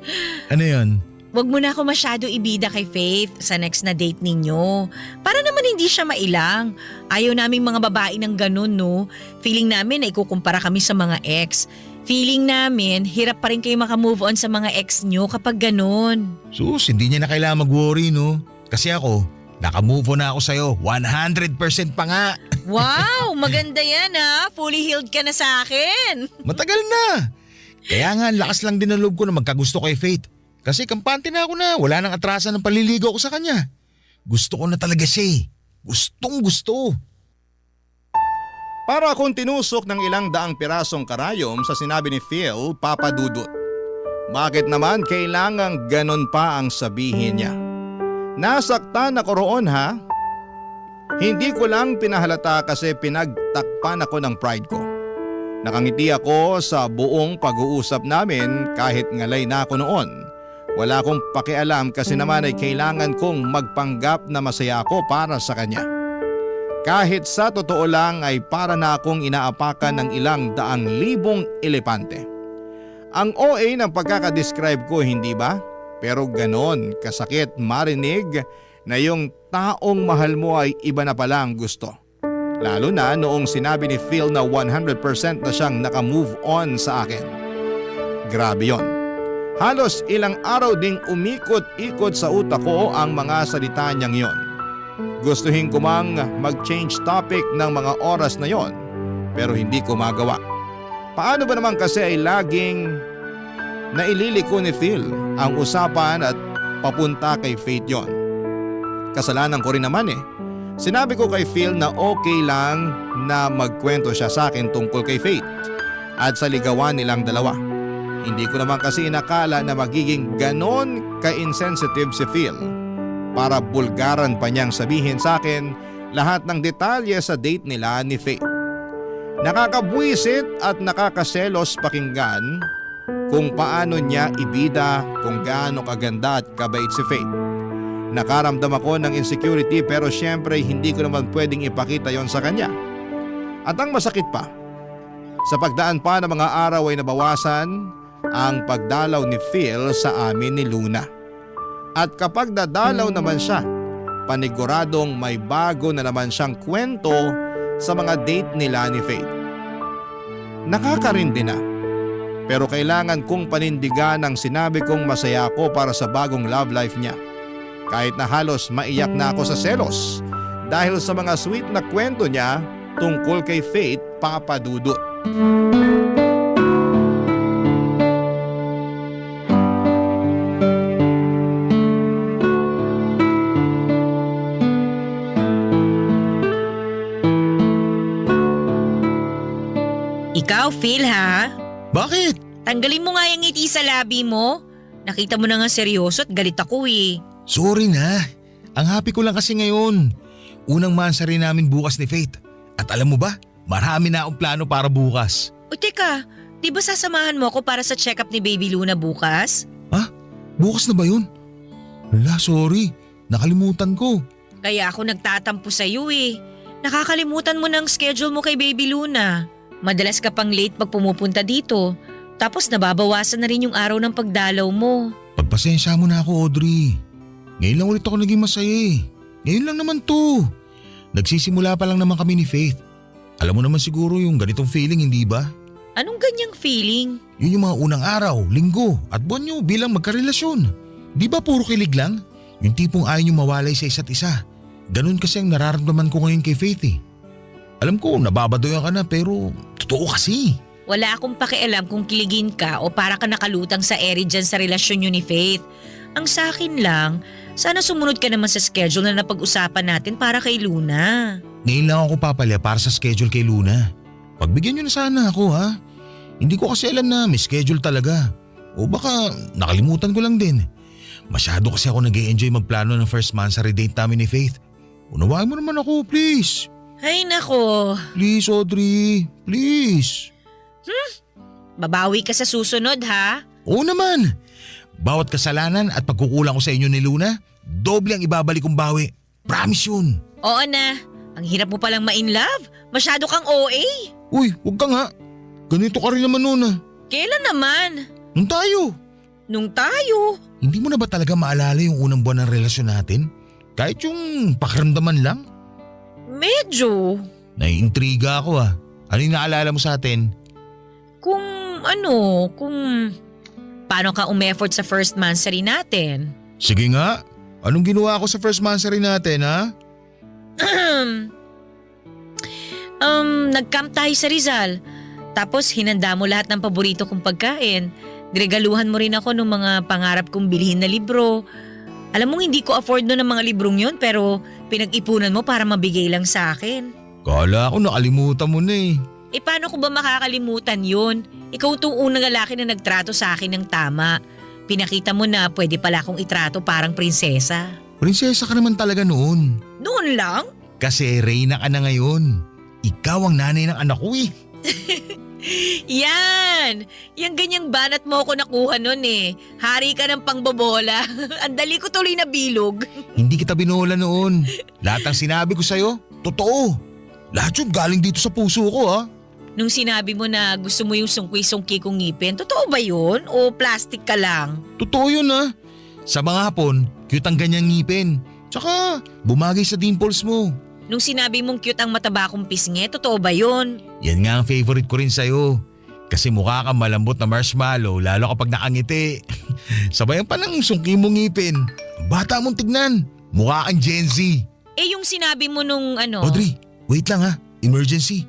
Ano yun? wag mo na ako masyado ibida kay Faith sa next na date ninyo. Para naman hindi siya mailang. Ayaw naming mga babae ng ganun, no? Feeling namin na ikukumpara kami sa mga ex. Feeling namin, hirap pa rin kayo makamove on sa mga ex nyo kapag ganun. Sus, hindi niya na kailangan mag-worry no? Kasi ako, nakamove on na ako sa'yo. 100% pa nga. Wow, maganda yan ha. Fully healed ka na sa akin. Matagal na. Kaya nga, lakas lang din ang loob ko na magkagusto kay Faith. Kasi kampante na ako na wala nang atrasan ng paliligaw ko sa kanya. Gusto ko na talaga siya eh. Gustong gusto. Para akong tinusok ng ilang daang pirasong karayom sa sinabi ni Phil, Papa Dudut. Bakit naman kailangang ganon pa ang sabihin niya? Nasaktan ako roon ha? Hindi ko lang pinahalata kasi pinagtakpan ako ng pride ko. Nakangiti ako sa buong pag-uusap namin kahit ngalay na ako noon. Wala akong pakialam kasi naman ay kailangan kong magpanggap na masaya ako para sa kanya. Kahit sa totoo lang ay para na akong inaapakan ng ilang daang libong elepante. Ang OA ng pagkakadescribe ko, hindi ba? Pero ganon kasakit marinig na yung taong mahal mo ay iba na pala ang gusto. Lalo na noong sinabi ni Phil na 100% na siyang nakamove on sa akin. Grabe yon. Halos ilang araw ding umikot-ikot sa utak ko ang mga salita niyang yon. Gustuhin ko mang mag-change topic ng mga oras na yon, pero hindi ko magawa. Paano ba naman kasi ay laging naililiko ni Phil ang usapan at papunta kay Faith yon. Kasalanan ko rin naman eh. Sinabi ko kay Phil na okay lang na magkwento siya sa akin tungkol kay Faith at sa ligawan nilang dalawa. Hindi ko naman kasi inakala na magiging ganon ka-insensitive si Phil para bulgaran pa niyang sabihin sa akin lahat ng detalye sa date nila ni Faith. Nakakabwisit at nakakaselos pakinggan kung paano niya ibida kung gaano kaganda at kabait si Faith. Nakaramdam ako ng insecurity pero syempre hindi ko naman pwedeng ipakita yon sa kanya. At ang masakit pa, sa pagdaan pa ng mga araw ay nabawasan ang pagdalaw ni Phil sa amin ni Luna. At kapag dadalaw naman siya, paniguradong may bago na naman siyang kwento sa mga date nila ni Faith. Nakakarindi na, pero kailangan kong panindigan ang sinabi kong masaya ako para sa bagong love life niya. Kahit na halos maiyak na ako sa selos dahil sa mga sweet na kwento niya tungkol kay Faith, Papa Dudut. Ikaw, Phil, ha? Bakit? Tanggalin mo nga yung ngiti sa labi mo. Nakita mo na nga seryoso at galit ako eh. Sorry na. Ang happy ko lang kasi ngayon. Unang mansari namin bukas ni Faith. At alam mo ba, marami na akong plano para bukas. O teka, di ba sasamahan mo ako para sa check-up ni Baby Luna bukas? Ha? Bukas na ba yun? Wala, sorry. Nakalimutan ko. Kaya ako nagtatampo sa'yo eh. Nakakalimutan mo ng schedule mo kay Baby Luna. Madalas ka pang late pag pumupunta dito. Tapos nababawasan na rin yung araw ng pagdalaw mo. Pagpasensya mo na ako, Audrey. Ngayon lang ulit ako naging masaya eh. Ngayon lang naman to. Nagsisimula pa lang naman kami ni Faith. Alam mo naman siguro yung ganitong feeling, hindi ba? Anong ganyang feeling? Yun yung mga unang araw, linggo at buwan nyo bilang magkarelasyon. Di ba puro kilig lang? Yung tipong ayaw nyo mawalay sa isa't isa. Ganun kasi ang nararamdaman ko ngayon kay Faith eh. Alam ko, nababadoyan ka na pero totoo kasi. Wala akong pakialam kung kiligin ka o para ka nakalutang sa ere dyan sa relasyon nyo ni Faith. Ang sa akin lang, sana sumunod ka naman sa schedule na napag-usapan natin para kay Luna. Ngayon lang ako papalya para sa schedule kay Luna. Pagbigyan nyo na sana ako ha. Hindi ko kasi alam na may schedule talaga. O baka nakalimutan ko lang din. Masyado kasi ako nag-e-enjoy magplano ng first mansary date namin ni Faith. Unawain mo naman ako, please. Ay nako. Please, Audrey. Please. Babawi ka sa susunod ha. Oo naman. Bawat kasalanan at pagkukulang ko sa inyo ni Luna, doble ang ibabalik kong bawi. Promise yun. Oo na, ang hirap mo palang ma-in love. Masyado kang OA. Uy, huwag ka nga. Ganito ka rin naman noon ah. Kailan naman? Nung tayo. Nung tayo. Hindi mo na ba talaga maalala yung unang buwan ng relasyon natin? Kahit yung pakiramdaman lang? Medyo. Naiintriga ako ah. Ano yung naalala mo sa atin? Kung paano ka umeffort sa first mansary natin? Sige nga. Anong ginawa ko sa first mansary natin ha? Nag-camp tayo sa Rizal. Tapos hinanda mo lahat ng paborito kong pagkain. Niregaluhan mo rin ako ng mga pangarap kong bilhin na libro. Alam mong hindi ko afford no ng mga librong yon pero pinag-ipunan mo para mabigay lang sa akin. Kala ko nakalimutan mo na eh. Paano ko ba makakalimutan yun? Ikaw itong unang lalaki na nagtrato sa akin ng tama. Pinakita mo na pwede pala akong itrato parang prinsesa. Prinsesa ka naman talaga noon. Noon lang? Kasi reyna ka na ngayon. Ikaw ang nanay ng anak ko eh. Yan! Yang ganyang banat mo ako nakuha nun eh. Hari ka ng pangbobola. Ang dali ko tuloy na bilog. Hindi kita binola noon. Lahat ng sinabi ko sa'yo, totoo. Lahat yun galing dito sa puso ko ha. Nung sinabi mo na gusto mo yung sungki-sungki kong ngipin, totoo ba yun? O plastic ka lang? Totoo yun ha. Sa mga hapon, cute ang ganyang ngipin. Tsaka bumagay sa dimples mo. Nung sinabi mong cute ang mataba kong pisngi, totoo ba yun? Yan nga ang favorite ko rin sa'yo. Kasi mukha kang malambot na marshmallow lalo kapag nakangiti. Sabayan pa ng sungki mong ngipin. Bata mong tignan. Mukha kang Gen Z. Yung sinabi mo nung Audrey, wait lang ha. Emergency.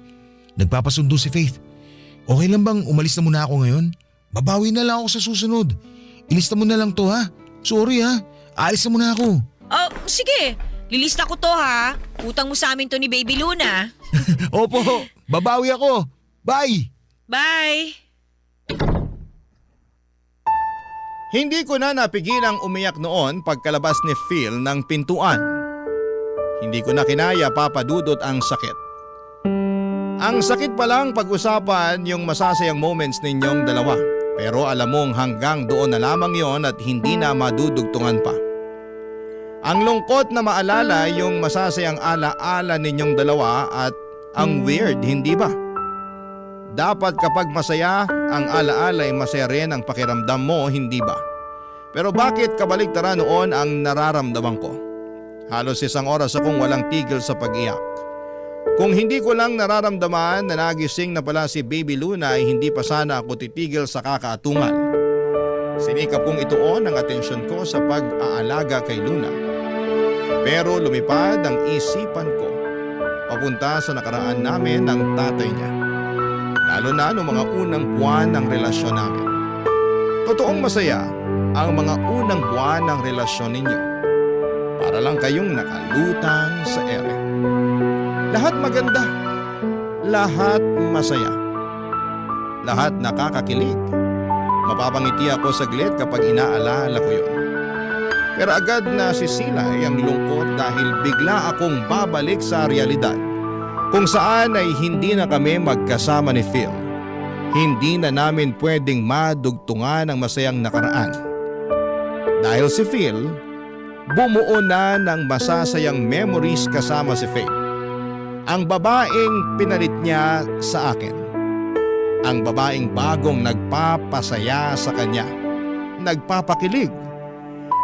Nagpapasundo si Faith. Okay lang bang umalis na muna ako ngayon? Babawi na lang ako sa susunod. Ilista mo na lang to ha. Sorry ha. Alis na muna ako. Sige. Lilista ko to ha. Utang mo sa amin to ni Baby Luna. Opo. Babawi ako. Bye. Bye. Hindi ko na napigilang umiyak noon pagkalabas ni Phil ng pintuan. Hindi ko na kinaya papadudot ang sakit. Ang sakit pa lang pag-usapan yung masasayang moments ninyong dalawa. Pero alam mong hanggang doon na lamang yon at hindi na madudugtungan pa. Ang lungkot na maalala yung masasayang ala-ala ninyong dalawa at ang weird, hindi ba? Dapat kapag masaya, ang ala-ala ay masaya rin ang pakiramdam mo, hindi ba? Pero bakit kabaligtaran noon ang nararamdaman ko? Halos 1 oras akong walang tigil sa pag-iyak. Kung hindi ko lang nararamdaman na nagising na pala si Baby Luna ay hindi pa sana ako titigil sa kakaatungan. Sinikap kong ituon ang atensyon ko sa pag-aalaga kay Luna. Pero lumipad ang isipan ko papunta sa nakaraan namin ng tatay niya. Lalo na noong mga unang buwan ng relasyon namin. Totoong masaya ang mga unang buwan ng relasyon ninyo. Para lang kayong nakalutang sa ere. Lahat maganda. Lahat masaya. Lahat nakakakilig. Mapapangiti ako saglit kapag inaalala ko yun. Pero agad na sisilay ang lungkot dahil bigla akong babalik sa realidad kung saan ay hindi na kami magkasama ni Phil. Hindi na namin pwedeng madugtungan ang masayang nakaraan. Dahil si Phil, bumuo na ng masasayang memories kasama si Faith. Ang babaeng pinalit niya sa akin. Ang babaeng bagong nagpapasaya sa kanya. Nagpapakilig.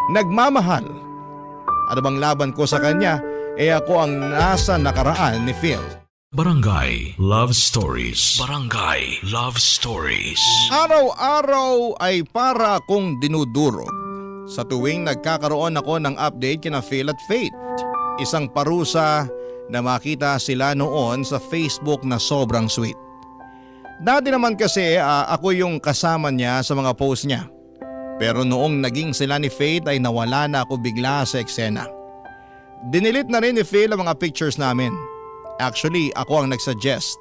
Nagmamahal. Ano bang laban ko sa kanya? Ako ang nasa nakaraan ni Phil. Barangay Love Stories. Barangay Love Stories. Araw-araw ay para akong dinudurog. Sa tuwing nagkakaroon ako ng update kina Phil at Faith. Isang parusa na makita sila noon sa Facebook na sobrang sweet. Dati naman kasi ako yung kasama niya sa mga post niya. Pero noong naging sila ni Faith ay nawala na ako bigla sa eksena. Dinilit na rin ni Phil ang mga pictures namin. Actually, ako ang nagsuggest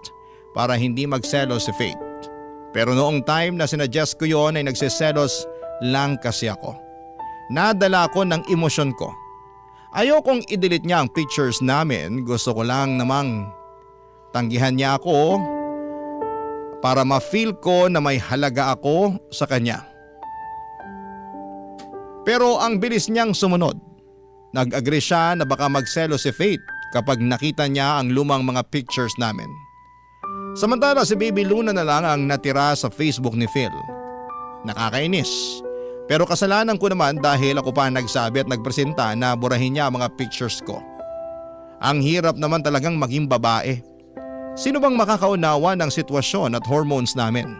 para hindi magselos si Faith. Pero noong time na sinuggest ko yon ay nagsiselos lang kasi ako. Nadala ko ng emosyon ko. Ayokong i-delete niya ang pictures namin. Gusto ko lang namang tanggihan niya ako para ma-feel ko na may halaga ako sa kanya. Pero ang bilis niyang sumunod. Nag-agree siya na baka magselo si Faith kapag nakita niya ang lumang mga pictures namin. Samantala si Baby Luna na lang ang natira sa Facebook ni Phil. Nakakainis. Pero kasalanan ko naman dahil ako pa nagsabi at nagpresenta na burahin niya ang mga pictures ko. Ang hirap naman talagang maging babae. Sino bang makakaunawa ng sitwasyon at hormones namin?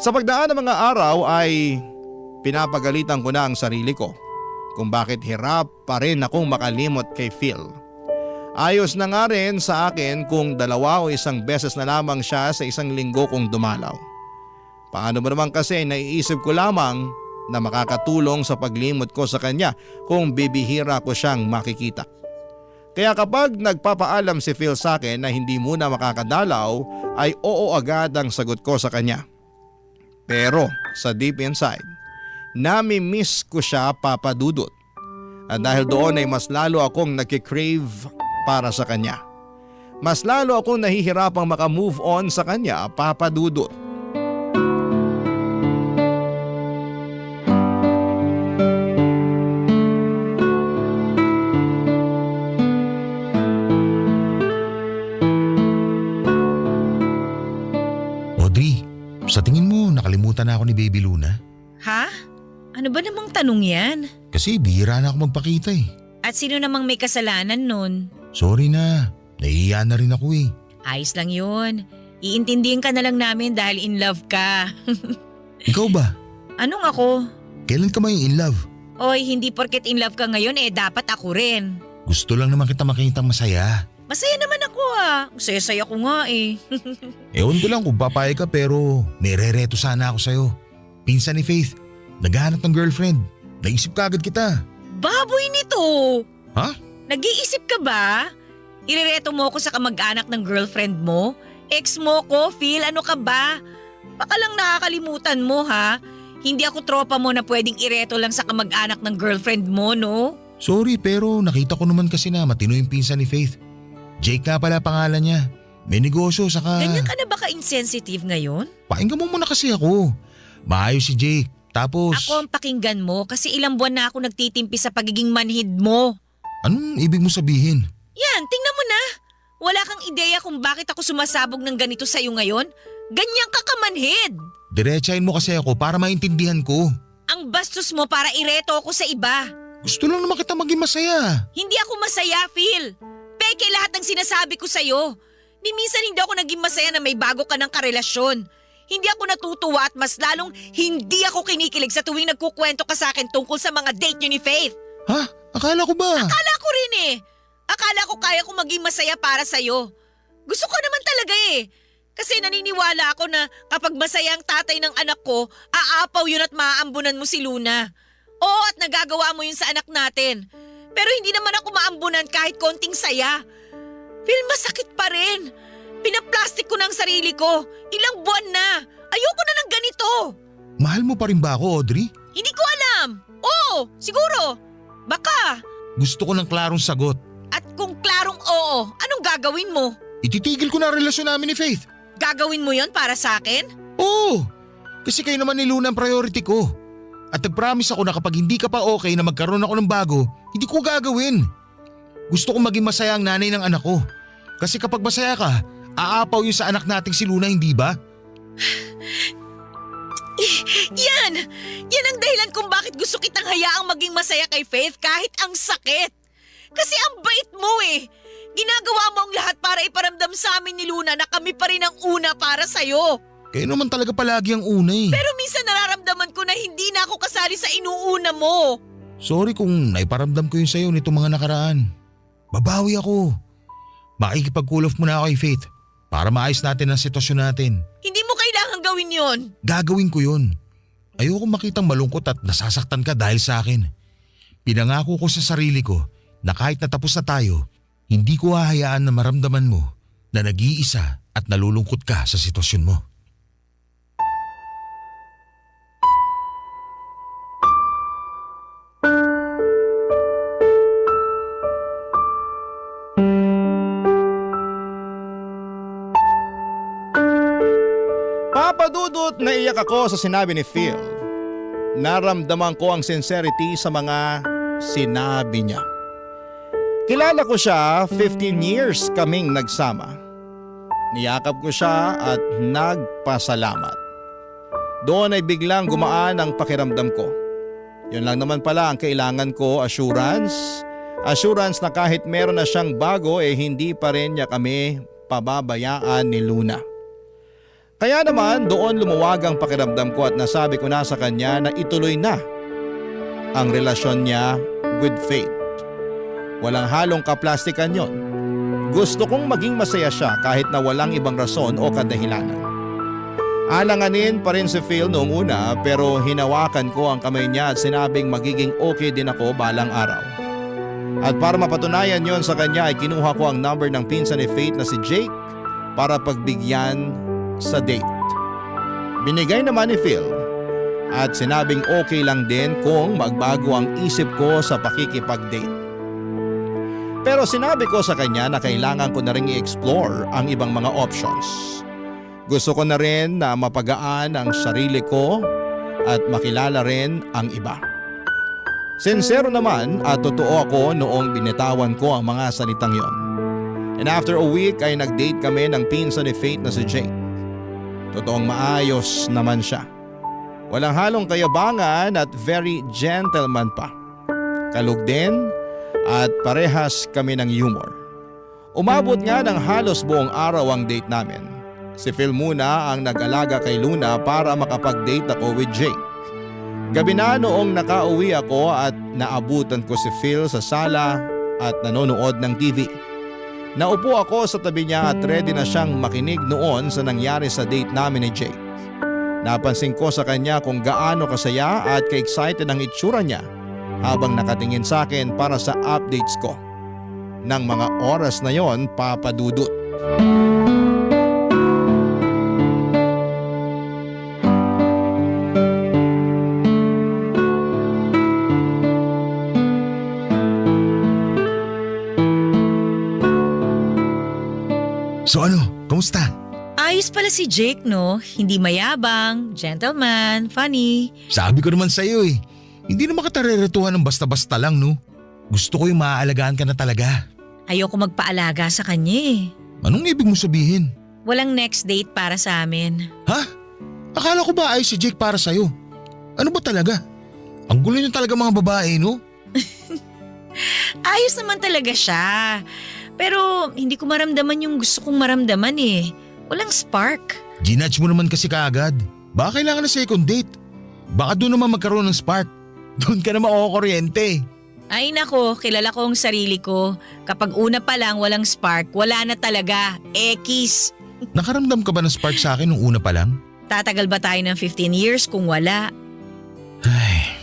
Sa pagdaan ng mga araw ay pinapagalitan ko na ang sarili ko kung bakit hirap pa rin akong makalimot kay Phil. Ayos na nga rin sa akin kung 2 o 1 beses na lamang siya sa 1 linggo kung dumalaw. Paano ba naman kasi naiisip ko lamang na makakatulong sa paglimot ko sa kanya kung bibihira ko siyang makikita. Kaya kapag nagpapaalam si Phil sa akin na hindi muna makakadalaw ay oo agad ang sagot ko sa kanya. Pero sa deep inside, nami-miss ko siya, Papa Dudut. At dahil doon ay mas lalo akong nagkikrave para sa kanya. Mas lalo akong nahihirapang makamove on sa kanya, Papa Dudut. Audrey, sa tingin mo nakalimutan na ako ni Baby Luna? Ha? Ano ba namang tanong yan? Kasi bihira na ako magpakita eh. At sino namang may kasalanan nun? Sorry na, nahihiya na rin ako eh. Ayos lang yun. Iintindihin ka na lang namin dahil in love ka. Ikaw ba? Anong ako? Kailan ka may in love? Oy, hindi porket in love ka ngayon dapat ako rin. Gusto lang naman kita makita masaya. Masaya naman ako Masaya-saya ko nga Ewan ko lang kung papayag ka pero may rereto sana ako sa'yo. Pinsan ni Faith, naghahanap ng girlfriend. Naisip ka agad kita. Baboy nito! Ha? Nag-iisip ka ba? Irereto mo ako sa kamag-anak ng girlfriend mo? Ex mo ko, Phil, ano ka ba? Baka lang nakakalimutan mo ha? Hindi ako tropa mo na pwedeng ireto lang sa kamag-anak ng girlfriend mo, no? Sorry pero nakita ko naman kasi na matino yung pinsan ni Faith. Jake nga pala pangalan niya. May negosyo saka… Ganyan ka na ba ka-insensitive ngayon? Pakinggan mo muna kasi ako. Maayos si Jake. Tapos… Ako ang pakinggan mo kasi ilang buwan na ako nagtitimpi sa pagiging manhid mo. Anong ibig mo sabihin? Yan, tingnan mo na. Wala kang ideya kung bakit ako sumasabog ng ganito sa'yo ngayon? Ganyan ka kamanhid. Diretsahin mo kasi ako para maintindihan ko. Ang bastos mo para ireto ako sa iba. Gusto lang naman kita maging masaya. Hindi ako masaya, Phil. Peke lahat ng sinasabi ko sa'yo. Ni minsan hindi ako naging masaya na may bago ka ng karelasyon. Hindi ako natutuwa at mas lalong hindi ako kinikilig sa tuwing nagkukwento ka sa akin tungkol sa mga date niyo ni Faith. Ha? Akala ko ba? Akala ko rin Akala ko kaya ko maging masaya para sa'yo. Gusto ko naman talaga Kasi naniniwala ako na kapag masaya ang tatay ng anak ko, aapaw yun at maaambunan mo si Luna. Oo, at nagagawa mo yun sa anak natin. Pero hindi naman ako maambunan kahit konting saya. Phil, masakit pa rin. Pinaplastic ko na ang sarili ko. Ilang buwan na. Ayoko na ng ganito. Mahal mo pa rin ba ako, Audrey? Hindi ko alam. Oo, siguro. Baka. Gusto ko ng klarong sagot. At kung klarong oo, anong gagawin mo? Ititigil ko na ang relasyon namin ni Faith. Gagawin mo yon para sa akin? Oo. Kasi kayo naman ni Luna ang priority ko. At nag-promise ako na kapag hindi ka pa okay na magkaroon ako ng bago, hindi ko gagawin. Gusto kong maging masaya ang nanay ng anak ko. Kasi kapag masaya ka, aapaw yun sa anak nating si Luna, hindi ba? Yan! Yan ang dahilan kung bakit gusto kitang hayaang maging masaya kay Faith kahit ang sakit. Kasi ang bait mo Ginagawa mo ang lahat para iparamdam sa amin ni Luna na kami pa rin ang una para sa'yo. Kayo naman talaga palagi ang una Pero minsan nararamdaman ko na hindi na ako kasali sa inuuna mo. Sorry kung naiparamdam ko yun sa'yo nitong mga nakaraan. Babawi ako. Makikipag-cool off muna ako kay Faith para maayos natin ang sitwasyon natin. Hindi mo kailangang gawin yon. Gagawin ko yun. Ayoko makitang malungkot at nasasaktan ka dahil sa akin. Pinangako ko sa sarili ko na kahit natapos na tayo, hindi ko hahayaan na maramdaman mo na nag-iisa at nalulungkot ka sa sitwasyon mo. Papa Dudut, naiyak ako sa sinabi ni Phil. naramdaman ko ang sincerity sa mga sinabi niya. Kilala ko siya, 15 years kaming nagsama. Niyakap ko siya at nagpasalamat. Doon ay biglang gumaan ang pakiramdam ko. Yun lang naman pala ang kailangan ko, assurance. Assurance na kahit meron na siyang bago hindi pa rin niya kami pababayaan ni Luna. Kaya naman doon lumuwag ang pakiramdam ko at nasabi ko na sa kanya na ituloy na ang relasyon niya with Faith. Walang halong kaplastikan yon. Gusto kong maging masaya siya kahit na walang ibang rason o kadahilanan. Alanganin pa rin si Phil noong una pero hinawakan ko ang kamay niya at sinabing magiging okay din ako balang araw. At para mapatunayan yon sa kanya ay kinuha ko ang number ng pinsan ni Faith na si Jake para pagbigyan sa date. Binigay naman ni Phil at sinabing okay lang din kung magbago ang isip ko sa pakikipag-date. Pero sinabi ko sa kanya na kailangan ko na rin i-explore ang ibang mga options. Gusto ko na rin na mapagaan ang sarili ko at makilala rin ang iba. Sincero naman at totoo ako noong binitawan ko ang mga salitang yon. And after a week ay nag-date kami ng pinsan ni Faith na si Jake. Totoong maayos naman siya. Walang halong kayabangan at very gentleman pa. Kalug din at parehas kami ng humor. Umabot nga ng halos buong araw ang date namin. Si Phil muna ang nag-alaga kay Luna para makapag-date ako with Jake. Gabi na noong nakauwi ako at naabutan ko si Phil sa sala at nanonood ng TV. Naupo ako sa tabi niya at ready na siyang makinig noon sa nangyari sa date namin ni Jake. Napansin ko sa kanya kung gaano kasaya at ka-excited ang itsura niya habang nakatingin sa akin para sa updates ko. Nang mga oras na yon, Papa Dudut. So ano, kamusta? Ayos pala si Jake, no? Hindi mayabang, gentleman, funny. Sabi ko naman sa'yo hindi naman kita reretuhan ng basta-basta lang, no? Gusto ko yung maaalagaan ka na talaga. Ayoko magpaalaga sa kanya Anong ibig mo sabihin? Walang next date para sa amin. Ha? Akala ko ba ayos si Jake para sa'yo? Ano ba talaga? Ang gulo niyo talaga mga babae, no? Ayos naman talaga siya. Pero hindi ko maramdaman yung gusto kong maramdaman Walang spark. Ginudge mo naman kasi kaagad. Baka kailangan na second date. Baka doon naman magkaroon ng spark. Doon ka na makukuryente. Ay nako, kilala ko ang sarili ko. Kapag una pa lang walang spark, wala na talaga. Ekis. Nakaramdam ka ba ng spark sa akin nung una pa lang? Tatagal ba tayo ng 15 years kung wala? Ay,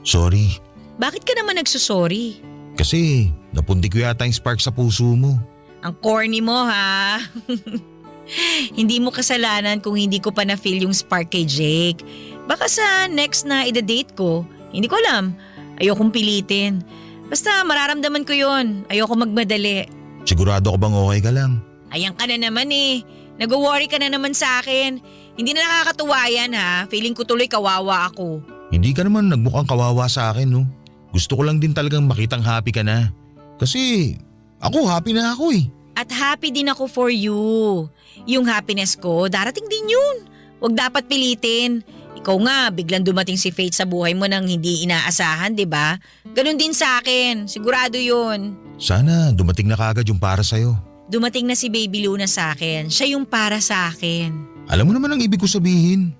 sorry. Bakit ka naman nagsusorry? Kasi napundi ko yata yung spark sa puso mo. Ang corny mo ha. Hindi mo kasalanan kung hindi ko pa na-feel yung spark kay Jake. Baka sa next na ida-date ko, hindi ko alam. Ayokong pilitin. Basta mararamdaman ko yon. Ayoko magmadali. Sigurado ka bang okay ka lang? Ayan ka na naman Nag-worry ka na naman sa akin. Hindi na nakakatuwa yan ha. Feeling ko tuloy kawawa ako. Hindi ka naman nagmukhang kawawa sa akin, no? Gusto ko lang din talagang makitang happy ka na. Kasi ako happy na ako At happy din ako for you. Yung happiness ko, darating din yun. Huwag dapat pilitin. Ikaw nga, biglang dumating si Faith sa buhay mo nang hindi inaasahan, di ba? Ganon din sa akin, sigurado yun. Sana dumating na kagad yung para sa'yo. Dumating na si Baby Luna sa akin, siya yung para sa akin. Alam mo naman ang ibig ko sabihin.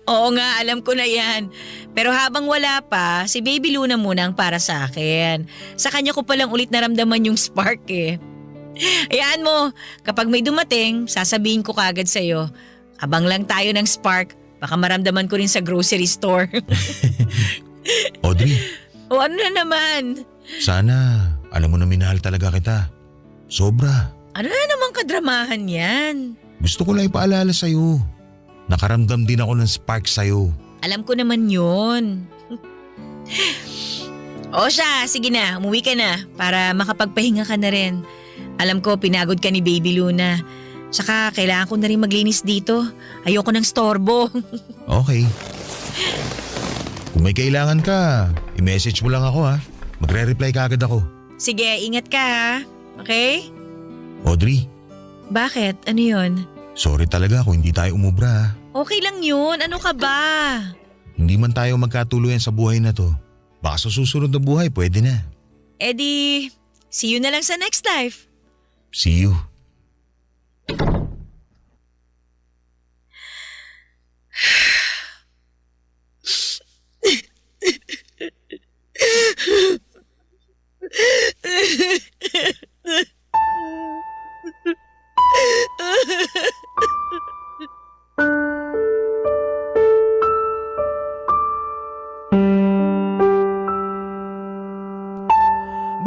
Oo nga, alam ko na yan. Pero habang wala pa, si Baby Luna muna ang para sa akin. Sa kanya ko palang ulit naramdaman yung spark Hayaan mo, kapag may dumating, sasabihin ko kagad sa'yo. Abang lang tayo ng spark, baka maramdaman ko rin sa grocery store. Audrey. O ano na naman? Sana, alam mo na minahal talaga kita. Sobra. Ano na naman kadramahan yan? Gusto ko lang ipaalala sa'yo. Nakaramdam din ako ng spark sa'yo. Alam ko naman yun. O siya, sige na, umuwi ka na para makapagpahinga ka na rin. Alam ko, pinagod ka ni Baby Luna. Saka kailangan ko na rin maglinis dito. Ayoko ng storbo. Okay. Kung may kailangan ka, i-message mo lang ako ha. Magre-reply ka agad ako. Sige, ingat ka ha. Okay? Audrey, Bakit? Ano yun? sorry talaga kung hindi tayo umubra ha. Okay lang yun. Ano ka ba? Hindi man tayo magkatuluyan sa buhay na to. Baka sa susunod na buhay, pwede na. Di, see you na lang sa next life. See you.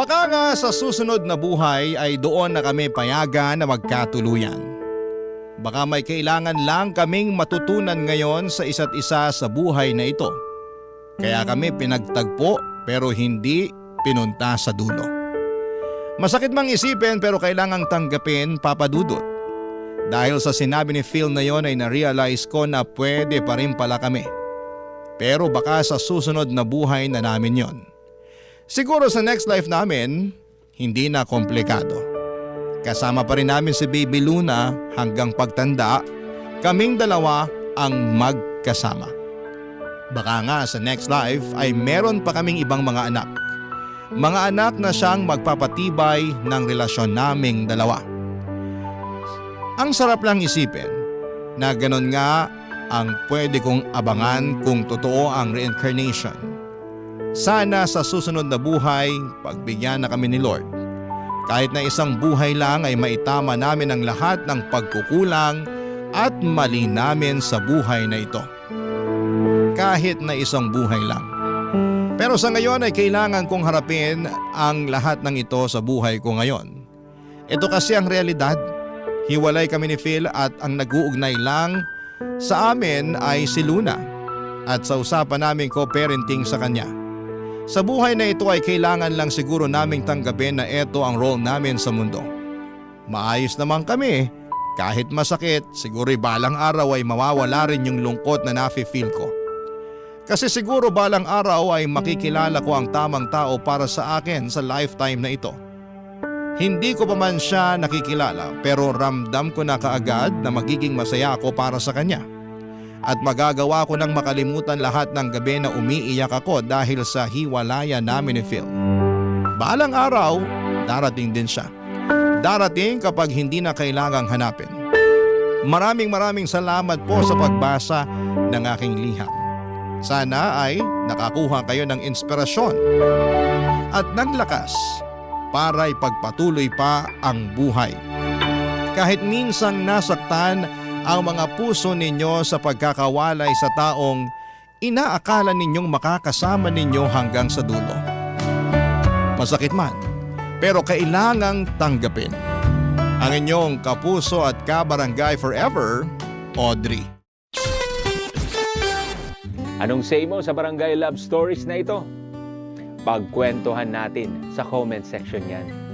Baka nga sa susunod na buhay ay doon na kami payagan na magkatuluyan. Baka may kailangan lang kaming matutunan ngayon sa isa't isa sa buhay na ito. Kaya kami pinagtagpo pero hindi pinunta sa dulo. Masakit mang isipin pero kailangang tanggapin, Papa Dudut. Dahil sa sinabi ni Phil na yon ay na-realize ko na pwede pa rin pala kami. Pero baka sa susunod na buhay na namin yon. Siguro sa next life namin, hindi na komplikado. Kasama pa rin namin si Baby Luna hanggang pagtanda, kaming dalawa ang magkasama. Baka nga sa next life ay meron pa kaming ibang mga anak. Mga anak na siyang magpapatibay ng relasyon naming dalawa. Ang sarap lang isipin na ganon nga ang pwede kong abangan kung totoo ang reincarnation. Sana sa susunod na buhay, pagbigyan na kami ni Lord. Kahit na isang buhay lang ay maitama namin ang lahat ng pagkukulang at mali namin sa buhay na ito. Kahit na isang buhay lang. Pero sa ngayon ay kailangan kong harapin ang lahat ng ito sa buhay ko ngayon. Ito kasi ang realidad. Hiwalay kami ni Phil at ang nag-uugnay lang sa amin ay si Luna. At sa usapan namin co-parenting sa kanya. Sa buhay na ito ay kailangan lang siguro naming tanggapin na ito ang role namin sa mundo. Maayos naman kami, kahit masakit, siguro balang araw ay mawawala rin yung lungkot na nafe-feel ko. Kasi siguro balang araw ay makikilala ko ang tamang tao para sa akin sa lifetime na ito. Hindi ko pa man siya nakikilala pero ramdam ko na kaagad na magiging masaya ako para sa kanya. At magagawa ko nang makalimutan lahat ng gabi na umiiyak ako dahil sa hiwalayan namin ni Phil. Balang araw, darating din siya. Darating kapag hindi na kailangang hanapin. Maraming salamat po sa pagbasa ng aking liham. Sana ay nakakuha kayo ng inspirasyon at ng lakas para ipagpatuloy pa ang buhay. Kahit minsang nasaktan ang mga puso ninyo sa pagkakawalay sa taong inaakala ninyong makakasama ninyo hanggang sa dulo. Masakit man, pero kailangang tanggapin. Ang inyong kapuso at kabarangay forever, Audrey. Anong say mo sa Barangay Love Stories na ito? Pagkwentuhan natin sa comment section yan.